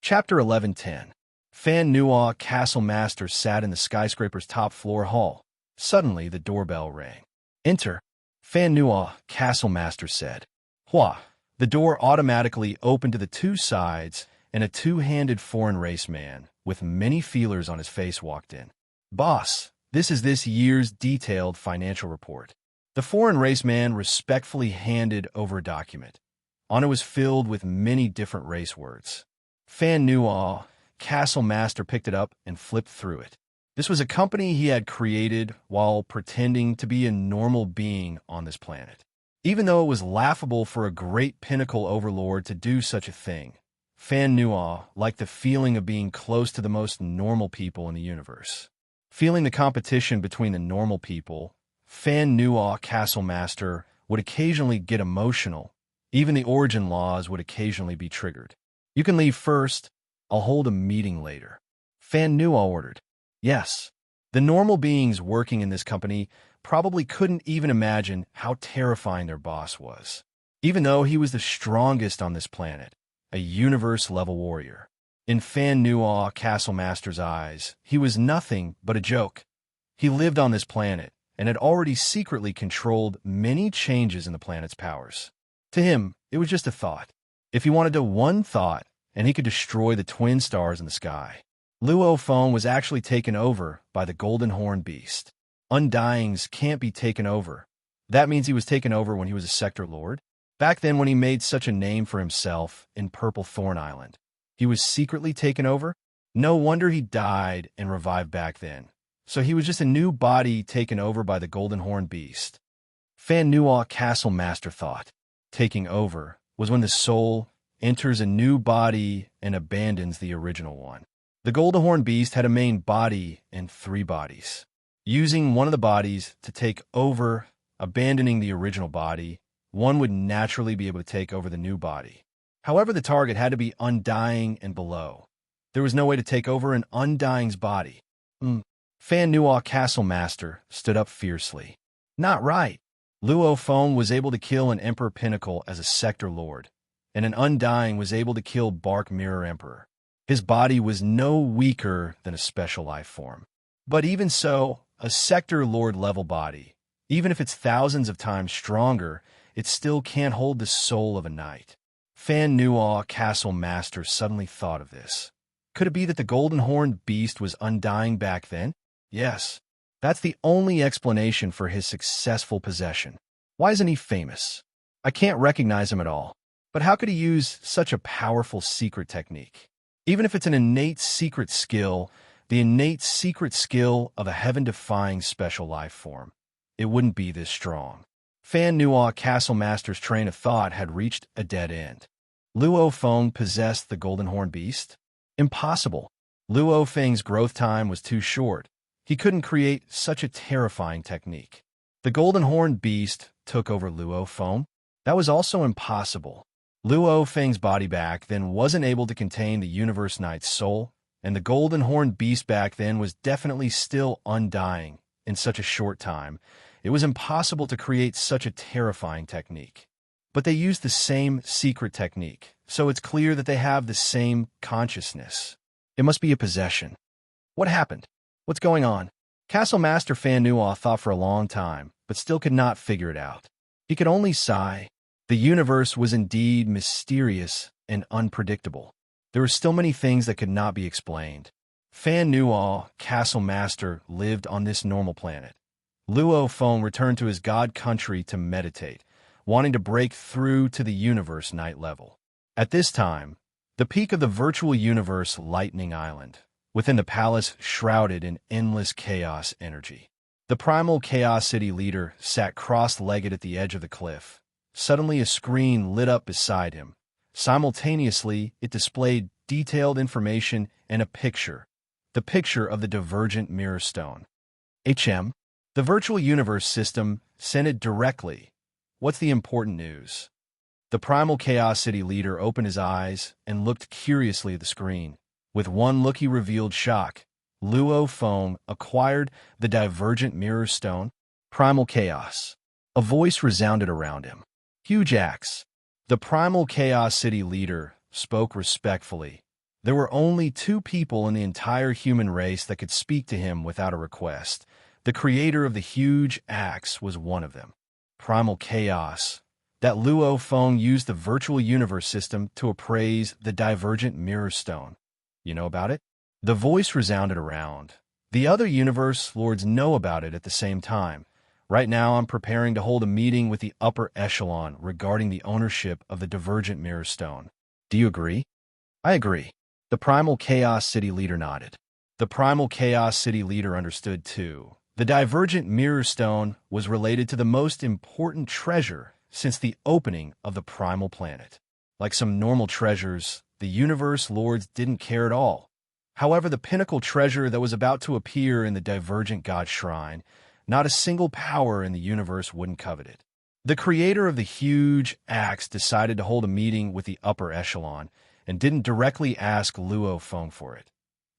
Chapter 11:10. Fan Nua Castle Master sat in the skyscraper's top floor hall. Suddenly, the doorbell rang. Enter. Fan Nua, Castle Master said. Hua. The door automatically opened to the two sides, and a two-handed foreign race man with many feelers on his face walked in. Boss, this is this year's detailed financial report. The foreign race man respectfully handed over a document. On it was filled with many different race words. Fan Nua, Castle Master picked it up and flipped through it. This was a company he had created while pretending to be a normal being on this planet. Even though it was laughable for a great pinnacle overlord to do such a thing, Fan Nua liked the feeling of being close to the most normal people in the universe. Feeling the competition between the normal people, Fan Nua, Castle Master, would occasionally get emotional. Even the origin laws would occasionally be triggered. You can leave first. I'll hold a meeting later. Fan Nua ordered. Yes. The normal beings working in this company probably couldn't even imagine how terrifying their boss was. Even though he was the strongest on this planet, a universe-level warrior. In Fan Nua, Castle Master's eyes, he was nothing but a joke. He lived on this planet and had already secretly controlled many changes in the planet's powers. To him, it was just a thought. If he wanted to one thought, and he could destroy the twin stars in the sky. Luo Feng was actually taken over by the Golden Horn Beast. Undyings can't be taken over. That means he was taken over when he was a Sector Lord. Back then when he made such a name for himself in Purple Thorn Island. He was secretly taken over? No wonder he died and revived back then. So he was just a new body taken over by the Golden Horn Beast. Fan Nua, Castle Master thought. Taking over was when the soul enters a new body and abandons the original one. The Golden Horn Beast had a main body and 3 bodies. Using one of the bodies to take over, abandoning the original body, one would naturally be able to take over the new body. However, the target had to be Undying and below. There was no way to take over an Undying's body. Fan Nua, Castle Master, stood up fiercely. Not right. Luo Feng was able to kill an Emperor Pinnacle as a Sector Lord, and an Undying was able to kill Bark Mirror Emperor. His body was no weaker than a special life form. But even so, a Sector Lord level body, even if it's thousands of times stronger, it still can't hold the soul of a knight. Fan Nua, Castle Master, suddenly thought of this. Could it be that the Golden Horn Beast was Undying back then? Yes. That's the only explanation for his successful possession. Why isn't he famous? I can't recognize him at all. But how could he use such a powerful secret technique? Even if it's an innate secret skill, the innate secret skill of a heaven-defying special life form, it wouldn't be this strong. Fan Nua, Castle Master's train of thought had reached a dead end. Luo Feng possessed the Golden Horn Beast? Impossible. Luo Feng's growth time was too short. He couldn't create such a terrifying technique. The Golden Horn Beast took over Luo Feng? That was also impossible. Luo Feng's body back then wasn't able to contain the Universe Knight's soul, and the Golden Horn Beast back then was definitely still undying in such a short time. It was impossible to create such a terrifying technique. But they used the same secret technique, so it's clear that they have the same consciousness. It must be a possession. What happened? What's going on? Castle Master Fan Nua thought for a long time, but still could not figure it out. He could only sigh. The universe was indeed mysterious and unpredictable. There were still many things that could not be explained. Fan Nua, Castle Master, lived on this normal planet. Luo Feng returned to his god country to meditate, wanting to break through to the Universe Knight level. At this time, the peak of the virtual universe Lightning Island, within the palace shrouded in endless chaos energy. The primal Chaos City leader sat cross-legged at the edge of the cliff. Suddenly a screen lit up beside him. Simultaneously, it displayed detailed information and a picture. The picture of the divergent mirror stone. The virtual universe system sent it directly. What's the important news? The primal Chaos City leader opened his eyes and looked curiously at the screen. With one look he revealed shock. Luo Feng acquired the divergent mirror stone. Primal Chaos. A voice resounded around him. Huge axe. The primal Chaos City leader spoke respectfully. There were only 2 people in the entire human race that could speak to him without a request. The creator of the huge axe was one of them. Primal chaos. That Luo Feng used the virtual universe system to appraise the divergent mirror stone. You know about it? The voice resounded around. The other universe lords know about it at the same time. Right now, I'm preparing to hold a meeting with the upper echelon regarding the ownership of the divergent mirror stone. Do you agree? I agree. The Primal Chaos City leader nodded. The Primal Chaos City leader understood too. The divergent mirror stone was related to the most important treasure since the opening of the primal planet. Like some normal treasures, the universe lords didn't care at all. However, the pinnacle treasure that was about to appear in the divergent god shrine, not a single power in the universe wouldn't covet it. The creator of the huge axe decided to hold a meeting with the upper echelon and didn't directly ask Luo Feng for it.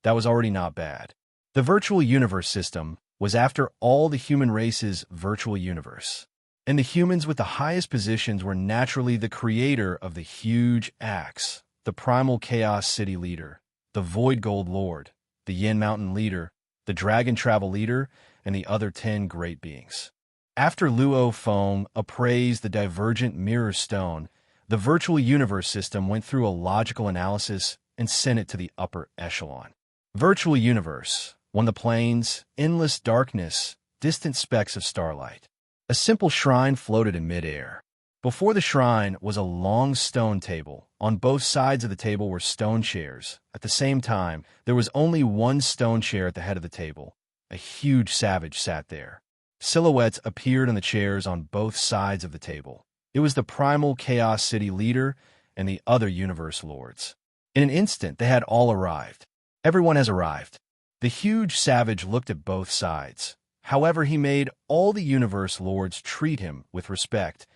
That was already not bad. The virtual universe system was, after all, the human race's virtual universe. And the humans with the highest positions were naturally the creator of the huge axe, the Primal Chaos City leader, the Void Gold Lord, the Yin Mountain leader, the Dragon Travel leader, and the other 10 great beings. After Luo Feng appraised the divergent mirror stone, the virtual universe system went through a logical analysis and sent it to the upper echelon. Virtual universe, the plains, endless darkness, distant specks of starlight. A simple shrine floated in midair. Before the shrine was a long stone table. On both sides of the table were stone chairs. At the same time, there was only one stone chair at the head of the table. A huge savage sat there. Silhouettes appeared on the chairs on both sides of the table. It was the Primal Chaos City leader and the other universe lords. In an instant, they had all arrived. Everyone has arrived. The huge savage looked at both sides. However, he made all the universe lords treat him with respect.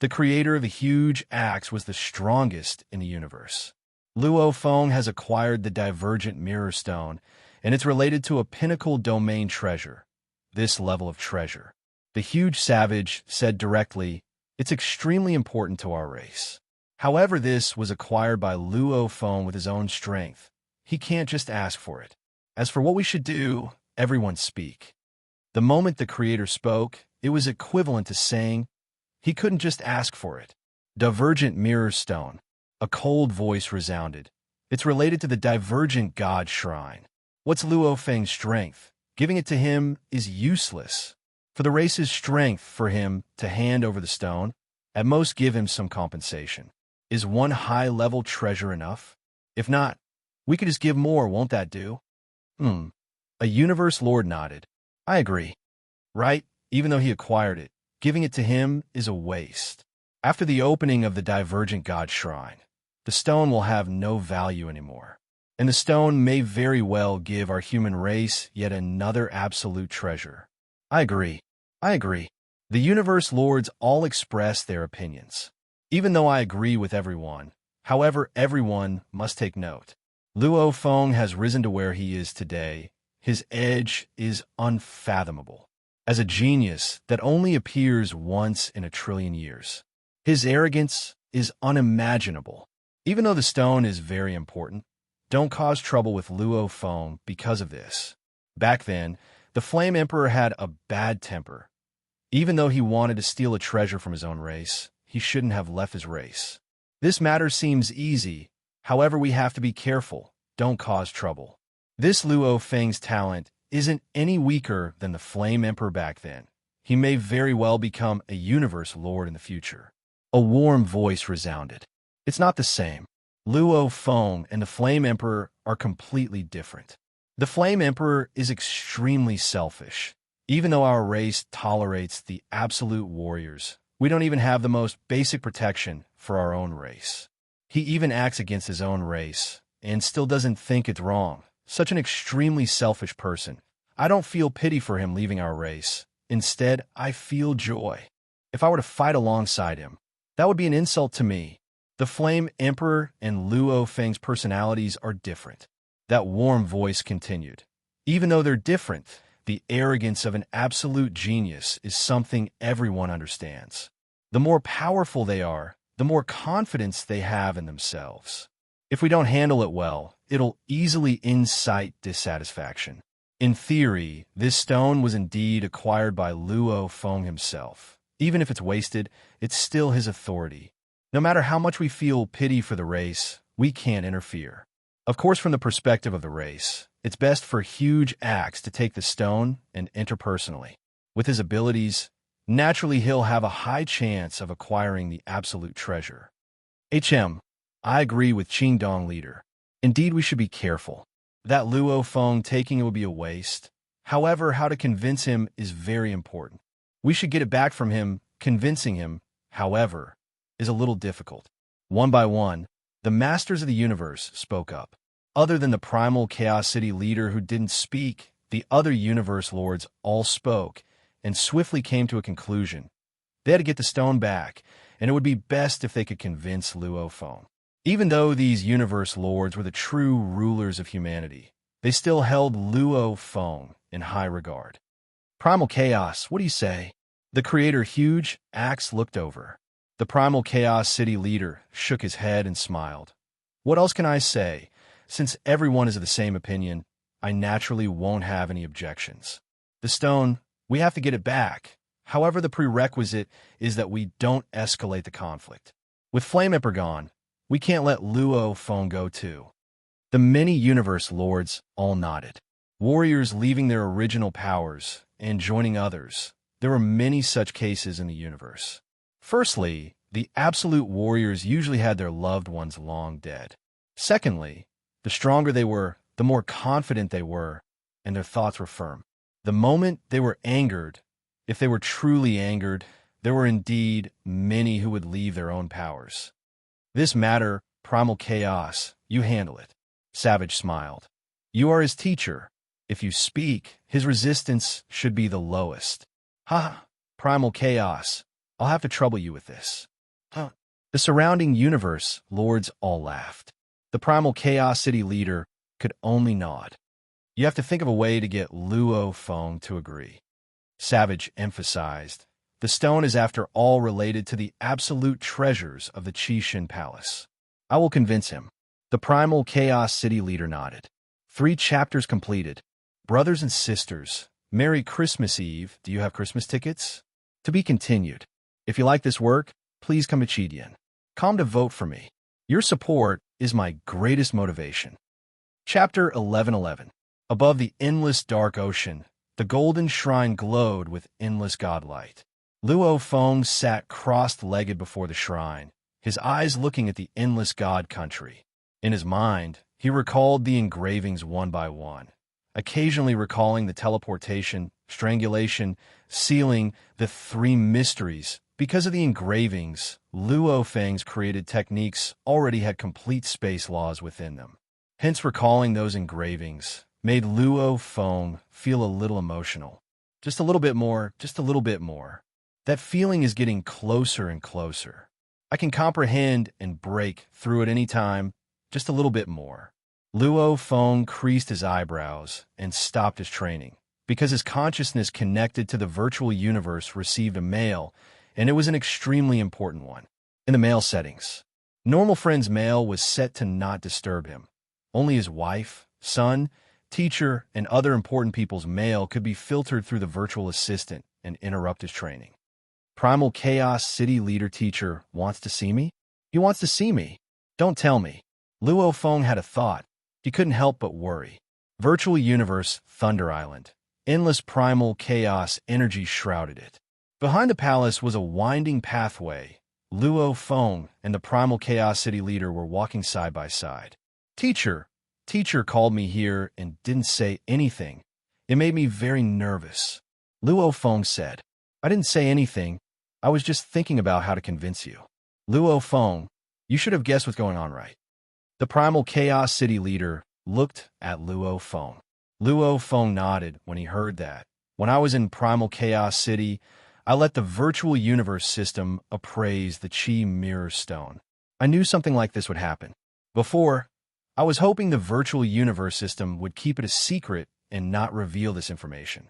The creator of the huge axe was the strongest in the universe. Luo Feng has acquired the divergent mirror stone, and it's related to a pinnacle domain treasure. This level of treasure. The huge savage said directly, it's extremely important to our race. However, this was acquired by Luo Feng with his own strength. He can't just ask for it. As for what we should do, everyone speak. The moment the creator spoke, it was equivalent to saying he couldn't just ask for it. Divergent mirror stone. A cold voice resounded. It's related to the divergent god shrine. What's Luo Feng's strength? Giving it to him is useless. For the race's strength for him to hand over the stone, at most give him some compensation. Is one high-level treasure enough? If not, we could just give more, won't that do? A universe lord nodded. I agree. Right? Even though he acquired it, giving it to him is a waste. After the opening of the divergent god shrine, the stone will have no value anymore. And the stone may very well give our human race yet another absolute treasure. I agree. I agree. The universe lords all express their opinions. Even though I agree with everyone, however, everyone must take note. Luo Feng has risen to where he is today. His edge is unfathomable. As a genius that only appears once in a trillion years. His arrogance is unimaginable. Even though the stone is very important, don't cause trouble with Luo Feng because of this. Back then, the Flame Emperor had a bad temper. Even though he wanted to steal a treasure from his own race, he shouldn't have left his race. This matter seems easy. However, we have to be careful. Don't cause trouble. This Luo Feng's talent isn't any weaker than the Flame Emperor back then. He may very well become a universe lord in the future. A warm voice resounded. It's not the same. Luo Feng and the Flame Emperor are completely different. The Flame Emperor is extremely selfish. Even though our race tolerates the absolute warriors, we don't even have the most basic protection for our own race. He even acts against his own race and still doesn't think it's wrong. Such an extremely selfish person. I don't feel pity for him leaving our race. Instead, I feel joy. If I were to fight alongside him, that would be an insult to me. The Flame Emperor and Luo Feng's personalities are different. That warm voice continued. Even though they're different, the arrogance of an absolute genius is something everyone understands. The more powerful they are, the more confidence they have in themselves. If we don't handle it well, it'll easily incite dissatisfaction. In theory, this stone was indeed acquired by Luo Feng himself. Even if it's wasted, it's still his authority. No matter how much we feel pity for the race, we can't interfere. Of course, from the perspective of the race, it's best for huge axe to take the stone and enter personally. With his abilities, naturally he'll have a high chance of acquiring the absolute treasure. I agree with Qingdong leader. Indeed, we should be careful. That Luo Feng taking it would be a waste. However, how to convince him is very important. We should get it back from him. Convincing him, however, is a little difficult. One by one, the masters of the universe spoke up. Other than the primal Chaos City leader who didn't speak, the other universe lords all spoke and swiftly came to a conclusion. They had to get the stone back, and it would be best if they could convince Luo Feng. Even though these universe lords were the true rulers of humanity, they still held Luo Feng in high regard. Primal Chaos, what do you say? The creator Huge Axe looked over. The Primal Chaos City leader shook his head and smiled. What else can I say? Since everyone is of the same opinion, I naturally won't have any objections. The stone, we have to get it back. However, the prerequisite is that we don't escalate the conflict. With Flame Emperor gone, we can't let Luo Feng go too. The many universe lords all nodded. Warriors leaving their original powers and joining others. There were many such cases in the universe. Firstly, the absolute warriors usually had their loved ones long dead. Secondly, the stronger they were, the more confident they were, and their thoughts were firm. The moment they were angered, if they were truly angered, there were indeed many who would leave their own powers. This matter, Primal Chaos, you handle it. Savage smiled. You are his teacher. If you speak, his resistance should be the lowest. Ha! Primal Chaos, I'll have to trouble you with this. Huh. The surrounding universe lords all laughed. The Primal Chaos City leader could only nod. You have to think of a way to get Luo Feng to agree. Savage emphasized. The stone is after all related to the absolute treasures of the Qixin Palace. I will convince him. The Primal Chaos City leader nodded. 3 chapters completed. Brothers and sisters, Merry Christmas Eve. Do you have Christmas tickets? To be continued. If you like this work, please come to Chidian. Come to vote for me. Your support is my greatest motivation. Chapter 1111. Above the endless dark ocean, the golden shrine glowed with endless godlight. Luo Feng sat crossed-legged before the shrine, his eyes looking at the endless god country. In his mind, he recalled the engravings one by one, occasionally recalling the teleportation, strangulation, sealing, the 3 mysteries. Because of the engravings, Luo Feng's created techniques already had complete space laws within them. Hence, recalling those engravings made Luo Feng feel a little emotional. Just a little bit more, just a little bit more. That feeling is getting closer and closer. I can comprehend and break through at any time, just a little bit more. Luo Feng creased his eyebrows and stopped his training, because his consciousness connected to the virtual universe received a mail, and it was an extremely important one. In the mail settings, normal friend's mail was set to not disturb him. Only his wife, son, teacher, and other important people's mail could be filtered through the virtual assistant and interrupt his training. Primal Chaos City leader teacher wants to see me? He wants to see me. Don't tell me. Luo Feng had a thought. He couldn't help but worry. Virtual universe, Thunder Island. Endless primal chaos energy shrouded it. Behind the palace was a winding pathway. Luo Feng and the Primal Chaos City leader were walking side by side. Teacher called me here and didn't say anything. It made me very nervous. Luo Feng said, I didn't say anything. I was just thinking about how to convince you. Luo Feng, you should have guessed what's going on, right? The Primal Chaos City leader looked at Luo Feng. Luo Feng nodded when he heard that. When I was in Primal Chaos City, I let the virtual universe system appraise the Qi Mirror Stone. I knew something like this would happen. Before, I was hoping the virtual universe system would keep it a secret and not reveal this information.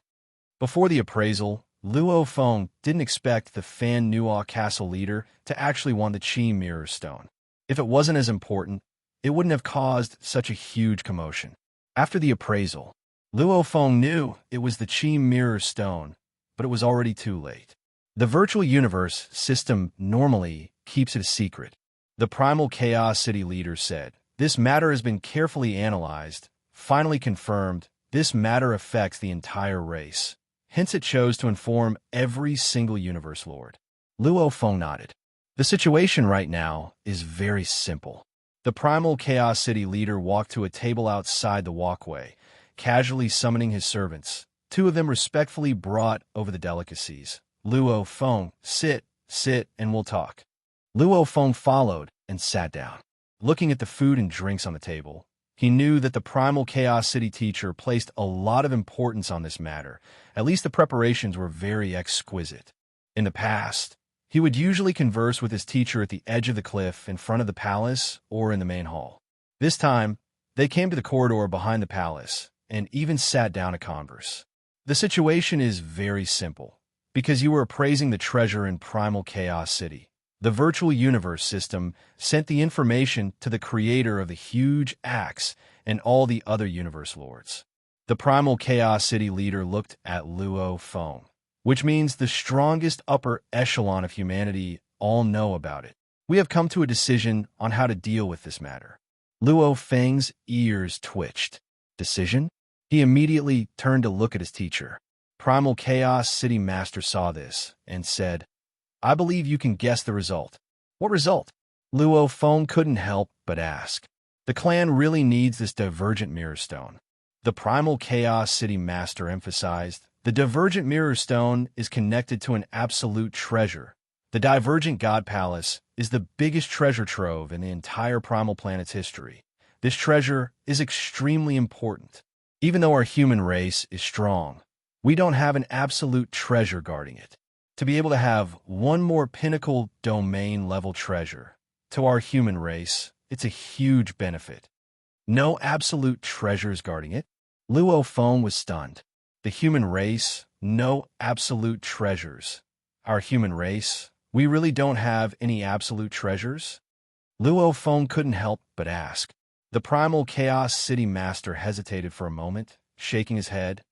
Before the appraisal, Luo Feng didn't expect the Fan Nuo Castle leader to actually want the Qi Mirror Stone. If it wasn't as important, it wouldn't have caused such a huge commotion. After the appraisal, Luo Feng knew it was the Qi Mirror Stone, but it was already too late. The virtual universe system normally keeps it a secret. The Primal Chaos City leader said, "This matter has been carefully analyzed, finally confirmed. This matter affects the entire race. Hence it chose to inform every single universe lord." Luo Feng nodded. The situation right now is very simple. The Primal Chaos City leader walked to a table outside the walkway, casually summoning his servants. Two of them respectfully brought over the delicacies. "Luo Feng, sit, and we'll talk." Luo Feng followed and sat down. Looking at the food and drinks on the table, he knew that the Primal Chaos City teacher placed a lot of importance on this matter. At least the preparations were very exquisite. In the past, he would usually converse with his teacher at the edge of the cliff in front of the palace or in the main hall. This time, they came to the corridor behind the palace and even sat down to converse. The situation is very simple. Because you were appraising the treasure in Primal Chaos City, the virtual universe system sent the information to the creator of the huge axe and all the other universe lords. The Primal Chaos City leader looked at Luo Feng, which means the strongest upper echelon of humanity all know about it. "We have come to a decision on how to deal with this matter." Luo Feng's ears twitched. Decision? He immediately turned to look at his teacher. Primal Chaos City Master saw this and said, "I believe you can guess the result." "What result?" Luo Feng couldn't help but ask. "The clan really needs this divergent mirror stone." The Primal Chaos City Master emphasized, "The divergent mirror stone is connected to an absolute treasure. The Divergent God Palace is the biggest treasure trove in the entire Primal Planet's history. This treasure is extremely important. Even though our human race is strong, we don't have an absolute treasure guarding it. To be able to have one more pinnacle domain-level treasure, to our human race, it's a huge benefit. No absolute treasures guarding it?" Luo Feng was stunned. The human race, no absolute treasures. Our human race, we really don't have any absolute treasures? Luo Feng couldn't help but ask. The Primal Chaos City Master hesitated for a moment, shaking his head.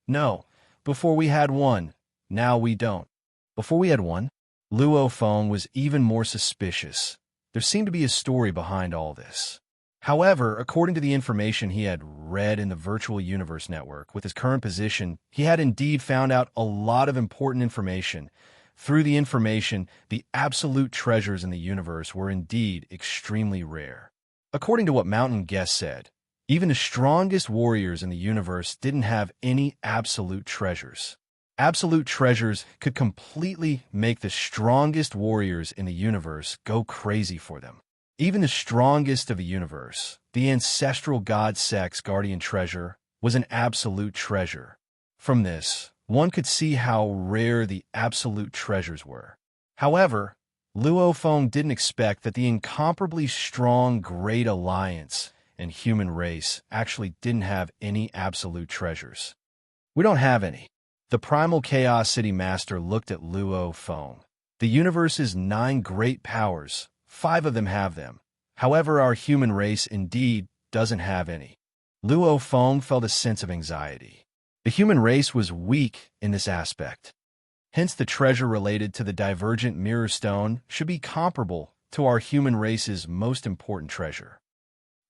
"No. Before we had one, now we don't." "Before we had one?" Luo Feng was even more suspicious. There seemed to be a story behind all this. However, according to the information he had read in the Virtual Universe Network, with his current position, he had indeed found out a lot of important information. Through the information, the absolute treasures in the universe were indeed extremely rare. According to what Mountain Guest said, even the strongest warriors in the universe didn't have any absolute treasures. Absolute treasures could completely make the strongest warriors in the universe go crazy for them. Even the strongest of the universe, the ancestral god Sex guardian treasure, was an absolute treasure. From this, one could see how rare the absolute treasures were. However, Luo Feng didn't expect that the incomparably strong Great Alliance and human race actually didn't have any absolute treasures. "We don't have any." The Primal Chaos City Master looked at Luo Feng. "The universe's 9 great powers, 5 of them have them. However, our human race indeed doesn't have any." Luo Feng felt a sense of anxiety. The human race was weak in this aspect. Hence, the treasure related to the Divergent Mirror Stone should be comparable to our human race's most important treasure.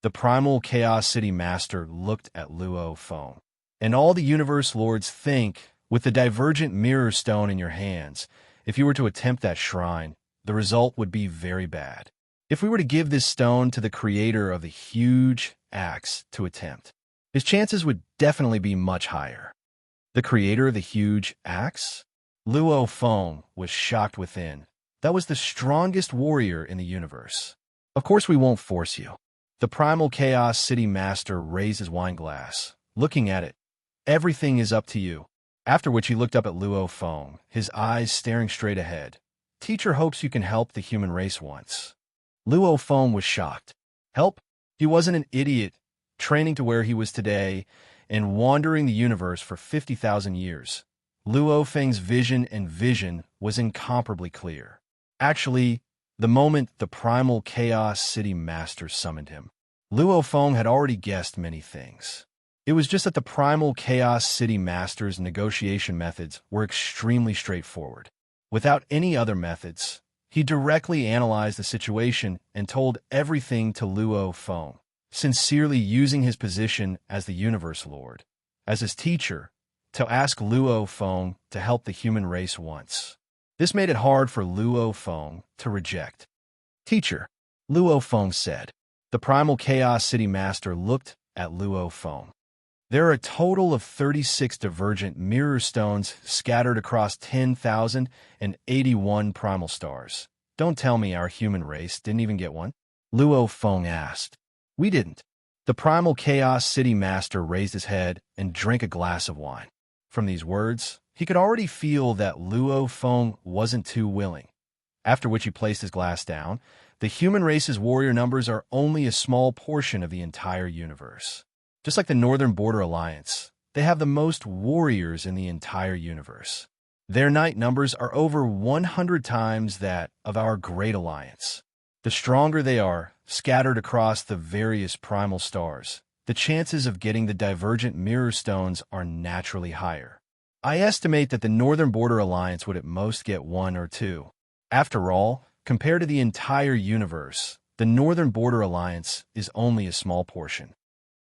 The Primal Chaos City Master looked at Luo Feng. "And all the universe lords think, with the Divergent Mirror Stone in your hands, if you were to attempt that shrine, the result would be very bad. If we were to give this stone to the creator of the huge axe to attempt, his chances would definitely be much higher." The creator of the huge axe? Luo Feng was shocked within. That was the strongest warrior in the universe. "Of course we won't force you." The Primal Chaos City Master raised his wine glass, looking at it. "Everything is up to you." After which he looked up at Luo Feng, his eyes staring straight ahead. "Teacher hopes you can help the human race once." Luo Feng was shocked. Help? He wasn't an idiot, training to where he was today and wandering the universe for 50,000 years. Luo Feng's vision was incomparably clear. Actually, the moment the Primal Chaos City Master summoned him, Luo Feng had already guessed many things. It was just that the primal Chaos City Master's negotiation methods were extremely straightforward. Without any other methods, he directly analyzed the situation and told everything to Luo Feng, sincerely using his position as the Universe Lord, as his teacher, to ask Luo Feng to help the human race once. This made it hard for Luo Feng to reject. "Teacher," Luo Feng said. The primal Chaos City Master looked at Luo Feng. "There are a total of 36 divergent mirror stones scattered across 10,081 primal stars. Don't tell me our human race didn't even get one?" Luo Feng asked. "We didn't." The primal Chaos City Master raised his head and drank a glass of wine. From these words, he could already feel that Luo Feng wasn't too willing, after which he placed his glass down. The human race's warrior numbers are only a small portion of the entire universe. Just like the Northern Border Alliance, they have the most warriors in the entire universe. Their knight numbers are over 100 times that of our Great Alliance. The stronger they are, scattered across the various primal stars, the chances of getting the divergent mirror stones are naturally higher. I estimate that the Northern Border Alliance would at most get 1 or 2. After all, compared to the entire universe, the Northern Border Alliance is only a small portion.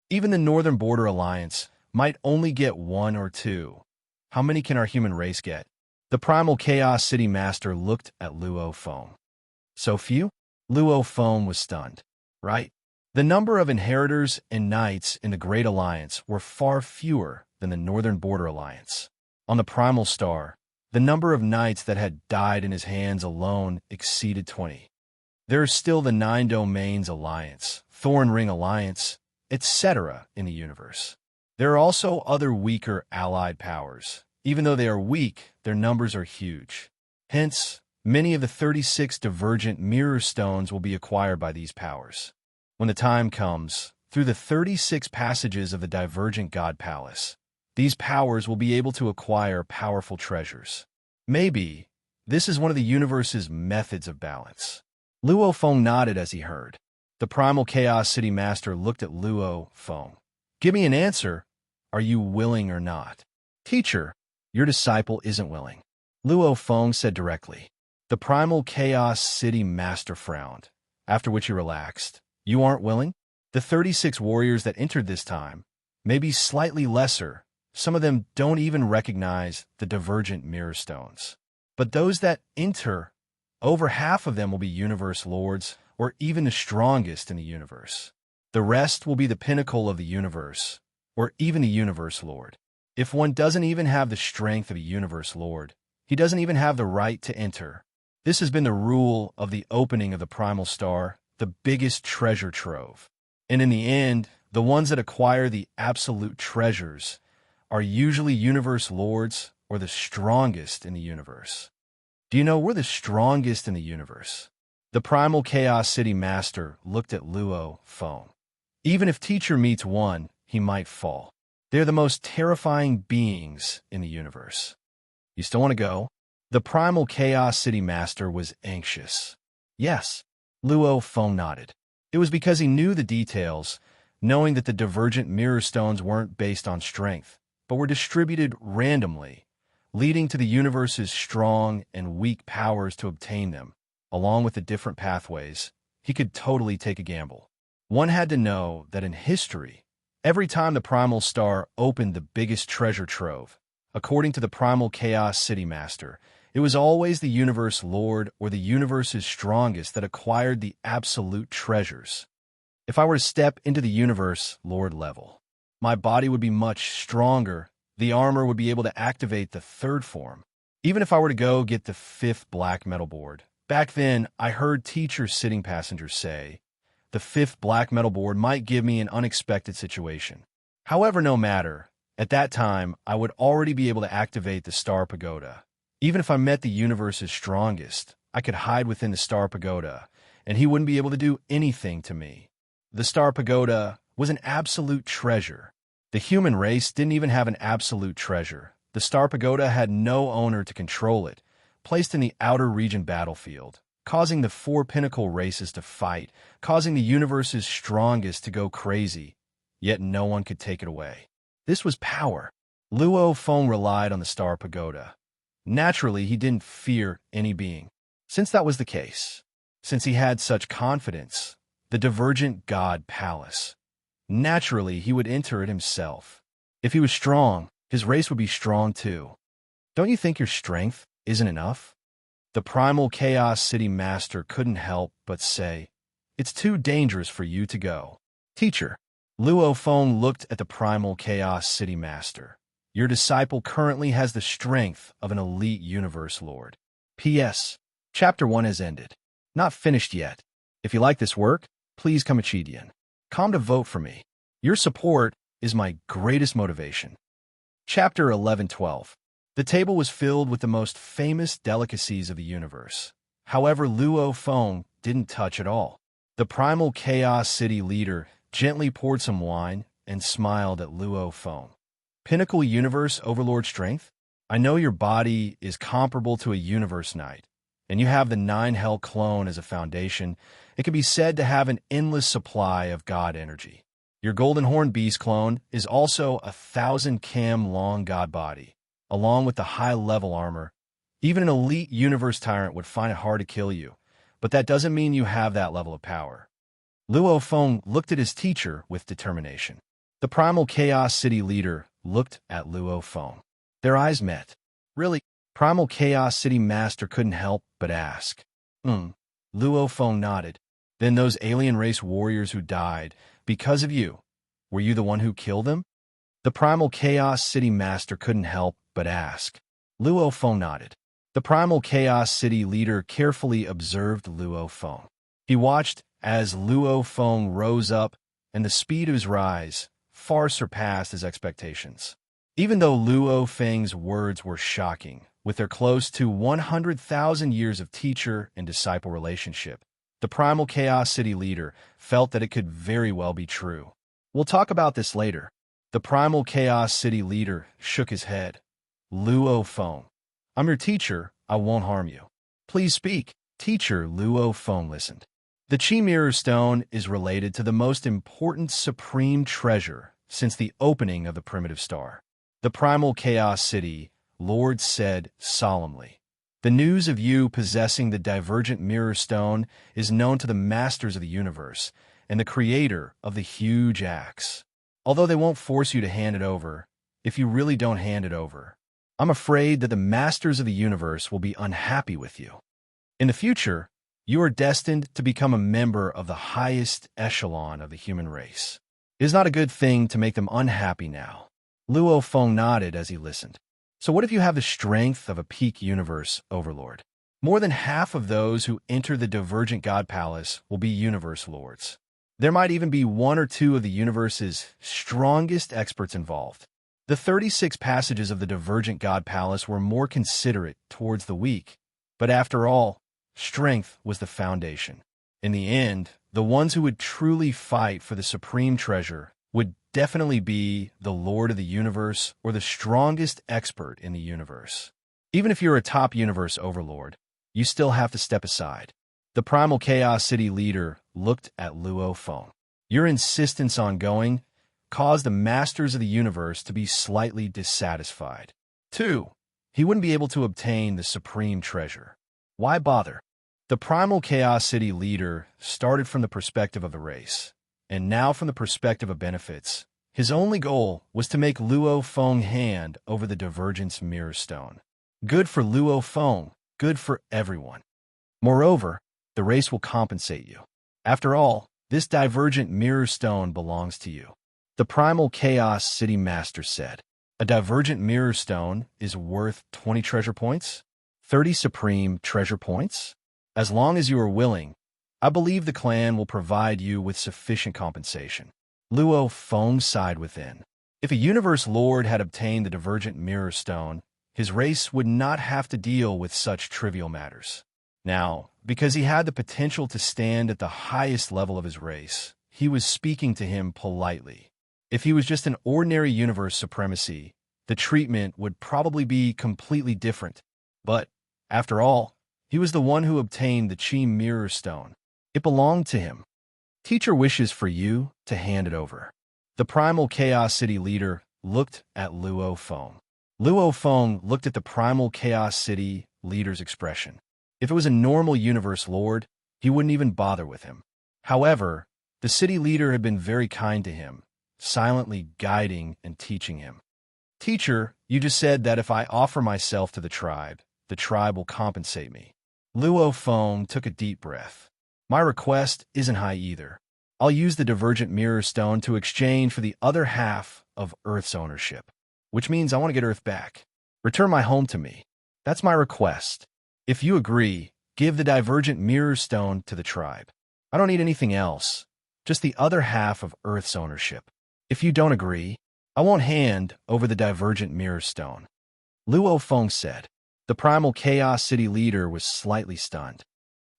Even the Northern Border Alliance might only get 1 or 2. How many can our human race get? The primal Chaos City Master looked at Luo Feng. "So few?" Luo Feng was stunned. "Right. The number of inheritors and knights in the Great Alliance were far fewer than the Northern Border Alliance. On the primal star, the number of knights that had died in his hands alone exceeded 20. There are still the 9 Domains Alliance, Thorn Ring Alliance, etc. in the universe. There are also other weaker allied powers. Even though they are weak, their numbers are huge. Hence, many of the 36 divergent mirror stones will be acquired by these powers. When the time comes, through the 36 passages of the Divergent God Palace, these powers will be able to acquire powerful treasures. Maybe this is one of the universe's methods of balance." Luo Feng nodded as he heard. The primal Chaos City Master looked at Luo Feng. "Give me an answer. Are you willing or not?" "Teacher, your disciple isn't willing," Luo Feng said directly. The primal Chaos City Master frowned, after which he relaxed. "You aren't willing?" The 36 warriors that entered this time may be slightly lesser. Some of them don't even recognize the divergent mirror stones. But those that enter, over half of them will be universe lords, or even the strongest in the universe. The rest will be the pinnacle of the universe, or even the universe lord. If one doesn't even have the strength of a universe lord, he doesn't even have the right to enter. This has been the rule of the opening of the primal star, the biggest treasure trove. And in the end, the ones that acquire the absolute treasures are usually universe lords or the strongest in the universe. Do you know we're the strongest in the universe? The primal Chaos City Master looked at Luo Feng. Even if teacher meets one, he might fall. They're the most terrifying beings in the universe. You still want to go? The primal Chaos City Master was anxious. "Yes." Luo Feng nodded. It was because he knew the details, knowing that the divergent mirror stones weren't based on strength, but were distributed randomly, leading to the universe's strong and weak powers to obtain them, along with the different pathways. He could totally take a gamble. One had to know that in history, every time the primal star opened the biggest treasure trove, according to the primal Chaos City Master, it was always the universe lord or the universe's strongest that acquired the absolute treasures. If I were to step into the universe lord level, my body would be much stronger. The armor would be able to activate the 3rd form. Even if I were to go get the 5th black metal board. Back then, I heard teacher sitting passengers say, the 5th black metal board might give me an unexpected situation. However, no matter, at that time, I would already be able to activate the Star Pagoda. Even if I met the universe's strongest, I could hide within the Star Pagoda, and he wouldn't be able to do anything to me. The Star Pagoda was an absolute treasure. The human race didn't even have an absolute treasure. The Star Pagoda had no owner to control it, placed in the outer region battlefield, causing the 4 pinnacle races to fight, causing the universe's strongest to go crazy, yet no one could take it away. This was power. Luo Feng relied on the star pagoda. Naturally, he didn't fear any being. Since that was the case, since he had such confidence, the divergent god palace, naturally he would enter it himself. If he was strong, his race would be strong too. Don't you think your strength isn't enough? The primal chaos city master couldn't help but say, "It's too dangerous for you to go." Teacher, Luo Feng looked at the primal chaos city master. Your disciple currently has the strength of an elite universe lord. P.S. Chapter 1 has ended. Not finished yet. If you like this work, please come to vote for me. Your support is my greatest motivation. Chapter 11-12. The table was filled with the most famous delicacies of the universe. However, Luo Feng didn't touch at all. The primal chaos city leader gently poured some wine and smiled at Luo Feng. Pinnacle universe overlord strength? I know your body is comparable to a universe knight, and you have the 9 hell clone as a foundation. It can be said to have an endless supply of god energy. Your golden horn beast clone is also 1,000 cam long god body, along with the high-level armor. Even an elite universe tyrant would find it hard to kill you, but that doesn't mean you have that level of power. Luo Feng looked at his teacher with determination. The primal chaos city leader looked at Luo Feng. Their eyes met. Really? Primal chaos city master couldn't help but ask. Luo Feng nodded. Then those alien race warriors who died because of you, were you the one who killed them? The primal chaos city master couldn't help but ask. Luo Feng nodded. The primal chaos city leader carefully observed Luo Feng. He watched as Luo Feng rose up, and the speed of his rise far surpassed his expectations. Even though Luo Feng's words were shocking, with their close to 100,000 years of teacher and disciple relationship, the primal chaos city leader felt that it could very well be true. We'll talk about this later. The primal chaos city leader shook his head. Luo Feng, I'm your teacher. I won't harm you. Please speak. Teacher Luo Feng listened. The Chi Mirror Stone is related to the most important supreme treasure since the opening of the primitive star. The primal chaos city Lord said solemnly. The news of you possessing the divergent mirror stone is known to the masters of the universe and the creator of the huge axe. Although they won't force you to hand it over, if you really don't hand it over, I'm afraid that the masters of the universe will be unhappy with you. In the future, you are destined to become a member of the highest echelon of the human race. It is not a good thing to make them unhappy now. Luo Feng nodded as he listened. So what if you have the strength of a peak universe overlord? More than half of those who enter the divergent god palace will be universe lords. There might even be 1 or 2 of the universe's strongest experts involved. The 36 passages of the divergent god palace were more considerate towards the weak, but after all, strength was the foundation. In the end, the ones who would truly fight for the supreme treasure would definitely be the Lord of the universe or the strongest expert in the universe. Even if you're a top universe overlord, you still have to step aside. The primal chaos city leader looked at Luo Feng. Your insistence on going caused the masters of the universe to be slightly dissatisfied. 2. He wouldn't be able to obtain the supreme treasure. Why bother? The primal chaos city leader started from the perspective of the race, and now from the perspective of benefits. His only goal was to make Luo Feng hand over the divergence mirror stone. Good for Luo Feng, good for everyone. Moreover, the race will compensate you. After all, this divergent mirror stone belongs to you. The primal chaos city master said. A divergent mirror stone is worth 20 treasure points? 30 supreme treasure points? As long as you are willing, I believe the clan will provide you with sufficient compensation. Luo Feng sighed within. If a universe lord had obtained the divergent mirror stone, his race would not have to deal with such trivial matters. Now, because he had the potential to stand at the highest level of his race, he was speaking to him politely. If he was just an ordinary universe supremacy, the treatment would probably be completely different. But, after all, he was the one who obtained the Chi Mirror Stone. It belonged to him. Teacher wishes for you to hand it over. The primal chaos city leader looked at Luo Feng. Luo Feng looked at the primal Chaos City leader's expression. If it was a normal universe lord, he wouldn't even bother with him. However, the city leader had been very kind to him, silently guiding and teaching him. Teacher, you just said that if I offer myself to the tribe will compensate me. Luo Feng took a deep breath. My request isn't high either. I'll use the divergent mirror stone to exchange for the other half of Earth's ownership, which means I want to get Earth back. Return my home to me. That's my request. If you agree, give the divergent mirror stone to the tribe. I don't need anything else, just the other half of Earth's ownership. If you don't agree, I won't hand over the divergent mirror stone. Luo Feng said. The primal Chaos City leader was slightly stunned.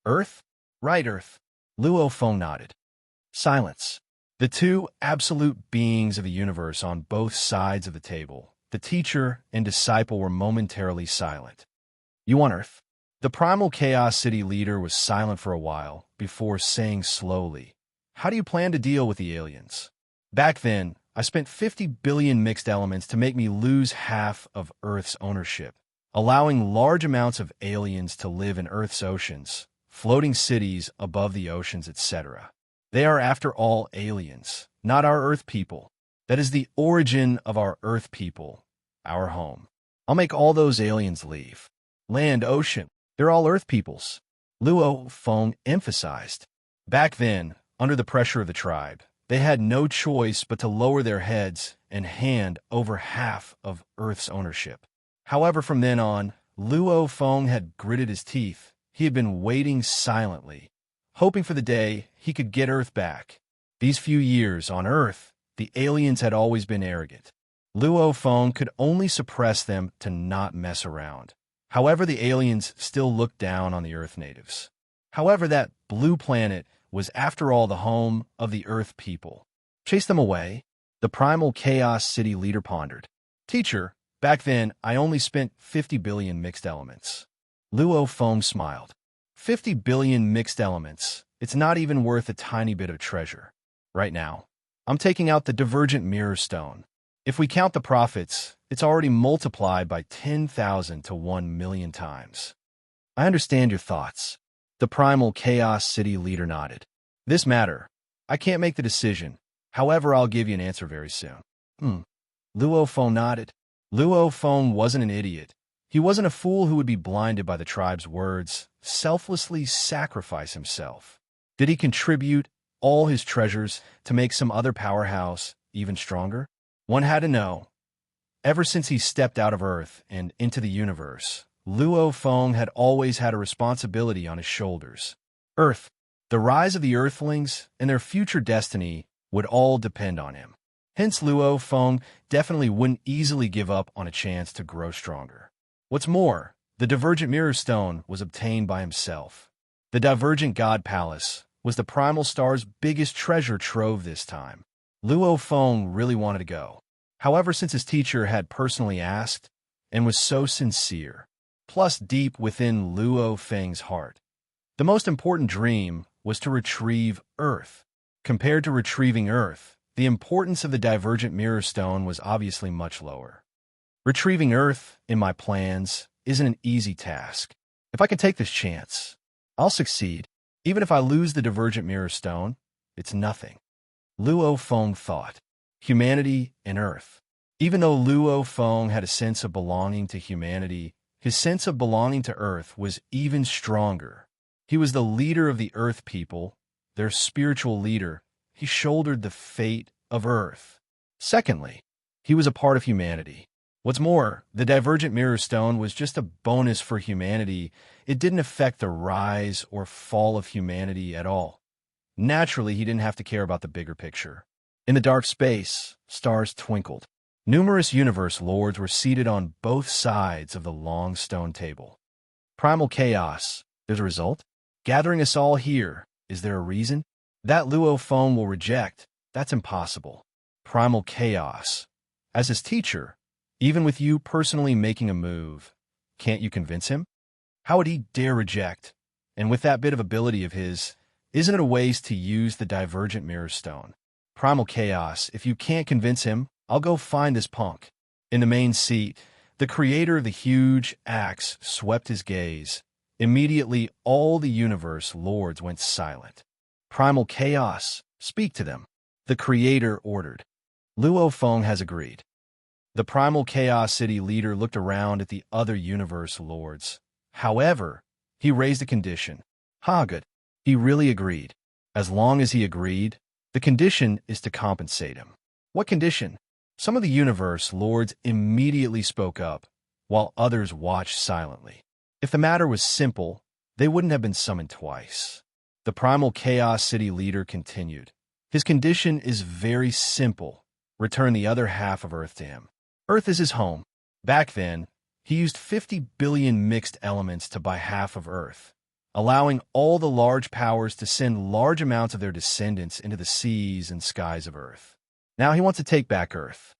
Earth? Right, Earth. Luo Feng nodded. Silence. The two absolute beings of the universe on both sides of the table, the teacher and disciple, were momentarily silent. You want Earth? The primal Chaos City leader was silent for a while before saying slowly, How do you plan to deal with the aliens? Back then, I spent 50 billion mixed elements to make me lose half of Earth's ownership, allowing large amounts of aliens to live in Earth's oceans, floating cities above the oceans, etc. They are, after all, aliens, not our Earth people. That is the origin of our Earth people, our home. I'll make all those aliens leave. Land, ocean, they're all Earth peoples. Luo Feng emphasized. Back then, under the pressure of the tribe, they had no choice but to lower their heads and hand over half of Earth's ownership. However, from then on, Luo Feng had gritted his teeth. He had been waiting silently, hoping for the day he could get Earth back. These few years on Earth, the aliens had always been arrogant. Luo Feng could only suppress them to not mess around. However, the aliens still looked down on the Earth natives. However, that blue planet was, after all, the home of the Earth people. Chase them away? The primal Chaos City leader pondered. Teacher, back then, I only spent 50 billion mixed elements. Luo Feng smiled. 50 billion mixed elements. It's not even worth a tiny bit of treasure. Right now, I'm taking out the divergent mirror stone. If we count the profits, it's already multiplied by 10,000 to 1 million times. I understand your thoughts. The primal Chaos City leader nodded. This matter, I can't make the decision. However, I'll give you an answer very soon. Luo Feng nodded. Luo Feng wasn't an idiot. He wasn't a fool who would be blinded by the tribe's words, selflessly sacrifice himself. Did he contribute all his treasures to make some other powerhouse even stronger? One had to know. Ever since he stepped out of Earth and into the universe, Luo Feng had always had a responsibility on his shoulders. Earth, the rise of the Earthlings, and their future destiny would all depend on him. Hence, Luo Feng definitely wouldn't easily give up on a chance to grow stronger. What's more, the Divergent Mirror Stone was obtained by himself. The Divergent God Palace was the Primal Star's biggest treasure trove this time. Luo Feng really wanted to go. However, since his teacher had personally asked and was so sincere, plus deep within Luo Feng's heart, the most important dream was to retrieve Earth. Compared to retrieving Earth, the importance of the Divergent Mirror Stone was obviously much lower. Retrieving Earth, in my plans, isn't an easy task. If I can take this chance, I'll succeed. Even if I lose the Divergent Mirror Stone, it's nothing. Luo Feng thought. Humanity and Earth. Even though Luo Feng had a sense of belonging to humanity, his sense of belonging to Earth was even stronger. He was the leader of the Earth people, their spiritual leader. He shouldered the fate of Earth. Secondly, he was a part of humanity. What's more, the Divergent Mirror Stone was just a bonus for humanity. It didn't affect the rise or fall of humanity at all. Naturally, he didn't have to care about the bigger picture. In the dark space, stars twinkled. Numerous universe lords were seated on both sides of the long stone table. Primal chaos. There's a result? Gathering us all here. Is there a reason? That Luo Feng will reject. That's impossible. Primal chaos. As his teacher, even with you personally making a move, can't you convince him? How would he dare reject? And with that bit of ability of his, isn't it a waste to use the Divergent Mirror Stone? Primal chaos, if you can't convince him, I'll go find this punk. In the main seat, the creator of the huge axe swept his gaze. Immediately, all the universe lords went silent. Primal chaos, speak to them. The creator ordered. Luo Feng has agreed. The primal chaos city leader looked around at the other universe lords. However, he raised a condition. Good. He really agreed. As long as he agreed, the condition is to compensate him. What condition? Some of the universe lords immediately spoke up, while others watched silently. If the matter was simple, they wouldn't have been summoned twice. The primal chaos city leader continued. His condition is very simple. Return the other half of Earth to him. Earth is his home. Back then, he used 50 billion mixed elements to buy half of Earth, allowing all the large powers to send large amounts of their descendants into the seas and skies of Earth. Now he wants to take back Earth.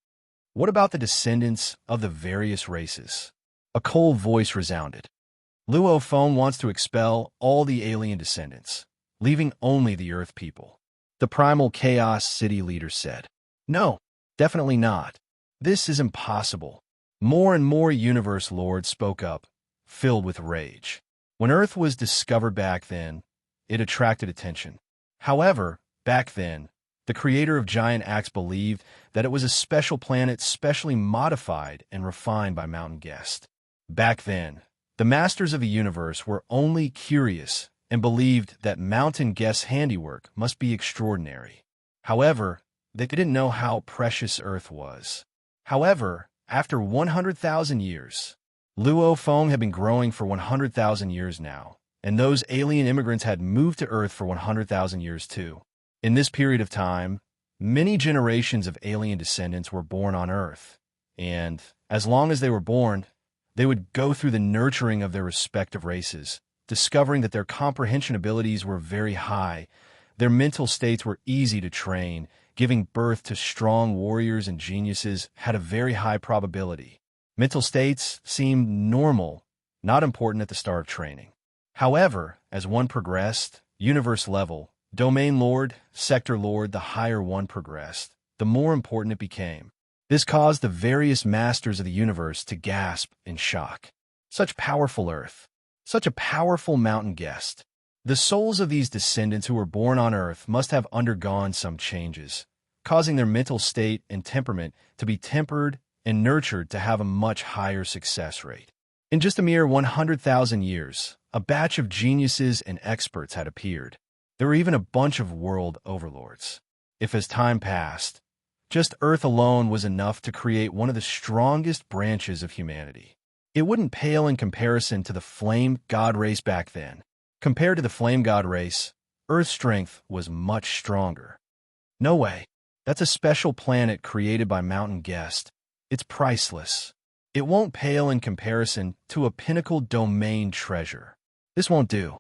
What about the descendants of the various races? A cold voice resounded. Luo Feng wants to expel all the alien descendants, leaving only the Earth people. The primal chaos city leader said, No, definitely not. This is impossible. More and more universe lords spoke up, filled with rage. When Earth was discovered back then, it attracted attention. However, back then, the creator of Giant Axe believed that it was a special planet specially modified and refined by Mountain Guest. Back then, the masters of the universe were only curious and believed that Mountain Guest's handiwork must be extraordinary. However, they didn't know how precious Earth was. However, after 100,000 years, Luo Feng had been growing for 100,000 years now, and those alien immigrants had moved to Earth for 100,000 years too. In this period of time, many generations of alien descendants were born on Earth, and as long as they were born, they would go through the nurturing of their respective races, discovering that their comprehension abilities were very high, their mental states were easy to train, giving birth to strong warriors and geniuses had a very high probability. Mental states seemed normal, not important at the start of training. However, as one progressed, universe level, domain lord, sector lord, the higher one progressed, the more important it became. This caused the various masters of the universe to gasp in shock. Such powerful Earth, such a powerful Mountain Guest. The souls of these descendants who were born on Earth must have undergone some changes, causing their mental state and temperament to be tempered and nurtured to have a much higher success rate. In just a mere 100,000 years, a batch of geniuses and experts had appeared. There were even a bunch of world overlords. If as time passed, just Earth alone was enough to create one of the strongest branches of humanity. It wouldn't pale in comparison to the flame god race back then. Compared to the flame god race, Earth's strength was much stronger. No way. That's a special planet created by Mountain Guest. It's priceless. It won't pale in comparison to a pinnacle domain treasure. This won't do.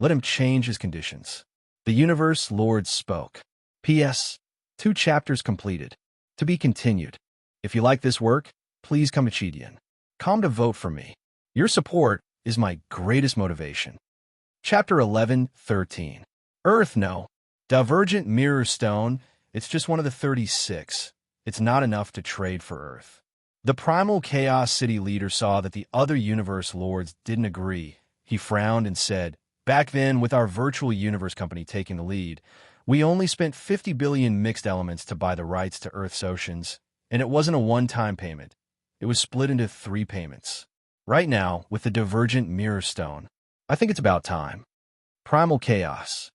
Let him change his conditions. The universe lord spoke. P.S. 2 chapters completed. To be continued. If you like this work, please come to Chidian. Come to vote for me. Your support is my greatest motivation. Chapter 11-13. Earth, no. Divergent Mirror Stone, it's just one of the 36. It's not enough to trade for Earth. The primal chaos city leader saw that the other universe lords didn't agree. He frowned and said, Back then, with our virtual universe company taking the lead, we only spent 50 billion mixed elements to buy the rights to Earth's oceans, and it wasn't a one-time payment. It was split into 3 payments. Right now, with the divergent mirror stone, I think it's about time. Primal chaos.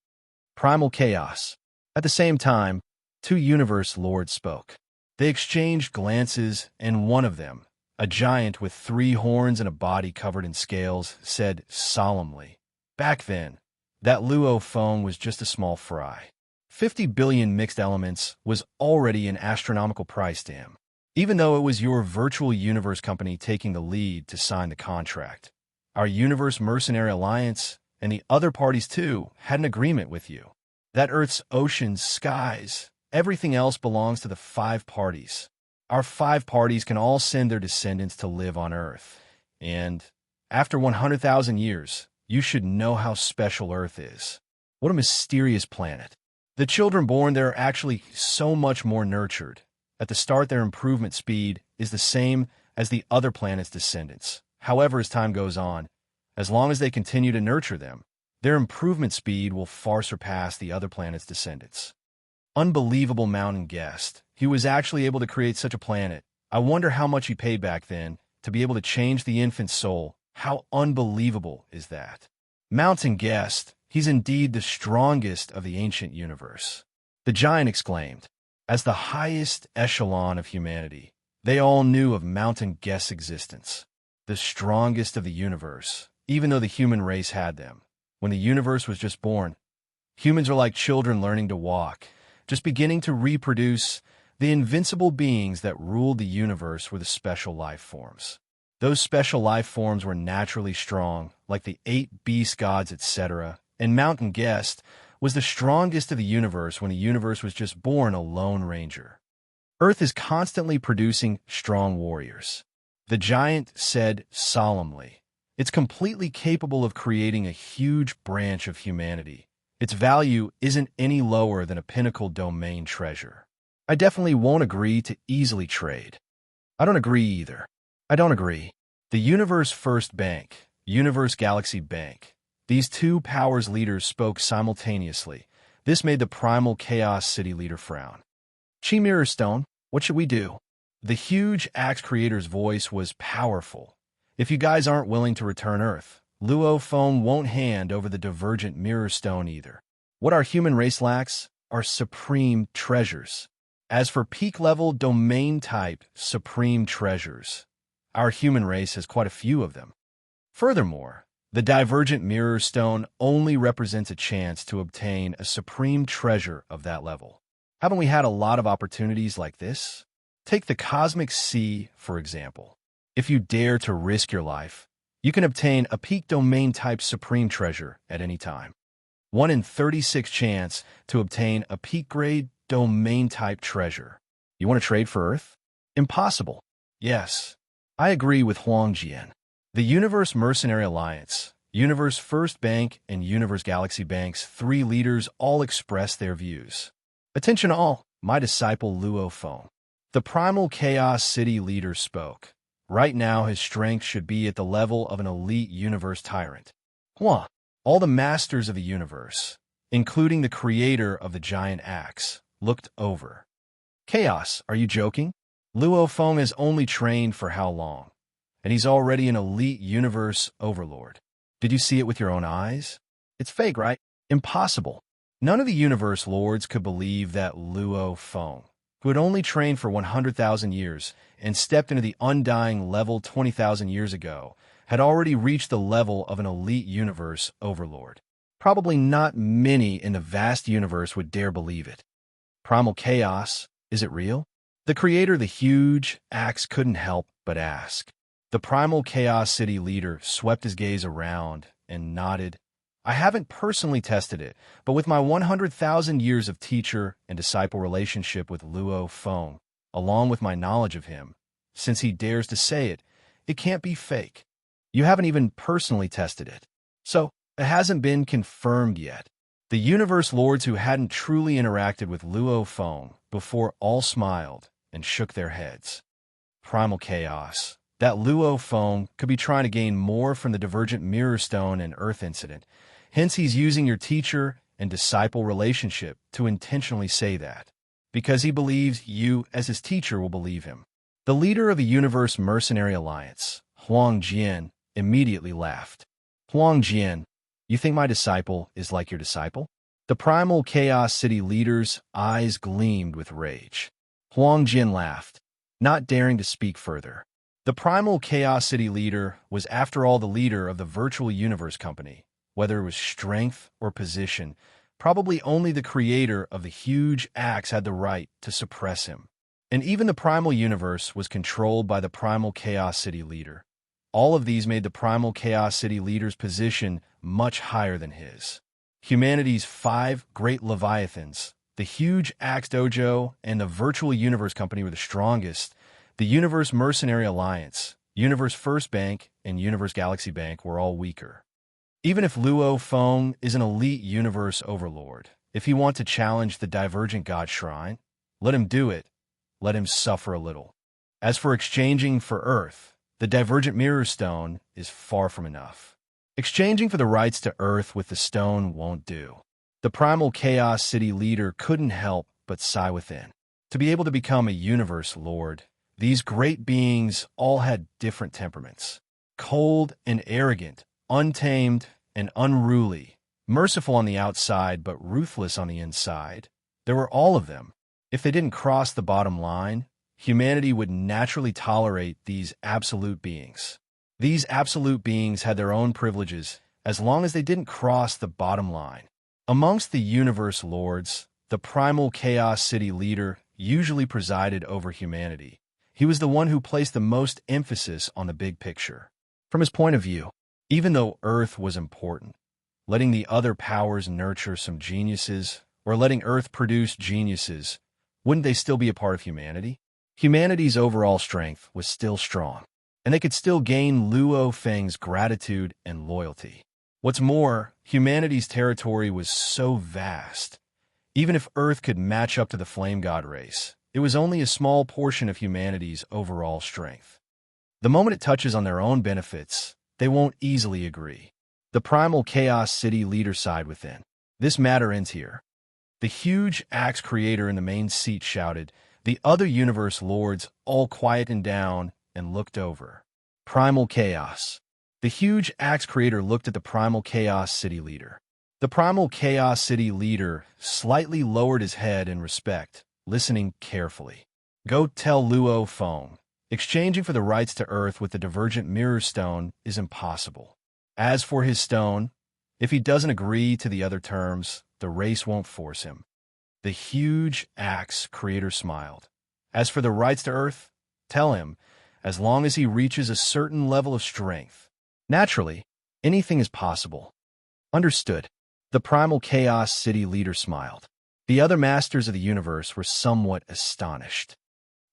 Primal chaos. At the same time, 2 universe lords spoke. They exchanged glances, and one of them, a giant with 3 horns and a body covered in scales, said solemnly, Back then, that Luo Feng was just a small fry. 50 billion mixed elements was already an astronomical price to him, even though it was your virtual universe company taking the lead to sign the contract. Our Universe Mercenary Alliance and the other parties too had an agreement with you. That Earth's oceans, skies, everything else belongs to the 5 parties. Our 5 parties can all send their descendants to live on Earth. And after 100,000 years, you should know how special Earth is. What a mysterious planet. The children born there are actually so much more nurtured, At the start, their improvement speed is the same as the other planet's descendants. However, as time goes on, as long as they continue to nurture them, their improvement speed will far surpass the other planet's descendants. Unbelievable mountain guest. He was actually able to create such a planet. I wonder how much he paid back then to be able to change the infant's soul. How unbelievable is that? Mountain guest, he's indeed the strongest of the ancient universe. The giant exclaimed. As the highest echelon of humanity, they all knew of mountain guest's existence. The strongest of the universe, even though the human race had them. When the universe was just born, humans are like children learning to walk, just beginning to reproduce. The invincible beings that ruled the universe were the special life forms. Those special life forms were naturally strong, like the 8 beast gods, etc., and Mountain Guest was the strongest of the universe when the universe was just born a lone ranger. Earth is constantly producing strong warriors. The giant said solemnly, it's completely capable of creating a huge branch of humanity. Its value isn't any lower than a pinnacle domain treasure. I definitely won't agree to easily trade. I don't agree either. I don't agree. The Universe First Bank, Universe Galaxy Bank. These two powers leaders spoke simultaneously. This made the primal Chaos City leader frown. Chi Mirrorstone, what should we do? The huge axe creator's voice was powerful. If you guys aren't willing to return Earth, Luo Feng won't hand over the divergent Mirrorstone either. What our human race lacks are supreme treasures. As for peak-level domain-type supreme treasures, our human race has quite a few of them. Furthermore, the divergent mirror stone only represents a chance to obtain a supreme treasure of that level. Haven't we had a lot of opportunities like this? Take the Cosmic Sea, for example. If you dare to risk your life, you can obtain a peak domain-type supreme treasure at any time. 1 in 36 chance to obtain a peak-grade domain-type treasure. You want to trade for Earth? Impossible. Yes, I agree with Huang Jian. The Universe Mercenary Alliance, Universe First Bank, and Universe Galaxy Bank's 3 leaders all expressed their views. Attention all, my disciple Luo Feng. The Primal Chaos City leader spoke. Right now his strength should be at the level of an elite universe tyrant. Hua, all the masters of the universe, including the creator of the giant axe, looked over. Chaos, are you joking? Luo Feng is only trained for how long? And he's already an elite universe overlord. Did you see it with your own eyes? It's fake, right? Impossible. None of the universe lords could believe that Luo Feng, who had only trained for 100,000 years and stepped into the undying level 20,000 years ago, had already reached the level of an elite universe overlord. Probably not many in the vast universe would dare believe it. Primal Chaos, is it real? The creator of the huge axe couldn't help but ask. The Primal Chaos City leader swept his gaze around and nodded. I haven't personally tested it, but with my 100,000 years of teacher and disciple relationship with Luo Feng, along with my knowledge of him, since he dares to say it, it can't be fake. You haven't even personally tested it. So, it hasn't been confirmed yet. The universe lords who hadn't truly interacted with Luo Feng before all smiled and shook their heads. Primal Chaos. That Luo Feng could be trying to gain more from the Divergent Mirror Stone and Earth incident. Hence, he's using your teacher and disciple relationship to intentionally say that, because he believes you, as his teacher, will believe him. The leader of the Universe Mercenary Alliance, Huang Jian, immediately laughed. Huang Jian, you think my disciple is like your disciple? The Primal Chaos City leader's eyes gleamed with rage. Huang Jian laughed, not daring to speak further. The Primal Chaos City leader was, after all, the leader of the Virtual Universe Company. Whether it was strength or position, probably only the creator of the huge axe had the right to suppress him. And even the Primal Universe was controlled by the Primal Chaos City leader. All of these made the Primal Chaos City leader's position much higher than his. Humanity's 5 great Leviathans, the huge Axe Dojo and the Virtual Universe Company were the strongest. The Universe Mercenary Alliance, Universe First Bank, and Universe Galaxy Bank were all weaker. Even if Luo Feng is an elite universe overlord, if he wants to challenge the Divergent God Shrine, let him do it. let him suffer a little. As for exchanging for Earth, the divergent mirror stone is far from enough. Exchanging for the rights to Earth with the stone won't do. The primal Chaos City leader couldn't help but sigh within. To be able to become a universe lord, these great beings all had different temperaments. Cold and arrogant, untamed and unruly, merciful on the outside but ruthless on the inside. There were all of them. If they didn't cross the bottom line, humanity would naturally tolerate these absolute beings. These absolute beings had their own privileges as long as they didn't cross the bottom line. Amongst the universe lords, the primal Chaos City leader usually presided over humanity. He was the one who placed the most emphasis on the big picture. From his point of view, even though Earth was important, letting the other powers nurture some geniuses, or letting Earth produce geniuses, wouldn't they still be a part of humanity? Humanity's overall strength was still strong, and they could still gain Luo Feng's gratitude and loyalty. What's more, humanity's territory was so vast. Even if Earth could match up to the Flame God race, it was only a small portion of humanity's overall strength. The moment it touches on their own benefits, they won't easily agree. The primal Chaos City leader sighed within. This matter ends here. The huge axe creator in the main seat shouted. The other universe lords all quietened down and looked over. Primal Chaos. The huge axe creator looked at the primal Chaos City leader. The primal Chaos City leader slightly lowered his head in respect, listening carefully. Go tell Luo Feng. Exchanging for the rights to Earth with the divergent mirror stone is impossible. As for his stone, if he doesn't agree to the other terms, the race won't force him. The huge axe creator smiled. As for the rights to Earth, tell him, as long as he reaches a certain level of strength. Naturally, anything is possible. Understood. The primal Chaos City leader smiled. The other masters of the universe were somewhat astonished.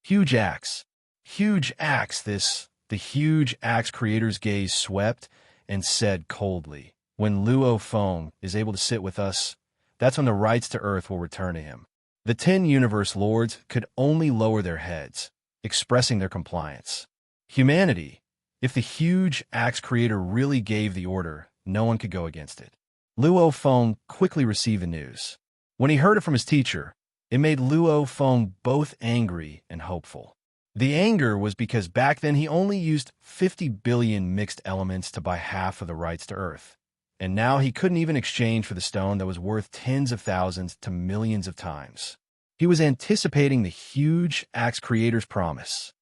Huge axe. Huge axe, this. The huge axe creator's gaze swept and said coldly, when Luo Feng is able to sit with us, that's when the rights to Earth will return to him. The 10 universe lords could only lower their heads, expressing their compliance. Humanity, if the huge axe creator really gave the order, no one could go against it. Luo Feng quickly received the news. When he heard it from his teacher, it made Luo Feng both angry and hopeful. The anger was because back then he only used 50 billion mixed elements to buy half of the rights to Earth. And now he couldn't even exchange for the stone that was worth tens of thousands to millions of times. He was anticipating the huge axe creator's promise.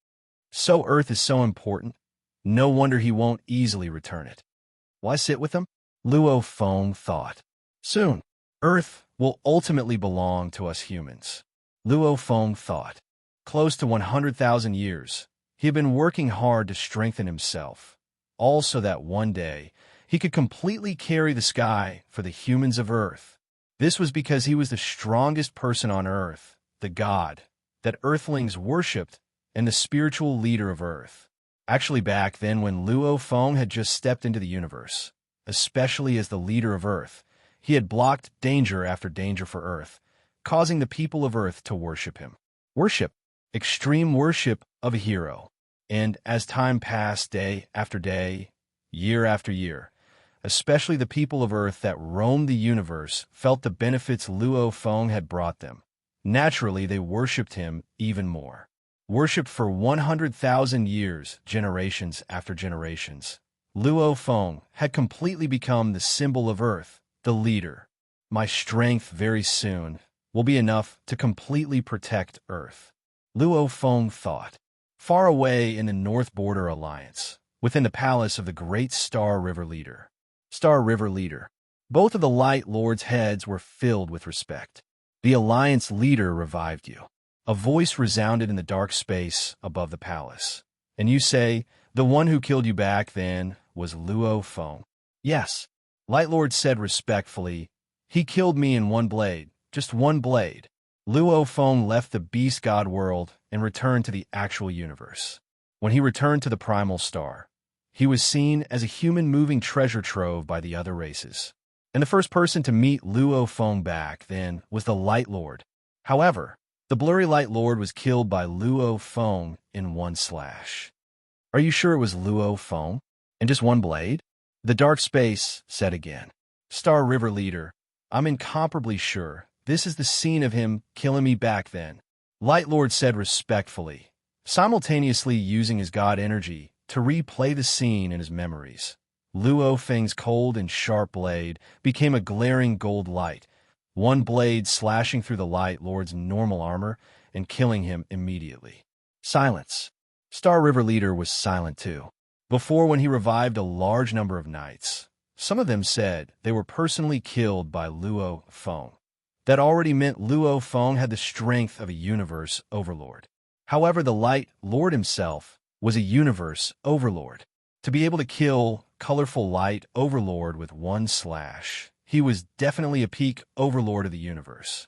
So Earth is so important, no wonder he won't easily return it. Why sit with him? Luo Feng thought. Soon, Earth will ultimately belong to us humans. Luo Feng thought. Close to 100,000 years, he had been working hard to strengthen himself, all so that one day, he could completely carry the sky for the humans of Earth. This was because he was the strongest person on Earth, the god that Earthlings worshipped, and the spiritual leader of Earth. Actually back then when Luo Feng had just stepped into the universe, especially as the leader of Earth, he had blocked danger after danger for Earth, causing the people of Earth to worship him. Worship, extreme worship of a hero. And as time passed day after day, year after year, especially the people of Earth that roamed the universe felt the benefits Luo Feng had brought them. Naturally, they worshipped him even more. Worshipped for 100,000 years, generations after generations. Luo Feng had completely become the symbol of Earth, the leader. My strength very soon will be enough to completely protect Earth. Luo Feng thought. Far away in the North Border Alliance, within the palace of the great Star River leader. Star River leader. Both of the Light Lord's heads were filled with respect. The Alliance leader revived you. A voice resounded in the dark space above the palace. And you say, the one who killed you back then was Luo Feng. Yes, Light Lord said respectfully. He killed me in one blade, just one blade. Luo Feng left the beast god world and returned to the actual universe. When he returned to the primal star, he was seen as a human moving treasure trove by the other races. And the first person to meet Luo Feng back then was the Light Lord. However, The blurry Light Lord was killed by Luo Feng in one slash. Are you sure it was Luo Feng? And just one blade? The dark space said again. Star River Leader, I'm incomparably sure this is the scene of him killing me back then. Light Lord said respectfully, simultaneously using his god energy to replay the scene in his memories. Luo Feng's cold and sharp blade became a glaring gold light, one blade slashing through the Light Lord's normal armor and killing him immediately. Silence. Star River Leader was silent too. Before, when he revived a large number of knights, some of them said they were personally killed by Luo Feng. That already meant Luo Feng had the strength of a universe overlord. However, the Light Lord himself was a universe overlord. To be able to kill colorful Light Overlord with one slash, he was definitely a peak overlord of the universe.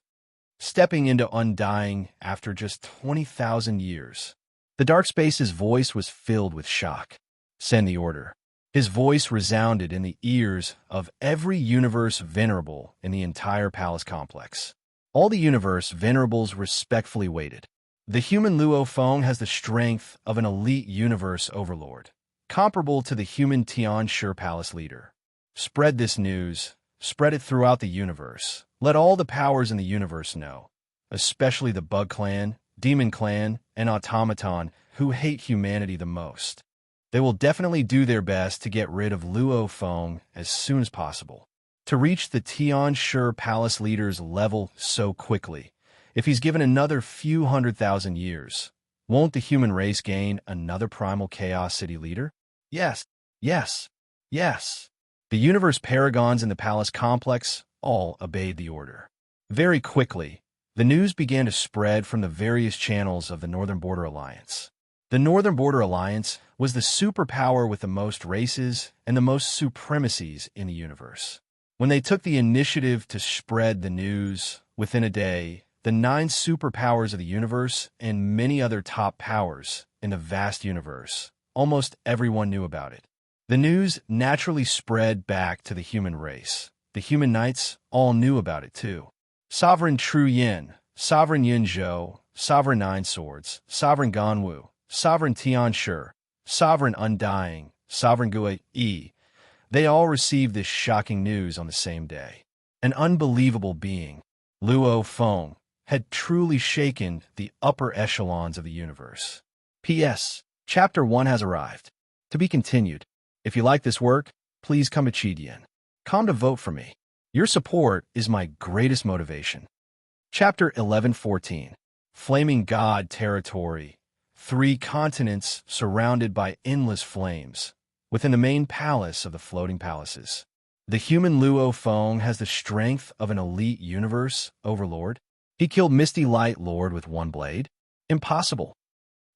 Stepping into Undying after just 20,000 years. The Dark Space's voice was filled with shock. Send the order. His voice resounded in the ears of every universe venerable in the entire palace complex. All the universe venerables respectfully waited. The human Luo Feng has the strength of an elite universe overlord, comparable to the human Tianshi Palace leader. Spread this news. Spread it throughout the universe. Let all the powers in the universe know, especially the Bug Clan, Demon Clan, and Automaton, who hate humanity the most. They will definitely do their best to get rid of Luo Feng as soon as possible. To reach the Tianshi Palace leader's level so quickly, if he's given another few 100,000 years, won't the human race gain another primal Chaos City leader? Yes, yes, yes. The universe paragons in the palace complex all obeyed the order. Very quickly, the news began to spread from the various channels of the Northern Border Alliance. The Northern Border Alliance was the superpower with the most races and the most supremacies in the universe. When they took the initiative to spread the news, within a day, the 9 superpowers of the universe and many other top powers in the vast universe, almost everyone knew about it. The news naturally spread back to the human race. The human knights all knew about it too. Sovereign Tru Yin, Sovereign Yin Zhou, Sovereign Nine Swords, Sovereign Ganwu, Sovereign Tianshi, Sovereign Undying, Sovereign Gui Yi, they all received this shocking news on the same day. An unbelievable being, Luo Feng, had truly shaken the upper echelons of the universe. P.S. Chapter 1 has arrived. To be continued. If you like this work, please come to Chidian. Come to vote for me. Your support is my greatest motivation. Chapter 1114. Flaming God Territory. 3 continents surrounded by endless flames, within the main palace of the floating palaces. The human Luo Feng has the strength of an elite universe overlord. He killed Misty Light Lord with one blade? Impossible.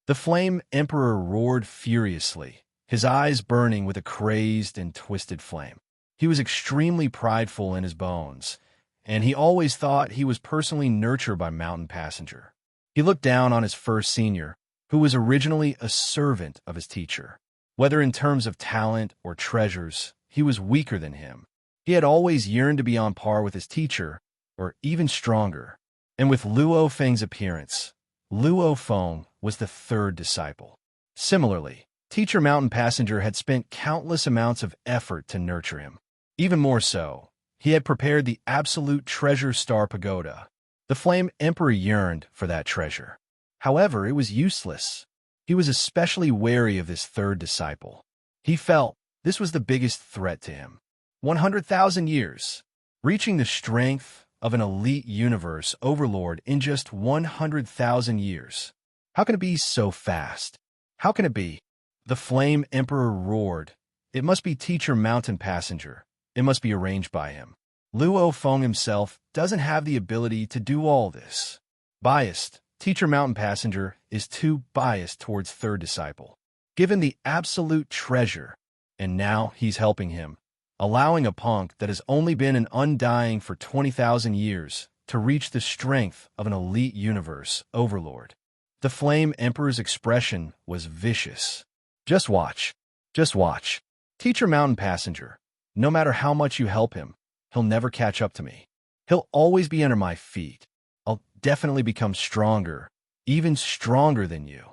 The Flame Emperor roared furiously, his eyes burning with a crazed and twisted flame. He was extremely prideful in his bones, and he always thought he was personally nurtured by Mountain Passenger. He looked down on his first senior, who was originally a servant of his teacher. Whether in terms of talent or treasures, he was weaker than him. He had always yearned to be on par with his teacher, or even stronger. And with Luo Feng's appearance, Luo Feng was the 3rd disciple. Similarly, Teacher Mountain Passenger had spent countless amounts of effort to nurture him. Even more so, he had prepared the absolute treasure star pagoda. The Flame Emperor yearned for that treasure. However, it was useless. He was especially wary of this 3rd disciple. He felt this was the biggest threat to him. 100,000 years, reaching the strength of an elite universe overlord in just 100,000 years. How can it be so fast? How can it be? The Flame Emperor roared. It must be Teacher Mountain Passenger. It must be arranged by him. Luo Feng himself doesn't have the ability to do all this. Biased, Teacher Mountain Passenger is too biased towards 3rd disciple. Given the absolute treasure, and now he's helping him, allowing a punk that has only been an Undying for 20,000 years to reach the strength of an elite universe overlord. The Flame Emperor's expression was vicious. Just watch. Just watch. Teacher Mountain Passenger, no matter how much you help him, he'll never catch up to me. He'll always be under my feet. I'll definitely become stronger, even stronger than you.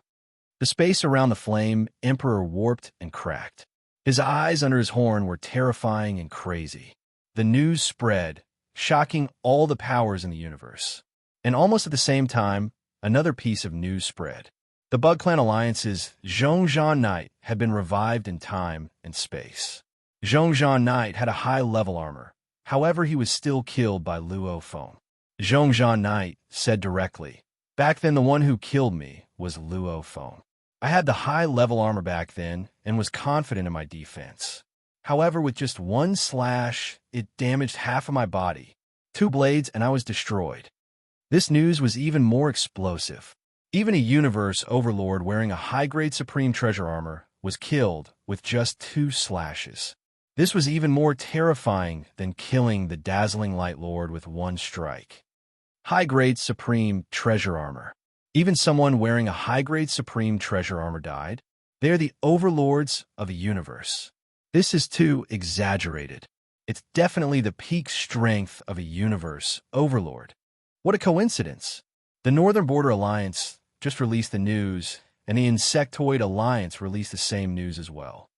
The space around the flame emperor warped and cracked. His eyes under his horn were terrifying and crazy. The news spread, shocking all the powers in the universe. And almost at the same time, another piece of news spread. The Bug Clan Alliance's Zhongzhan Knight had been revived in time and space. Zhongzhan Knight had a high-level armor. However, he was still killed by Luo Feng. Zhongzhan Knight said directly, "Back then the one who killed me was Luo Feng. I had the high-level armor back then and was confident in my defense. However, with just one slash, it damaged half of my body. 2 blades and I was destroyed." This news was even more explosive. Even a universe overlord wearing a high-grade supreme treasure armor was killed with just 2 slashes. This was even more terrifying than killing the dazzling Light Lord with 1 strike. High-grade supreme treasure armor. Even someone wearing a high-grade supreme treasure armor died. They are the overlords of a universe. This is too exaggerated. It's definitely the peak strength of a universe overlord. What a coincidence. The Northern Border Alliance just released the news, and the Insectoid Alliance released the same news as well.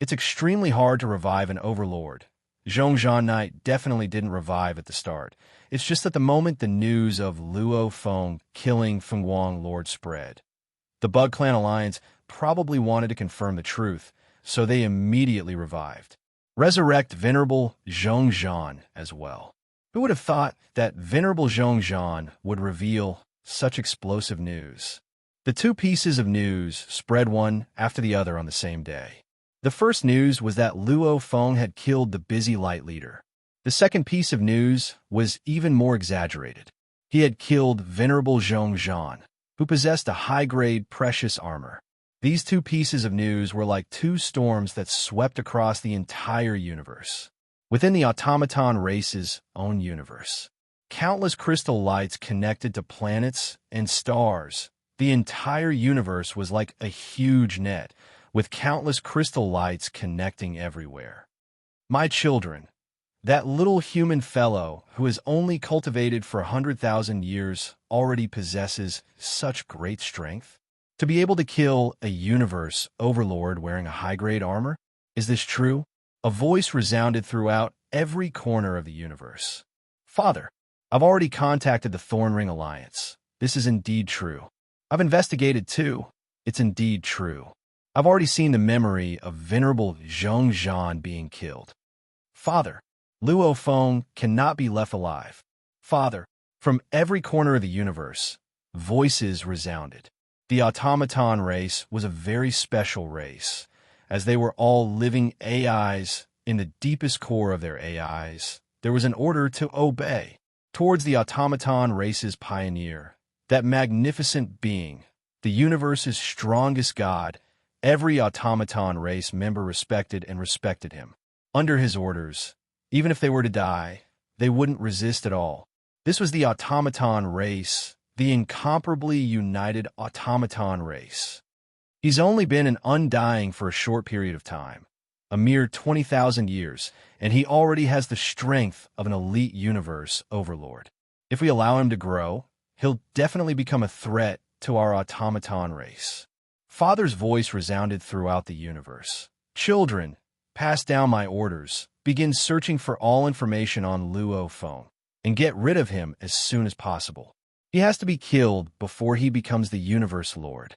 It's extremely hard to revive an overlord. Zhongzhan Knight definitely didn't revive at the start. It's just that the moment the news of Luo Feng killing Fengguang Lord spread, the Bug Clan Alliance probably wanted to confirm the truth, so they immediately revived. Resurrect Venerable Zhongzhan as well. Who would have thought that Venerable Zhongzhan would reveal such explosive news? The 2 pieces of news spread one after the other on the same day. The first news was that Luo Feng had killed the busy light leader. The second piece of news was even more exaggerated. He had killed Venerable Zhongzhan, who possessed a high-grade precious armor. These 2 pieces of news were like 2 storms that swept across the entire universe. Within the automaton race's own universe, countless crystal lights connected to planets and stars. The entire universe was like a huge net, with countless crystal lights connecting everywhere. My children, that little human fellow who is only cultivated for 100,000 years already possesses such great strength. To be able to kill a universe overlord wearing a high-grade armor? Is this true? A voice resounded throughout every corner of the universe. "Father, I've already contacted the Thornring Alliance. This is indeed true. I've investigated too. It's indeed true. I've already seen the memory of Venerable Zhongzhan being killed. Father, Luo Feng cannot be left alive. Father." From every corner of the universe, voices resounded. The automaton race was a very special race, as they were all living AIs. In the deepest core of their AIs, there was an order to obey. Towards the automaton race's pioneer, that magnificent being, the universe's strongest god, every automaton race member respected him. Under his orders, even if they were to die, they wouldn't resist at all. This was the automaton race, the incomparably united automaton race. He's only been an undying for a short period of time, a mere 20,000 years, and he already has the strength of an elite universe overlord. If we allow him to grow, he'll definitely become a threat to our automaton race. Father's voice resounded throughout the universe. "Children, pass down my orders. Begin searching for all information on Luo Feng, and get rid of him as soon as possible. He has to be killed before he becomes the universe lord."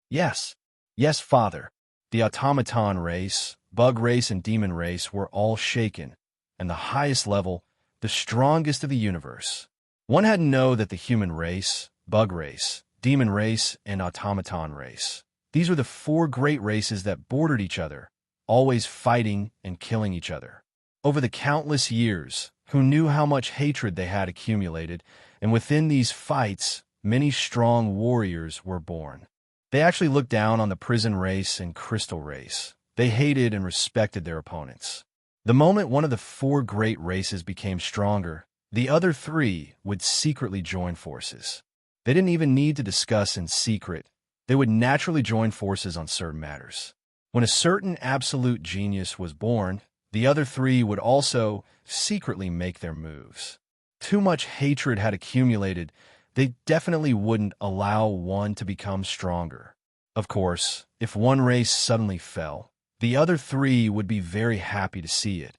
Yes, yes, Father. The automaton race, bug race, and demon race were all shaken, and the highest level, the strongest of the universe. One had to know that the human race, bug race, demon race, and automaton race, these were the 4 great races that bordered each other, always fighting and killing each other. Over the countless years, who knew how much hatred they had accumulated, and within these fights, many strong warriors were born. They actually looked down on the prison race and crystal race. They hated and respected their opponents. The moment one of the 4 great races became stronger, the other 3 would secretly join forces. They didn't even need to discuss in secret. They would naturally join forces on certain matters. When a certain absolute genius was born, the other 3 would also secretly make their moves. Too much hatred had accumulated. They definitely wouldn't allow one to become stronger. Of course, if one race suddenly fell, the other three would be very happy to see it,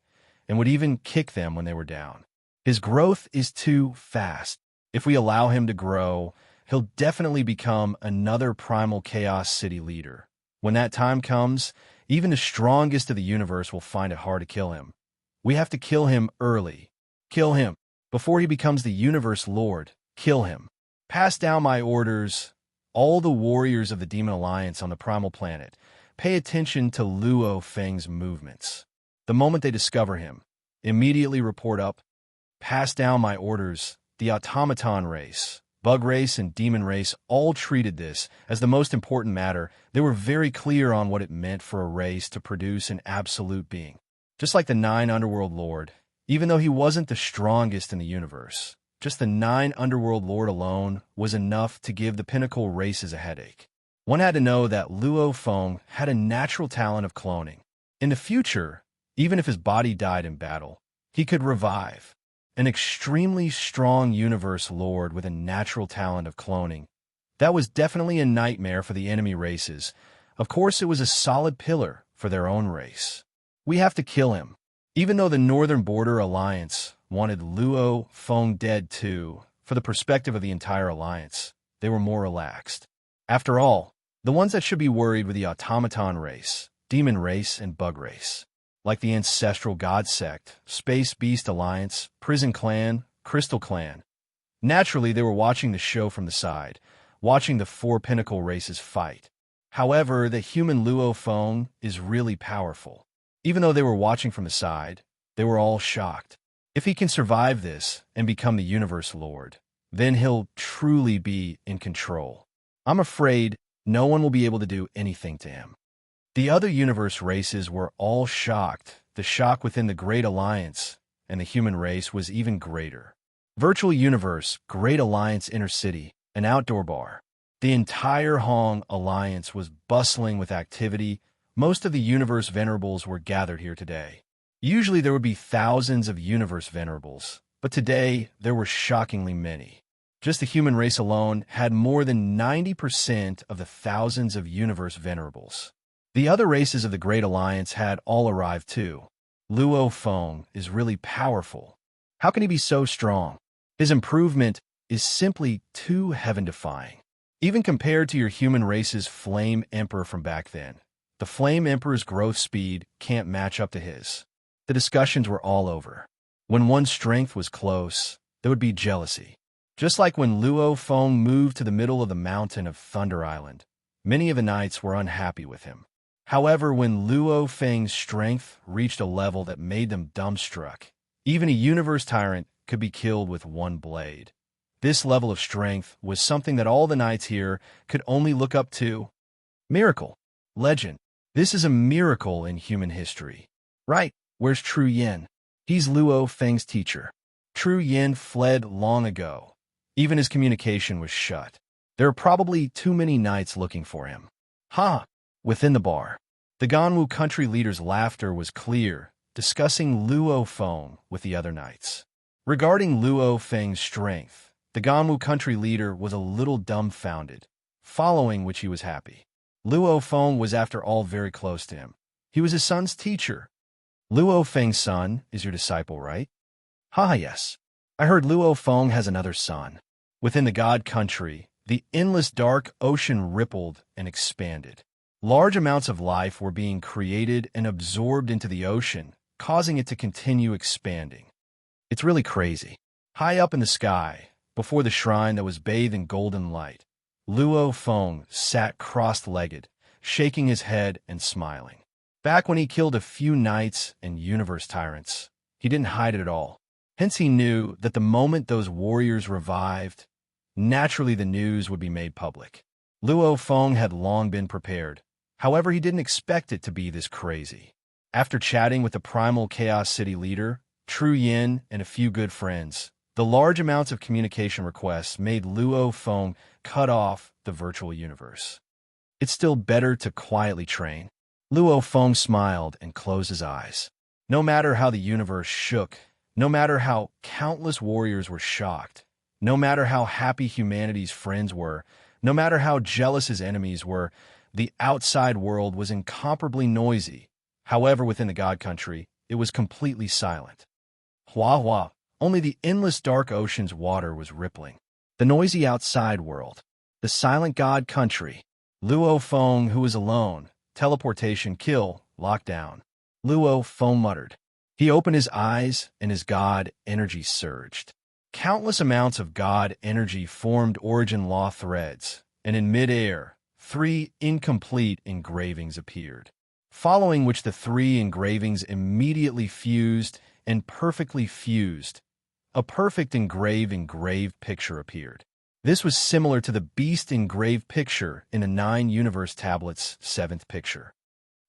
and would even kick them when they were down. His growth is too fast. If we allow him to grow, he'll definitely become another primal chaos city leader. When that time comes, even the strongest of the universe will find it hard to kill him. We have to kill him early. Kill him. Before he becomes the universe lord, kill him. Pass down my orders. All the warriors of the Demon Alliance on the primal planet, pay attention to Luo Feng's movements. The moment they discover him, immediately report up. Pass down my orders. The automaton race, bug race, and demon race all treated this as the most important matter. They were very clear on what it meant for a race to produce an absolute being. Just like the 9 Underworld Lord, even though he wasn't the strongest in the universe, just the 9 Underworld Lord alone was enough to give the pinnacle races a headache. One had to know that Luo Feng had a natural talent of cloning. In the future, even if his body died in battle, he could revive. An extremely strong universe lord with a natural talent of cloning. That was definitely a nightmare for the enemy races. Of course, it was a solid pillar for their own race. We have to kill him. Even though the Northern Border Alliance wanted Luo Feng dead too, for the perspective of the entire alliance, they were more relaxed. After all, the ones that should be worried were the automaton race, demon race, and bug race. Like the Ancestral God Sect, Space Beast Alliance, Prison Clan, Crystal Clan. Naturally, they were watching the show from the side, watching the 4 pinnacle races fight. However, the human Luo Feng is really powerful. Even though they were watching from the side, they were all shocked. If he can survive this and become the Universe Lord, then he'll truly be in control. I'm afraid no one will be able to do anything to him. The other universe races were all shocked. The shock within the Great Alliance and the human race was even greater. Virtual Universe, Great Alliance Inner City, an outdoor bar. The entire Hong Alliance was bustling with activity. Most of the universe venerables were gathered here today. Usually there would be thousands of universe venerables, but today there were shockingly many. Just the human race alone had more than 90% of the thousands of universe venerables. The other races of the Great Alliance had all arrived too. Luo Feng is really powerful. How can he be so strong? His improvement is simply too heaven-defying. Even compared to your human race's Flame Emperor from back then, the Flame Emperor's growth speed can't match up to his. The discussions were all over. When one's strength was close, there would be jealousy. Just like when Luo Feng moved to the middle of the mountain of Thunder Island, many of the knights were unhappy with him. However, when Luo Feng's strength reached a level that made them dumbstruck, even a universe tyrant could be killed with one blade. This level of strength was something that all the knights here could only look up to. Miracle. Legend. This is a miracle in human history. Right, where's Tru Yin? He's Luo Feng's teacher. Tru Yin fled long ago. Even his communication was shut. There are probably too many knights looking for him. Ha! Within the bar, the Ganwu country leader's laughter was clear, discussing Luo Feng with the other knights. Regarding Luo Feng's strength, the Ganwu country leader was a little dumbfounded, following which he was happy. Luo Feng was after all very close to him. He was his son's teacher. Luo Feng's son is your disciple, right? Ha, yes. I heard Luo Feng has another son. Within the God country, the endless dark ocean rippled and expanded. Large amounts of life were being created and absorbed into the ocean, causing it to continue expanding. It's really crazy. High up in the sky, before the shrine that was bathed in golden light, Luo Feng sat cross-legged, shaking his head and smiling. Back when he killed a few knights and universe tyrants, he didn't hide it at all. Hence he knew that the moment those warriors revived, naturally the news would be made public. Luo Feng had long been prepared. However, he didn't expect it to be this crazy. After chatting with the primal Chaos City leader, Tru Yin, and a few good friends, the large amounts of communication requests made Luo Feng cut off the virtual universe. It's still better to quietly train. Luo Feng smiled and closed his eyes. No matter how the universe shook, No matter how countless warriors were shocked, no matter how happy humanity's friends were, no matter how jealous his enemies were, the outside world was incomparably noisy. However, within the God Country, it was completely silent. Hua hua, only the endless dark ocean's water was rippling. The noisy outside world, the silent God Country. Luo Feng, who was alone, teleportation, kill, lockdown. Luo Feng muttered. He opened his eyes, and his God energy surged. Countless amounts of God energy formed origin law threads, and in mid-air, 3 incomplete engravings appeared, following which the 3 engravings immediately fused and perfectly fused. A perfect engraved picture appeared. This was similar to the beast engraved picture in the 9 universe tablets' 7th picture.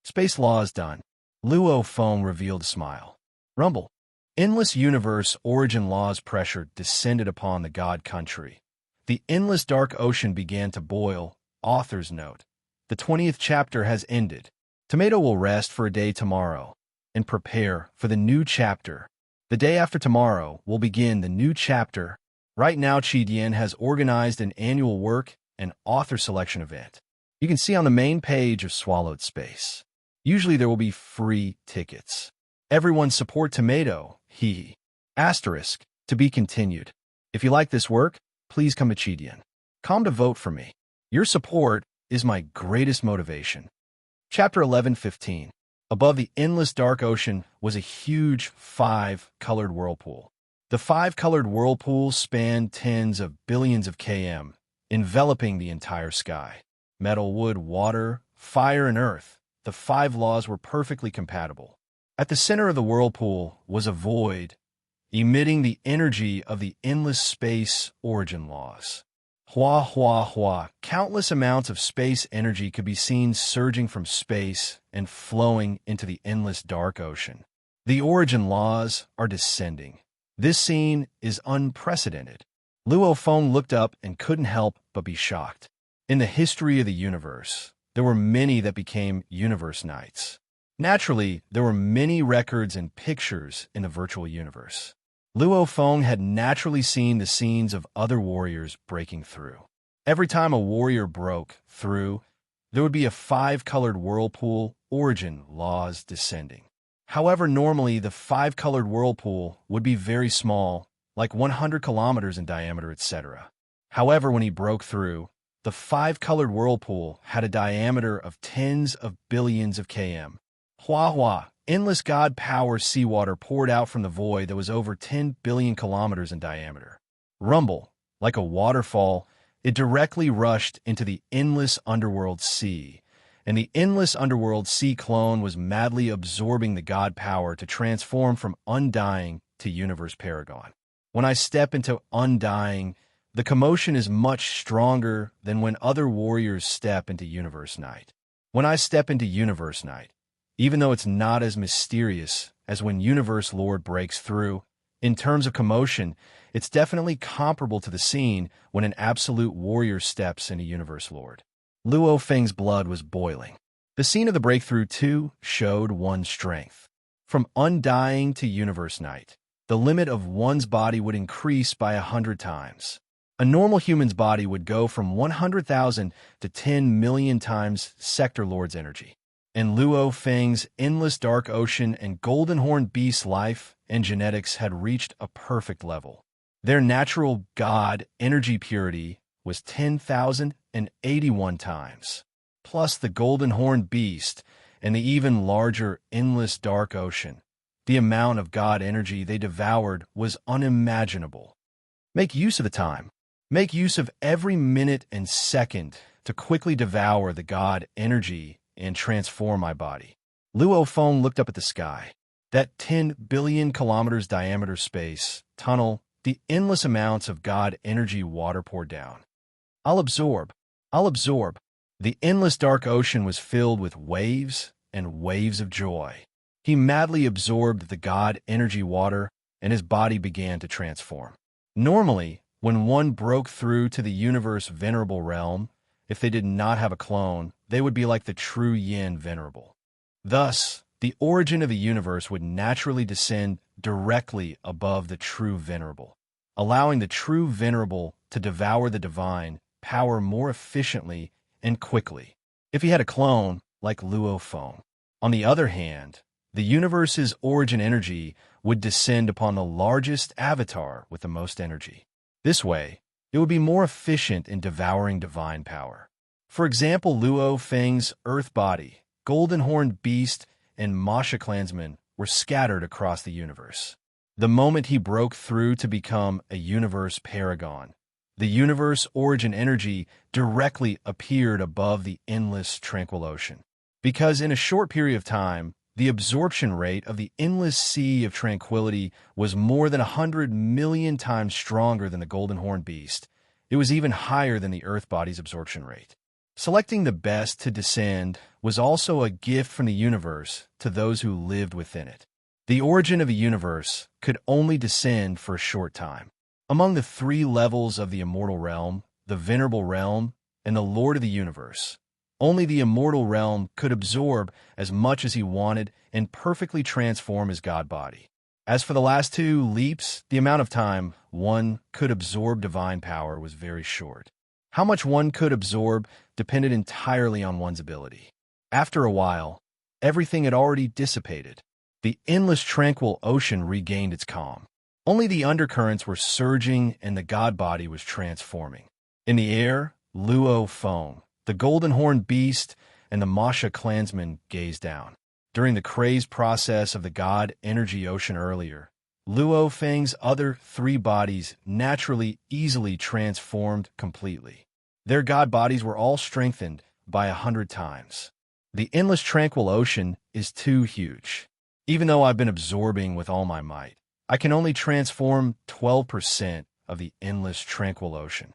Space law is done. Luo Feng revealed a smile. Rumble. Endless universe origin law's pressure descended upon the God Country. The endless dark ocean began to boil. Author's note. The 20th chapter has ended. Tomato will rest for a day tomorrow and prepare for the new chapter. The day after tomorrow will begin the new chapter. Right now, Chidian has organized an annual work and author selection event. You can see on the main page of Swallowed Space. Usually there will be free tickets. Everyone support Tomato. Hee. Asterisk. To be continued. If you like this work, please come to Chidian. Come to vote for me. Your support is my greatest motivation. Chapter 11:15. Above the endless dark ocean was a huge 5-colored whirlpool. The 5-colored whirlpool spanned tens of billions of km, enveloping the entire sky. Metal, wood, water, fire, and earth. The 5 laws were perfectly compatible. At the center of the whirlpool was a void, emitting the energy of the endless space origin laws. Hua, hua, hua. Countless amounts of space energy could be seen surging from space and flowing into the endless dark ocean. The origin laws are descending. This scene is unprecedented. Luo Feng looked up and couldn't help but be shocked. In the history of the universe, there were many that became universe knights. Naturally, there were many records and pictures in the virtual universe. Luo Feng had naturally seen the scenes of other warriors breaking through. Every time a warrior broke through, there would be a 5-colored whirlpool, origin laws descending. However, normally the 5-colored whirlpool would be very small, like 100 kilometers in diameter, etc. However, when he broke through, the 5-colored whirlpool had a diameter of tens of billions of km. Hua hua, endless God power seawater poured out from the void that was over 10 billion kilometers in diameter. Rumble, like a waterfall, it directly rushed into the endless underworld sea, and the endless underworld sea clone was madly absorbing the God power to transform from Undying to Universe Paragon. When I step into Undying, the commotion is much stronger than when other warriors step into Universe Night. When I step into Universe Night, even though it's not as mysterious as when Universe Lord breaks through, in terms of commotion, it's definitely comparable to the scene when an absolute warrior steps into Universe Lord. Luo Feng's blood was boiling. The scene of the breakthrough, too, showed one's strength. From Undying to Universe Night, the limit of one's body would increase by 100 times. A normal human's body would go from 100,000 to 10 million times Sector Lord's energy. And Luo Feng's endless dark ocean and golden horn beast life and genetics had reached a perfect level. Their natural God energy purity was 10,081 times, plus the golden horn beast and the even larger endless dark ocean. The amount of God energy they devoured was unimaginable. Make use of the time. Make use of every minute and second to quickly devour the God energy and transform my body. Luo Feng looked up at the sky. That 10 billion kilometers diameter space, tunnel, the endless amounts of God energy water poured down. I'll absorb. The endless dark ocean was filled with waves and waves of joy. He madly absorbed the God energy water, and his body began to transform. Normally, when one broke through to the universe venerable realm, if they did not have a clone, they would be like the true Yin venerable. Thus, the origin of the universe would naturally descend directly above the true venerable, allowing the true venerable to devour the divine power more efficiently and quickly. If he had a clone, like Luo Feng. On the other hand, the universe's origin energy would descend upon the largest avatar with the most energy. This way, it would be more efficient in devouring divine power. For example, Luo Feng's Earth Body, Golden Horned Beast, and Masha clansmen were scattered across the universe. The moment he broke through to become a universe paragon, the universe origin energy directly appeared above the endless tranquil ocean. Because in a short period of time, the absorption rate of the endless sea of tranquility was more than 100 million times stronger than the Golden Horned Beast. It was even higher than the Earth Body's absorption rate. Selecting the best to descend was also a gift from the universe to those who lived within it. The origin of a universe could only descend for a short time. Among the 3 levels of the immortal realm, the venerable realm, and the Lord of the universe, only the immortal realm could absorb as much as he wanted and perfectly transform his god body. As for the last 2 leaps, the amount of time one could absorb divine power was very short. How much one could absorb depended entirely on one's ability. After a while, everything had already dissipated. The endless tranquil ocean regained its calm. Only the undercurrents were surging and the god body was transforming. In the air, Luo Feng, the Golden Horned Beast, and the Masha clansmen gazed down. During the crazed process of the god energy ocean earlier, Luo Feng's other 3 bodies naturally easily transformed completely. Their god bodies were all strengthened by 100 times. The endless tranquil ocean is too huge. Even though I've been absorbing with all my might, I can only transform 12% of the endless tranquil ocean.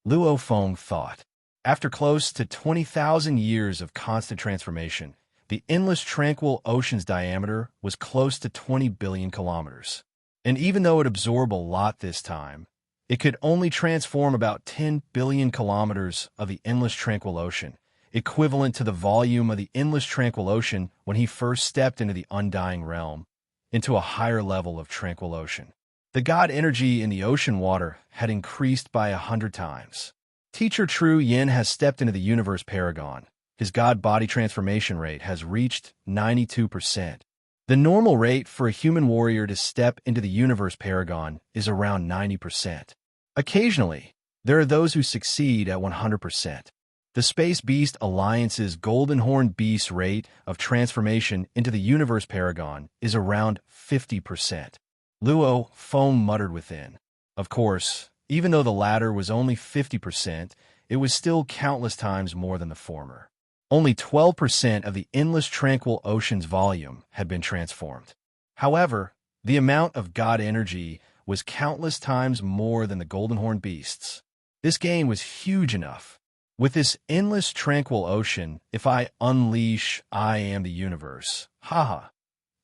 Luo Feng thought. After close to 20,000 years of constant transformation, the endless tranquil ocean's diameter was close to 20 billion kilometers. And even though it absorbed a lot this time, it could only transform about 10 billion kilometers of the endless tranquil ocean, equivalent to the volume of the endless tranquil ocean when he first stepped into the undying realm, into a higher level of tranquil ocean. The god energy in the ocean water had increased by 100 times. Teacher True Yin has stepped into the universe paragon. His god body transformation rate has reached 92%. The normal rate for a human warrior to step into the universe paragon is around 90%. Occasionally, there are those who succeed at 100%. The Space Beast Alliance's Golden Horned Beast rate of transformation into the universe paragon is around 50%. Luo Feng muttered within. Of course, even though the latter was only 50%, it was still countless times more than the former. Only 12% of the endless tranquil ocean's volume had been transformed. However, the amount of god energy was countless times more than the Golden Horned Beast's. This gain was huge enough. With this endless tranquil ocean, if I unleash I am the universe, haha,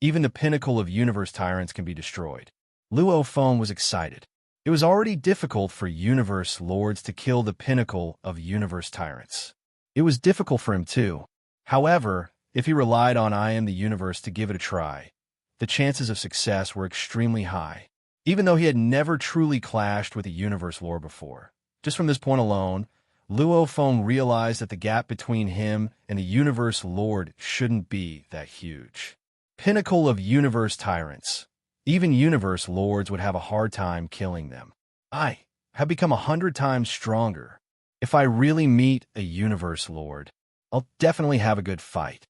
even the pinnacle of universe tyrants can be destroyed. Luo Feng was excited. It was already difficult for universe lords to kill the pinnacle of universe tyrants. It was difficult for him too. However, if he relied on I am the universe to give it a try, the chances of success were extremely high. Even though he had never truly clashed with a universe lord before. Just from this point alone, Luo Feng realized that the gap between him and the universe lord shouldn't be that huge. Pinnacle of universe tyrants. Even universe lords would have a hard time killing them. I have become 100 times stronger. If I really meet a universe lord, I'll definitely have a good fight.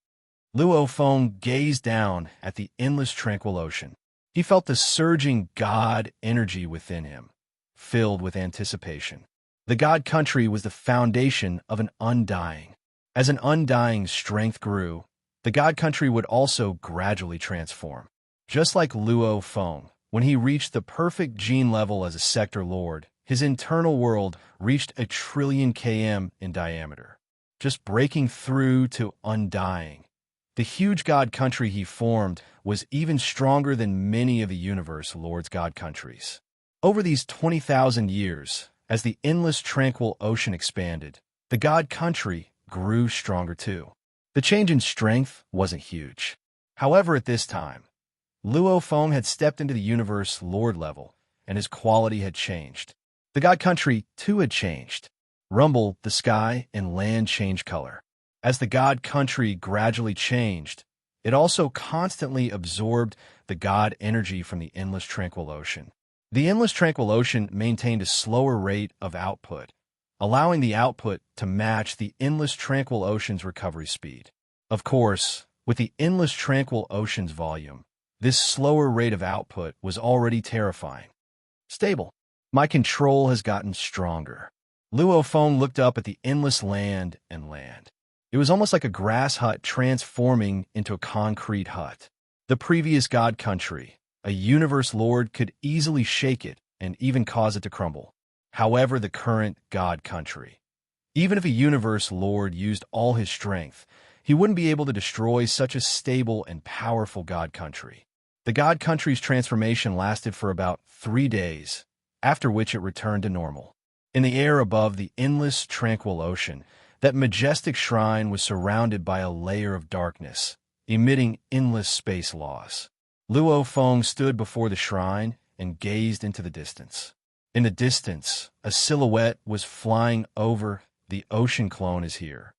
Luo Feng gazed down at the endless tranquil ocean. He felt the surging god energy within him, filled with anticipation. The god country was the foundation of an undying. As an undying strength grew, the god country would also gradually transform. Just like Luo Feng, when he reached the perfect gene level as a sector lord, his internal world reached 1 trillion km in diameter, just breaking through to undying. The huge god country he formed was even stronger than many of the universe lord's god countries. Over these 20,000 years, as the endless tranquil ocean expanded, the god country grew stronger too. The change in strength wasn't huge. However, at this time, Luo Feng had stepped into the universe Lord level, and his quality had changed. The God Country, too, had changed. Rumble, the sky, and land changed color. As the God Country gradually changed, it also constantly absorbed the God energy from the endless tranquil ocean. The endless tranquil ocean maintained a slower rate of output, allowing the output to match the endless tranquil ocean's recovery speed. Of course, with the endless tranquil ocean's volume, this slower rate of output was already terrifying. Stable. My control has gotten stronger. Luo Feng looked up at the endless land and land. It was almost like a grass hut transforming into a concrete hut. The previous God Country, a universe lord, could easily shake it and even cause it to crumble. However, the current God Country, even if a universe lord used all his strength, he wouldn't be able to destroy such a stable and powerful God Country. The God Country's transformation lasted for about 3 days, after which it returned to normal. In the air above the endless, tranquil ocean, that majestic shrine was surrounded by a layer of darkness, emitting endless space laws. Luo Feng stood before the shrine and gazed into the distance. In the distance, a silhouette was flying over. The ocean clone is here.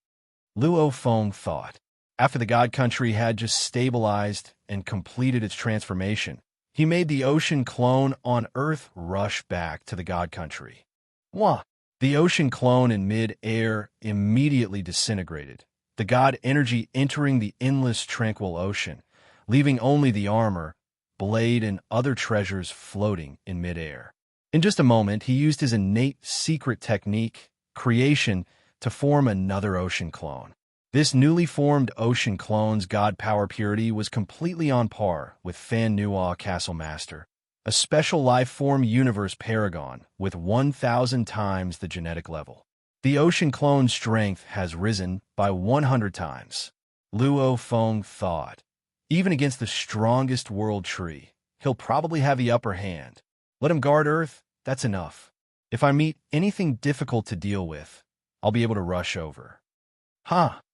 Luo Feng thought. After the God Country had just stabilized and completed its transformation, he made the ocean clone on Earth rush back to the God Country. Wah! The ocean clone in mid-air immediately disintegrated, the God energy entering the endless tranquil ocean, leaving only the armor, blade, and other treasures floating in mid-air. In just a moment, he used his innate secret technique, creation, to form another ocean clone. This newly formed ocean clone's god power purity was completely on par with Fan Nua Castle Master, a special life form universe paragon with 1,000 times the genetic level. The ocean clone's strength has risen by 100 times. Luo Feng thought. Even against the strongest world tree, he'll probably have the upper hand. Let him guard Earth, that's enough. If I meet anything difficult to deal with, I'll be able to rush over.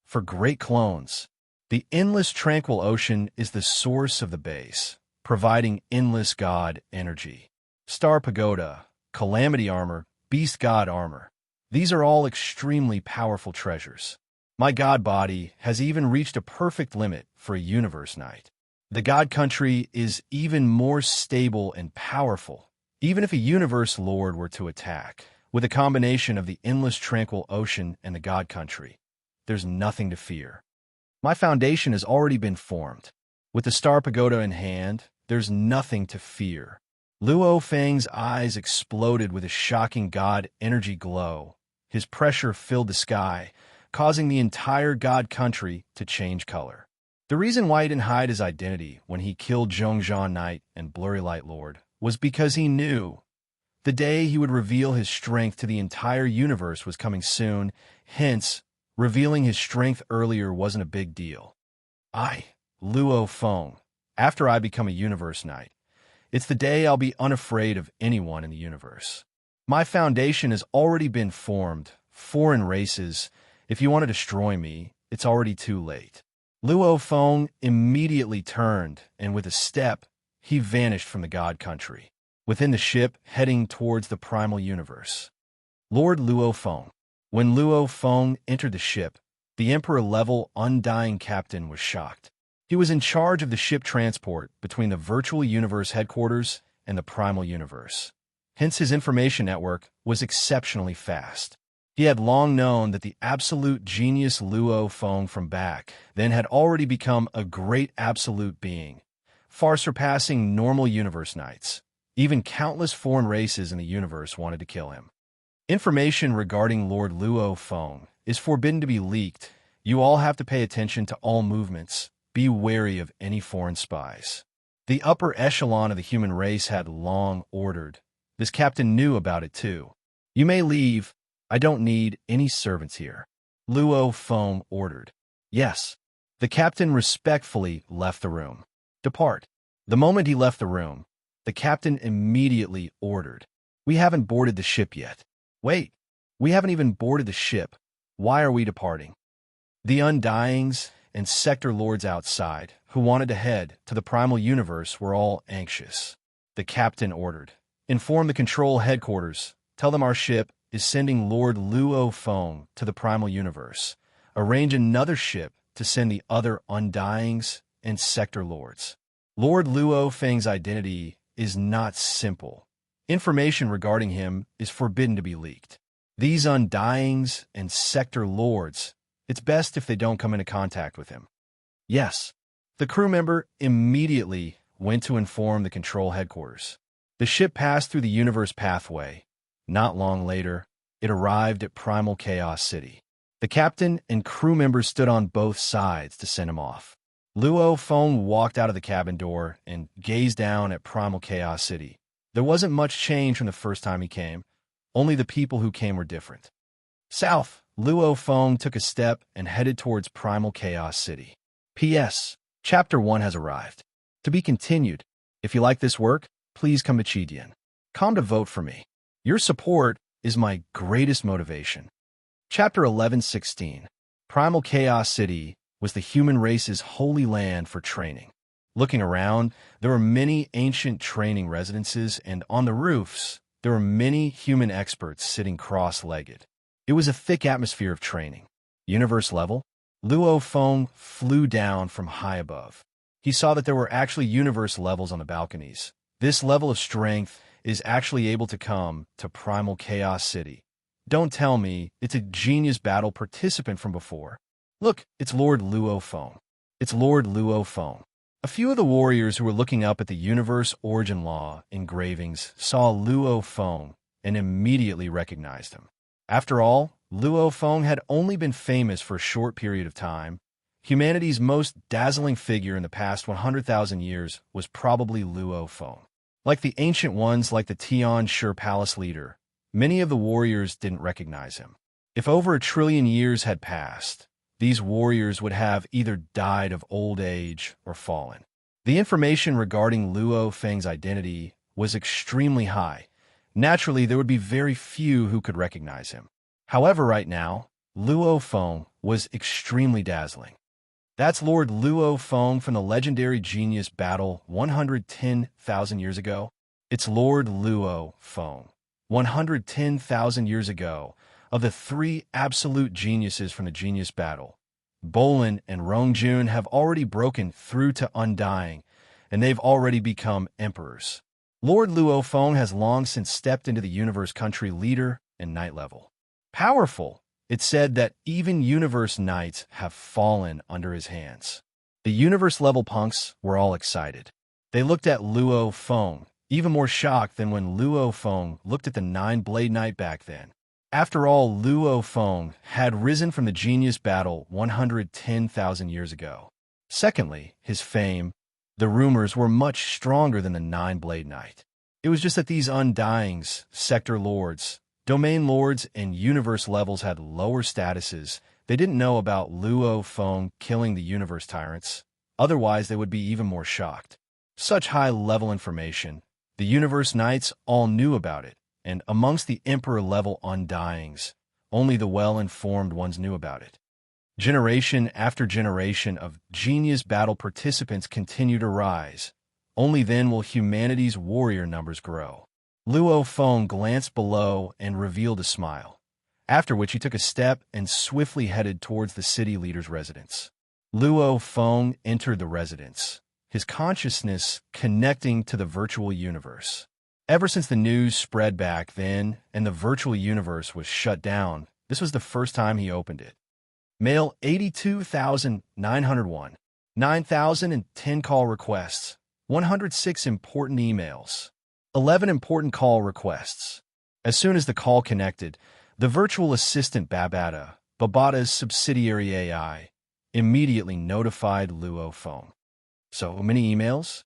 For great clones. The endless tranquil ocean is the source of the base, providing endless god energy. Star Pagoda, Calamity Armor, Beast God Armor. These are all extremely powerful treasures. My god body has even reached a perfect limit for a universe knight. The God Country is even more stable and powerful, even if a universe lord were to attack. With a combination of the endless tranquil ocean and the God Country, there's nothing to fear. My foundation has already been formed. With the Star Pagoda in hand, there's nothing to fear. Luo Feng's eyes exploded with a shocking god energy glow. His pressure filled the sky, causing the entire God Country to change color. The reason why he didn't hide his identity when he killed Zhongzhan Knight and Blurry Light Lord was because he knew the day he would reveal his strength to the entire universe was coming soon. Hence, revealing his strength earlier wasn't a big deal. Luo Feng, after I become a universe knight, it's the day I'll be unafraid of anyone in the universe. My foundation has already been formed. Foreign races, if you want to destroy me, it's already too late. Luo Feng immediately turned, and with a step, he vanished from the God Country, within the ship heading towards the primal universe. Lord Luo Feng. When Luo Feng entered the ship, the Emperor-level Undying Captain was shocked. He was in charge of the ship transport between the virtual universe headquarters and the primal universe. Hence, his information network was exceptionally fast. He had long known that the absolute genius Luo Feng from back then had already become a great absolute being, far surpassing normal universe knights. Even countless foreign races in the universe wanted to kill him. Information regarding Lord Luo Feng is forbidden to be leaked. You all have to pay attention to all movements. Be wary of any foreign spies. The upper echelon of the human race had long ordered. This captain knew about it too. You may leave. I don't need any servants here. Luo Feng ordered. Yes. The captain respectfully left the room. Depart. The moment he left the room, the captain immediately ordered. We haven't boarded the ship yet. Wait, we haven't even boarded the ship. Why are we departing? The Undyings and Sector Lords outside, who wanted to head to the primal universe were all anxious. The captain ordered, "Inform the control headquarters. Tell them our ship is sending Lord Luo Feng to the primal universe. Arrange another ship to send the other Undyings and Sector Lords." Lord Luo Feng's identity is not simple. Information regarding him is forbidden to be leaked. These Undyings and Sector Lords, it's best if they don't come into contact with him. Yes. The crew member immediately went to inform the control headquarters. The ship passed through the universe pathway. Not long later, it arrived at Primal Chaos City. The captain and crew members stood on both sides to send him off. Luo Feng walked out of the cabin door and gazed down at Primal Chaos City. There wasn't much change from the first time he came. Only the people who came were different. South, Luo Feng took a step and headed towards Primal Chaos City. P.S. Chapter 1 has arrived. To be continued. If you like this work, please come to Chidian. Come to vote for me. Your support is my greatest motivation. Chapter 11:16. Primal Chaos City was the human race's holy land for training. Looking around, there were many ancient training residences, and on the roofs, there were many human experts sitting cross-legged. It was a thick atmosphere of training. Universe level, Luo Feng flew down from high above. He saw that there were actually universe levels on the balconies. This level of strength is actually able to come to Primal Chaos City. Don't tell me it's a genius battle participant from before. Look, it's Lord Luo Feng. It's Lord Luo Feng. A few of the warriors who were looking up at the Universe Origin Law engravings saw Luo Feng and immediately recognized him. After all, Luo Feng had only been famous for a short period of time. Humanity's most dazzling figure in the past 100,000 years was probably Luo Feng. Like the ancient ones like the Tian Shi Palace leader, many of the warriors didn't recognize him. If over 1 trillion years had passed, these warriors would have either died of old age or fallen. The information regarding Luo Feng's identity was extremely high. Naturally, there would be very few who could recognize him. However, right now, Luo Feng was extremely dazzling. That's Lord Luo Feng from the legendary genius battle 110,000 years ago. It's Lord Luo Feng. 110,000 years ago, of the 3 absolute geniuses from the genius battle, Bolin and Rongjun have already broken through to Undying, and they've already become emperors. Lord Luo Feng has long since stepped into the universe country leader and knight level. Powerful, it's said that even universe knights have fallen under his hands. The universe level punks were all excited. They looked at Luo Feng, even more shocked than when Luo Feng looked at the 9-blade knight back then. After all, Luo Feng had risen from the genius battle 110,000 years ago. Secondly, his fame, the rumors were much stronger than the 9-blade knight. It was just that these Undyings, Sector Lords, Domain Lords, and Universe levels had lower statuses. They didn't know about Luo Feng killing the Universe Tyrants. Otherwise, they would be even more shocked. Such high-level information, the Universe Knights all knew about it. And amongst the Emperor-level Undyings, only the well-informed ones knew about it. Generation after generation of genius battle participants continue to rise. Only then will humanity's warrior numbers grow. Luo Feng glanced below and revealed a smile, after which he took a step and swiftly headed towards the city leader's residence. Luo Feng entered the residence, his consciousness connecting to the virtual universe. Ever since the news spread back then and the virtual universe was shut down, this was the first time he opened it. Mail 82,901, 9,010 call requests, 106 important emails, 11 important call requests. As soon as the call connected, the virtual assistant Babata's subsidiary AI, immediately notified Luo Feng. So many emails?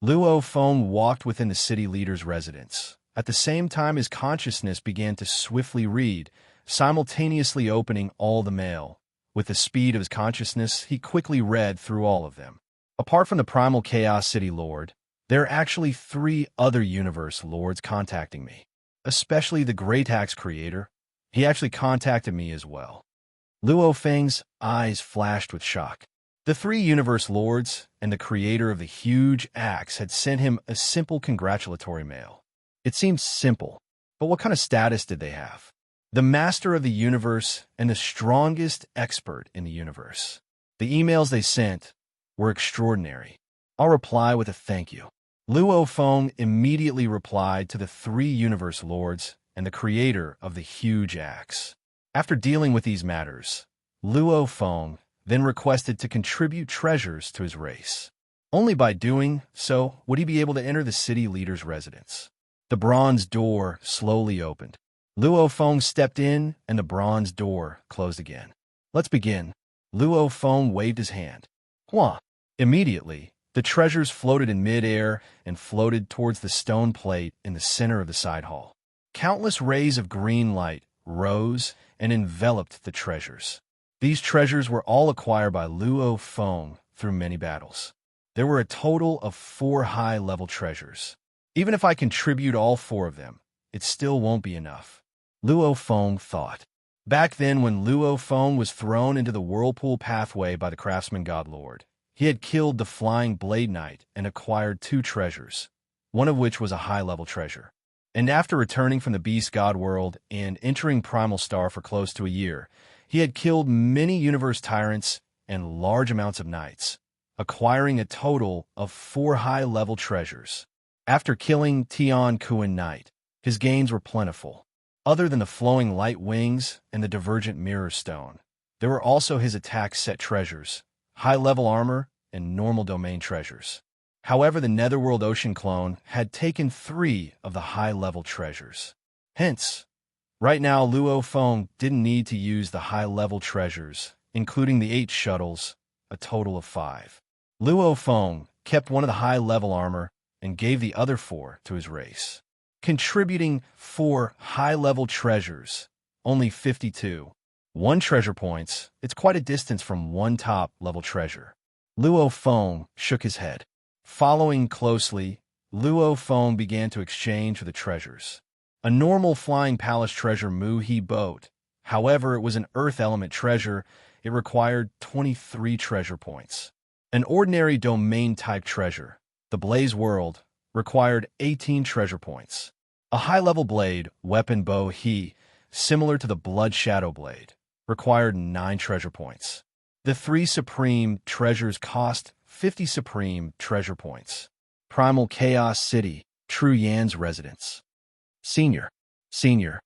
Luo Feng walked within the city leader's residence. At the same time, his consciousness began to swiftly read, simultaneously opening all the mail. With the speed of his consciousness, he quickly read through all of them. Apart from the Primal Chaos City Lord, there are actually 3 other Universe Lords contacting me, especially the Great Axe creator. He actually contacted me as well. Luo Feng's eyes flashed with shock. The three universe lords and the creator of the huge axe had sent him a simple congratulatory mail. It seemed simple, but what kind of status did they have? The master of the universe and the strongest expert in the universe. The emails they sent were extraordinary. I'll reply with a thank you. Luo Feng immediately replied to the three universe lords and the creator of the huge axe. After dealing with these matters, Luo Feng then requested to contribute treasures to his race. Only by doing so would he be able to enter the city leader's residence. The bronze door slowly opened. Luo Feng stepped in, and the bronze door closed again. Let's begin. Luo Feng waved his hand. Hua! Immediately, the treasures floated in mid-air and floated towards the stone plate in the center of the side hall. Countless rays of green light rose and enveloped the treasures. These treasures were all acquired by Luo Feng through many battles. There were a total of 4 high-level treasures. Even if I contribute all 4 of them, it still won't be enough. Luo Feng thought. Back then, when Luo Feng was thrown into the whirlpool pathway by the craftsman god lord, he had killed the flying blade knight and acquired 2 treasures, one of which was a high-level treasure. And after returning from the beast god world and entering Primal Star for close to a year, he had killed many universe tyrants and large amounts of knights, acquiring a total of 4 high-level treasures. After killing Tian Kuan Knight, his gains were plentiful. Other than the flowing light wings and the divergent mirror stone, there were also his attack set treasures, high-level armor, and normal domain treasures. However, the Netherworld Ocean clone had taken 3 of the high-level treasures. Hence, right now, Luo Feng didn't need to use the high-level treasures, including the 8 shuttles, a total of 5. Luo Feng kept one of the high-level armor and gave the other 4 to his race. Contributing 4 high-level treasures, only 52. 1 treasure points, it's quite a distance from 1 top-level treasure. Luo Feng shook his head. Following closely, Luo Feng began to exchange for the treasures. A normal flying palace treasure Mu He boat. However, it was an earth element treasure. It required 23 treasure points. An ordinary domain-type treasure, the Blaze World, required 18 treasure points. A high-level blade, weapon bow He, similar to the Blood Shadow Blade, required 9 treasure points. The 3 supreme treasures cost 50 supreme treasure points. Primal Chaos City, True Yan's residence. Senior, Senior,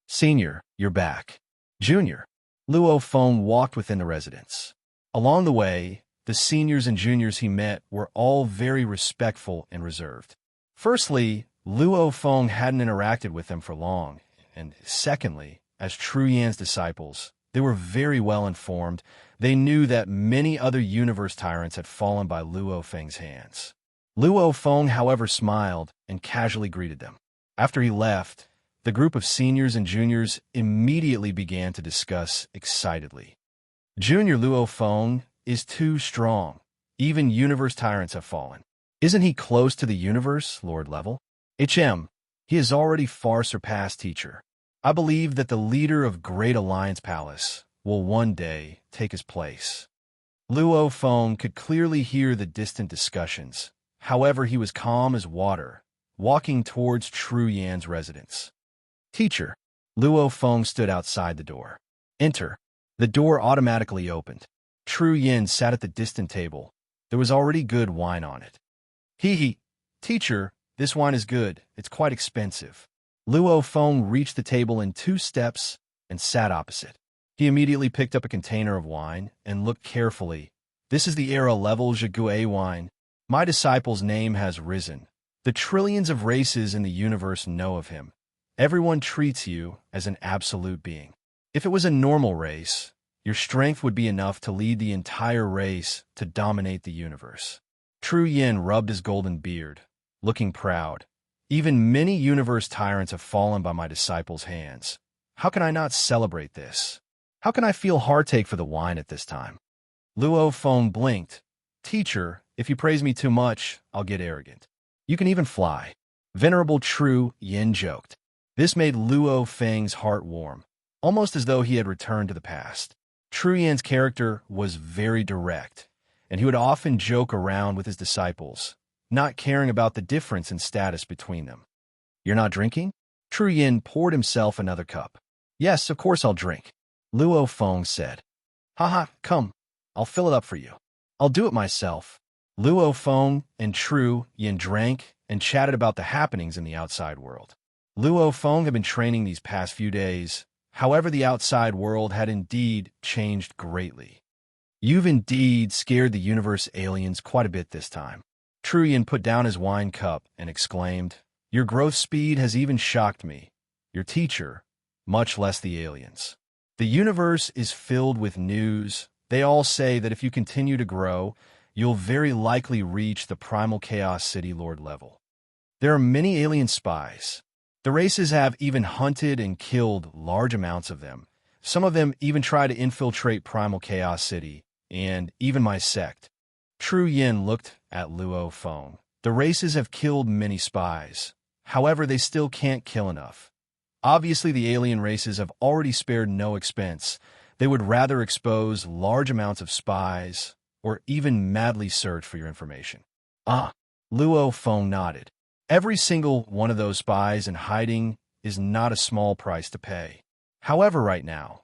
Senior, you're back. Junior. Luo Feng walked within the residence. Along the way, the seniors and juniors he met were all very respectful and reserved. Firstly, Luo Feng hadn't interacted with them for long, and secondly, as True Yan's disciples, they were very well informed. They knew that many other universe tyrants had fallen by Luo Feng's hands. Luo Feng, however, smiled and casually greeted them. After he left, the group of seniors and juniors immediately began to discuss excitedly. Junior Luo Feng is too strong. Even universe tyrants have fallen. Isn't he close to the universe, Lord level? He has already far surpassed Teacher. I believe that the leader of Great Alliance Palace will one day take his place. Luo Feng could clearly hear the distant discussions. However, he was calm as water, walking towards True Yan's residence. Teacher. Luo Feng stood outside the door. Enter. The door automatically opened. True Yan sat at the distant table. There was already good wine on it. Hee. Teacher, this wine is good. It's quite expensive. Luo Feng reached the table in 2 steps and sat opposite. He immediately picked up a container of wine and looked carefully. This is the era level Zhigue wine. My disciple's name has risen. The trillions of races in the universe know of him. Everyone treats you as an absolute being. If it was a normal race, your strength would be enough to lead the entire race to dominate the universe. True Yin rubbed his golden beard, looking proud. Even many universe tyrants have fallen by my disciple's hands. How can I not celebrate this? How can I feel heartache for the wine at this time? Luo Feng blinked. Teacher, if you praise me too much, I'll get arrogant. You can even fly. Venerable True Yin joked. This made Luo Feng's heart warm, almost as though he had returned to the past. True Yan's character was very direct, and he would often joke around with his disciples, not caring about the difference in status between them. "You're not drinking?" Tru Yin poured himself another cup. "Yes, of course I'll drink," Luo Feng said. "Haha, come, I'll fill it up for you." "I'll do it myself." Luo Feng and Tru Yin drank and chatted about the happenings in the outside world. Luo Feng had been training these past few days. However, the outside world had indeed changed greatly. "You've indeed scared the universe aliens quite a bit this time." Tru Yin put down his wine cup and exclaimed, "Your growth speed has even shocked me, your teacher, much less the aliens. The universe is filled with news. They all say that if you continue to grow, you'll very likely reach the primal chaos city lord level. There are many alien spies. The races have even hunted and killed large amounts of them. Some of them even try to infiltrate primal chaos city, and even my sect." Tru Yin looked at Luo Feng. "The races have killed many spies. However, they still can't kill enough. Obviously, the alien races have already spared no expense. They would rather expose large amounts of spies or even madly search for your information." "Ah," Luo Feng nodded. "Every single one of those spies in hiding is not a small price to pay. However, right now,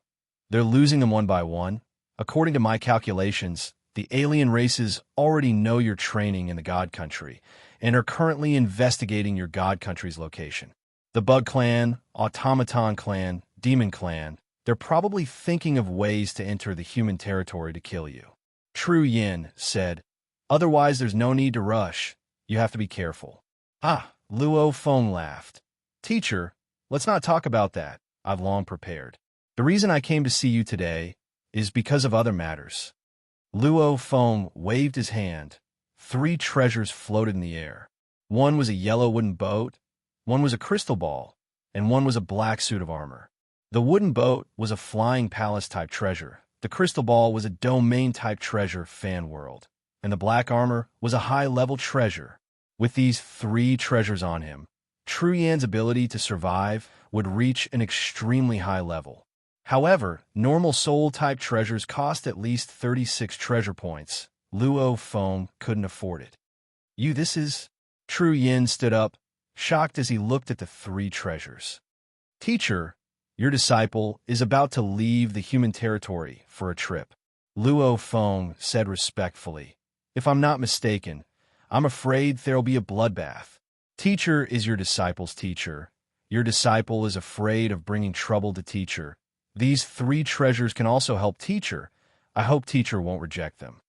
they're losing them one by one. According to my calculations, the alien races already know your training in the God Country and are currently investigating your God Country's location. The Bug Clan, Automaton Clan, Demon Clan, they're probably thinking of ways to enter the human territory to kill you." Tru Yin said, "Otherwise, there's no need to rush. You have to be careful." "Ah," Luo Feng laughed. "Teacher, let's not talk about that. I've long prepared. The reason I came to see you today is because of other matters." Luo Feng waved his hand. 3 treasures floated in the air. One was a yellow wooden boat, one was a crystal ball, and one was a black suit of armor. The wooden boat was a flying palace-type treasure. The crystal ball was a domain-type treasure, fan world. And the black armor was a high-level treasure. With these 3 treasures on him, Tru Yan's ability to survive would reach an extremely high level. However, normal soul-type treasures cost at least 36 treasure points. Luo Feng couldn't afford it. This is..." Tru Yin stood up, shocked as he looked at the 3 treasures. "Teacher, your disciple is about to leave the human territory for a trip," Luo Feng said respectfully. "If I'm not mistaken, I'm afraid there'll be a bloodbath. Teacher is your disciple's teacher. Your disciple is afraid of bringing trouble to teacher. These 3 treasures can also help teacher. I hope teacher won't reject them."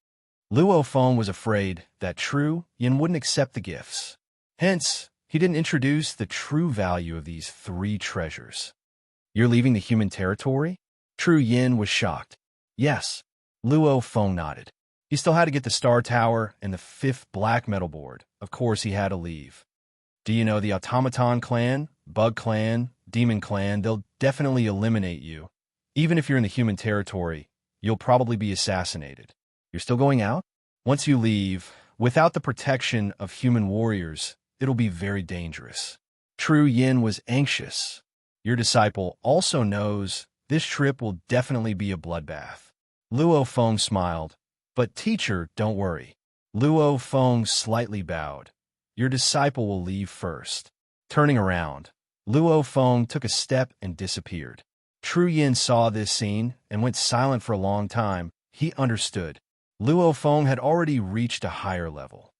Luo Feng was afraid that Tru Yin wouldn't accept the gifts. Hence, he didn't introduce the true value of these 3 treasures. "You're leaving the human territory?" Tru Yin was shocked. "Yes," Luo Feng nodded. He still had to get the Star Tower and the 5th black metal board. Of course, he had to leave. "Do you know the Automaton Clan, Bug Clan, Demon Clan? They'll definitely eliminate you. Even if you're in the human territory, you'll probably be assassinated. You're still going out? Once you leave, without the protection of human warriors, it'll be very dangerous." Tru Yin was anxious. Your disciple also knows this trip will definitely be a bloodbath. Luo Feng smiled. "But teacher, don't worry." Luo Feng slightly bowed. "Your disciple will leave first." Turning around, Luo Feng took a step and disappeared. Tru Yin saw this scene and went silent for a long time. He understood. Luo Feng had already reached a higher level.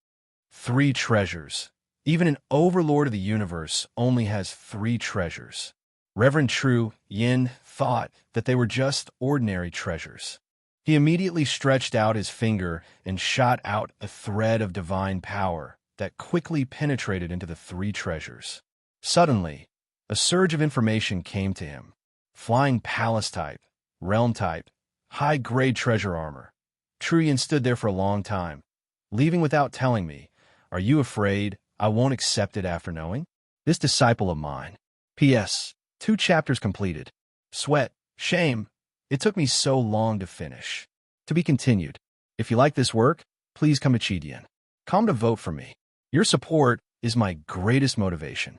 3 treasures. Even an overlord of the universe only has 3 treasures. Reverend Tru Yin thought that they were just ordinary treasures. He immediately stretched out his finger and shot out a thread of divine power that quickly penetrated into the 3 treasures. Suddenly, a surge of information came to him. Flying palace type, realm type, high-grade treasure armor. Tru Yin stood there for a long time, leaving without telling me. Are you afraid I won't accept it after knowing? This disciple of mine. P.S. 2 chapters completed. Sweat, shame. It took me so long to finish. To be continued. If you like this work, please come to Chidian. Come to vote for me. Your support is my greatest motivation.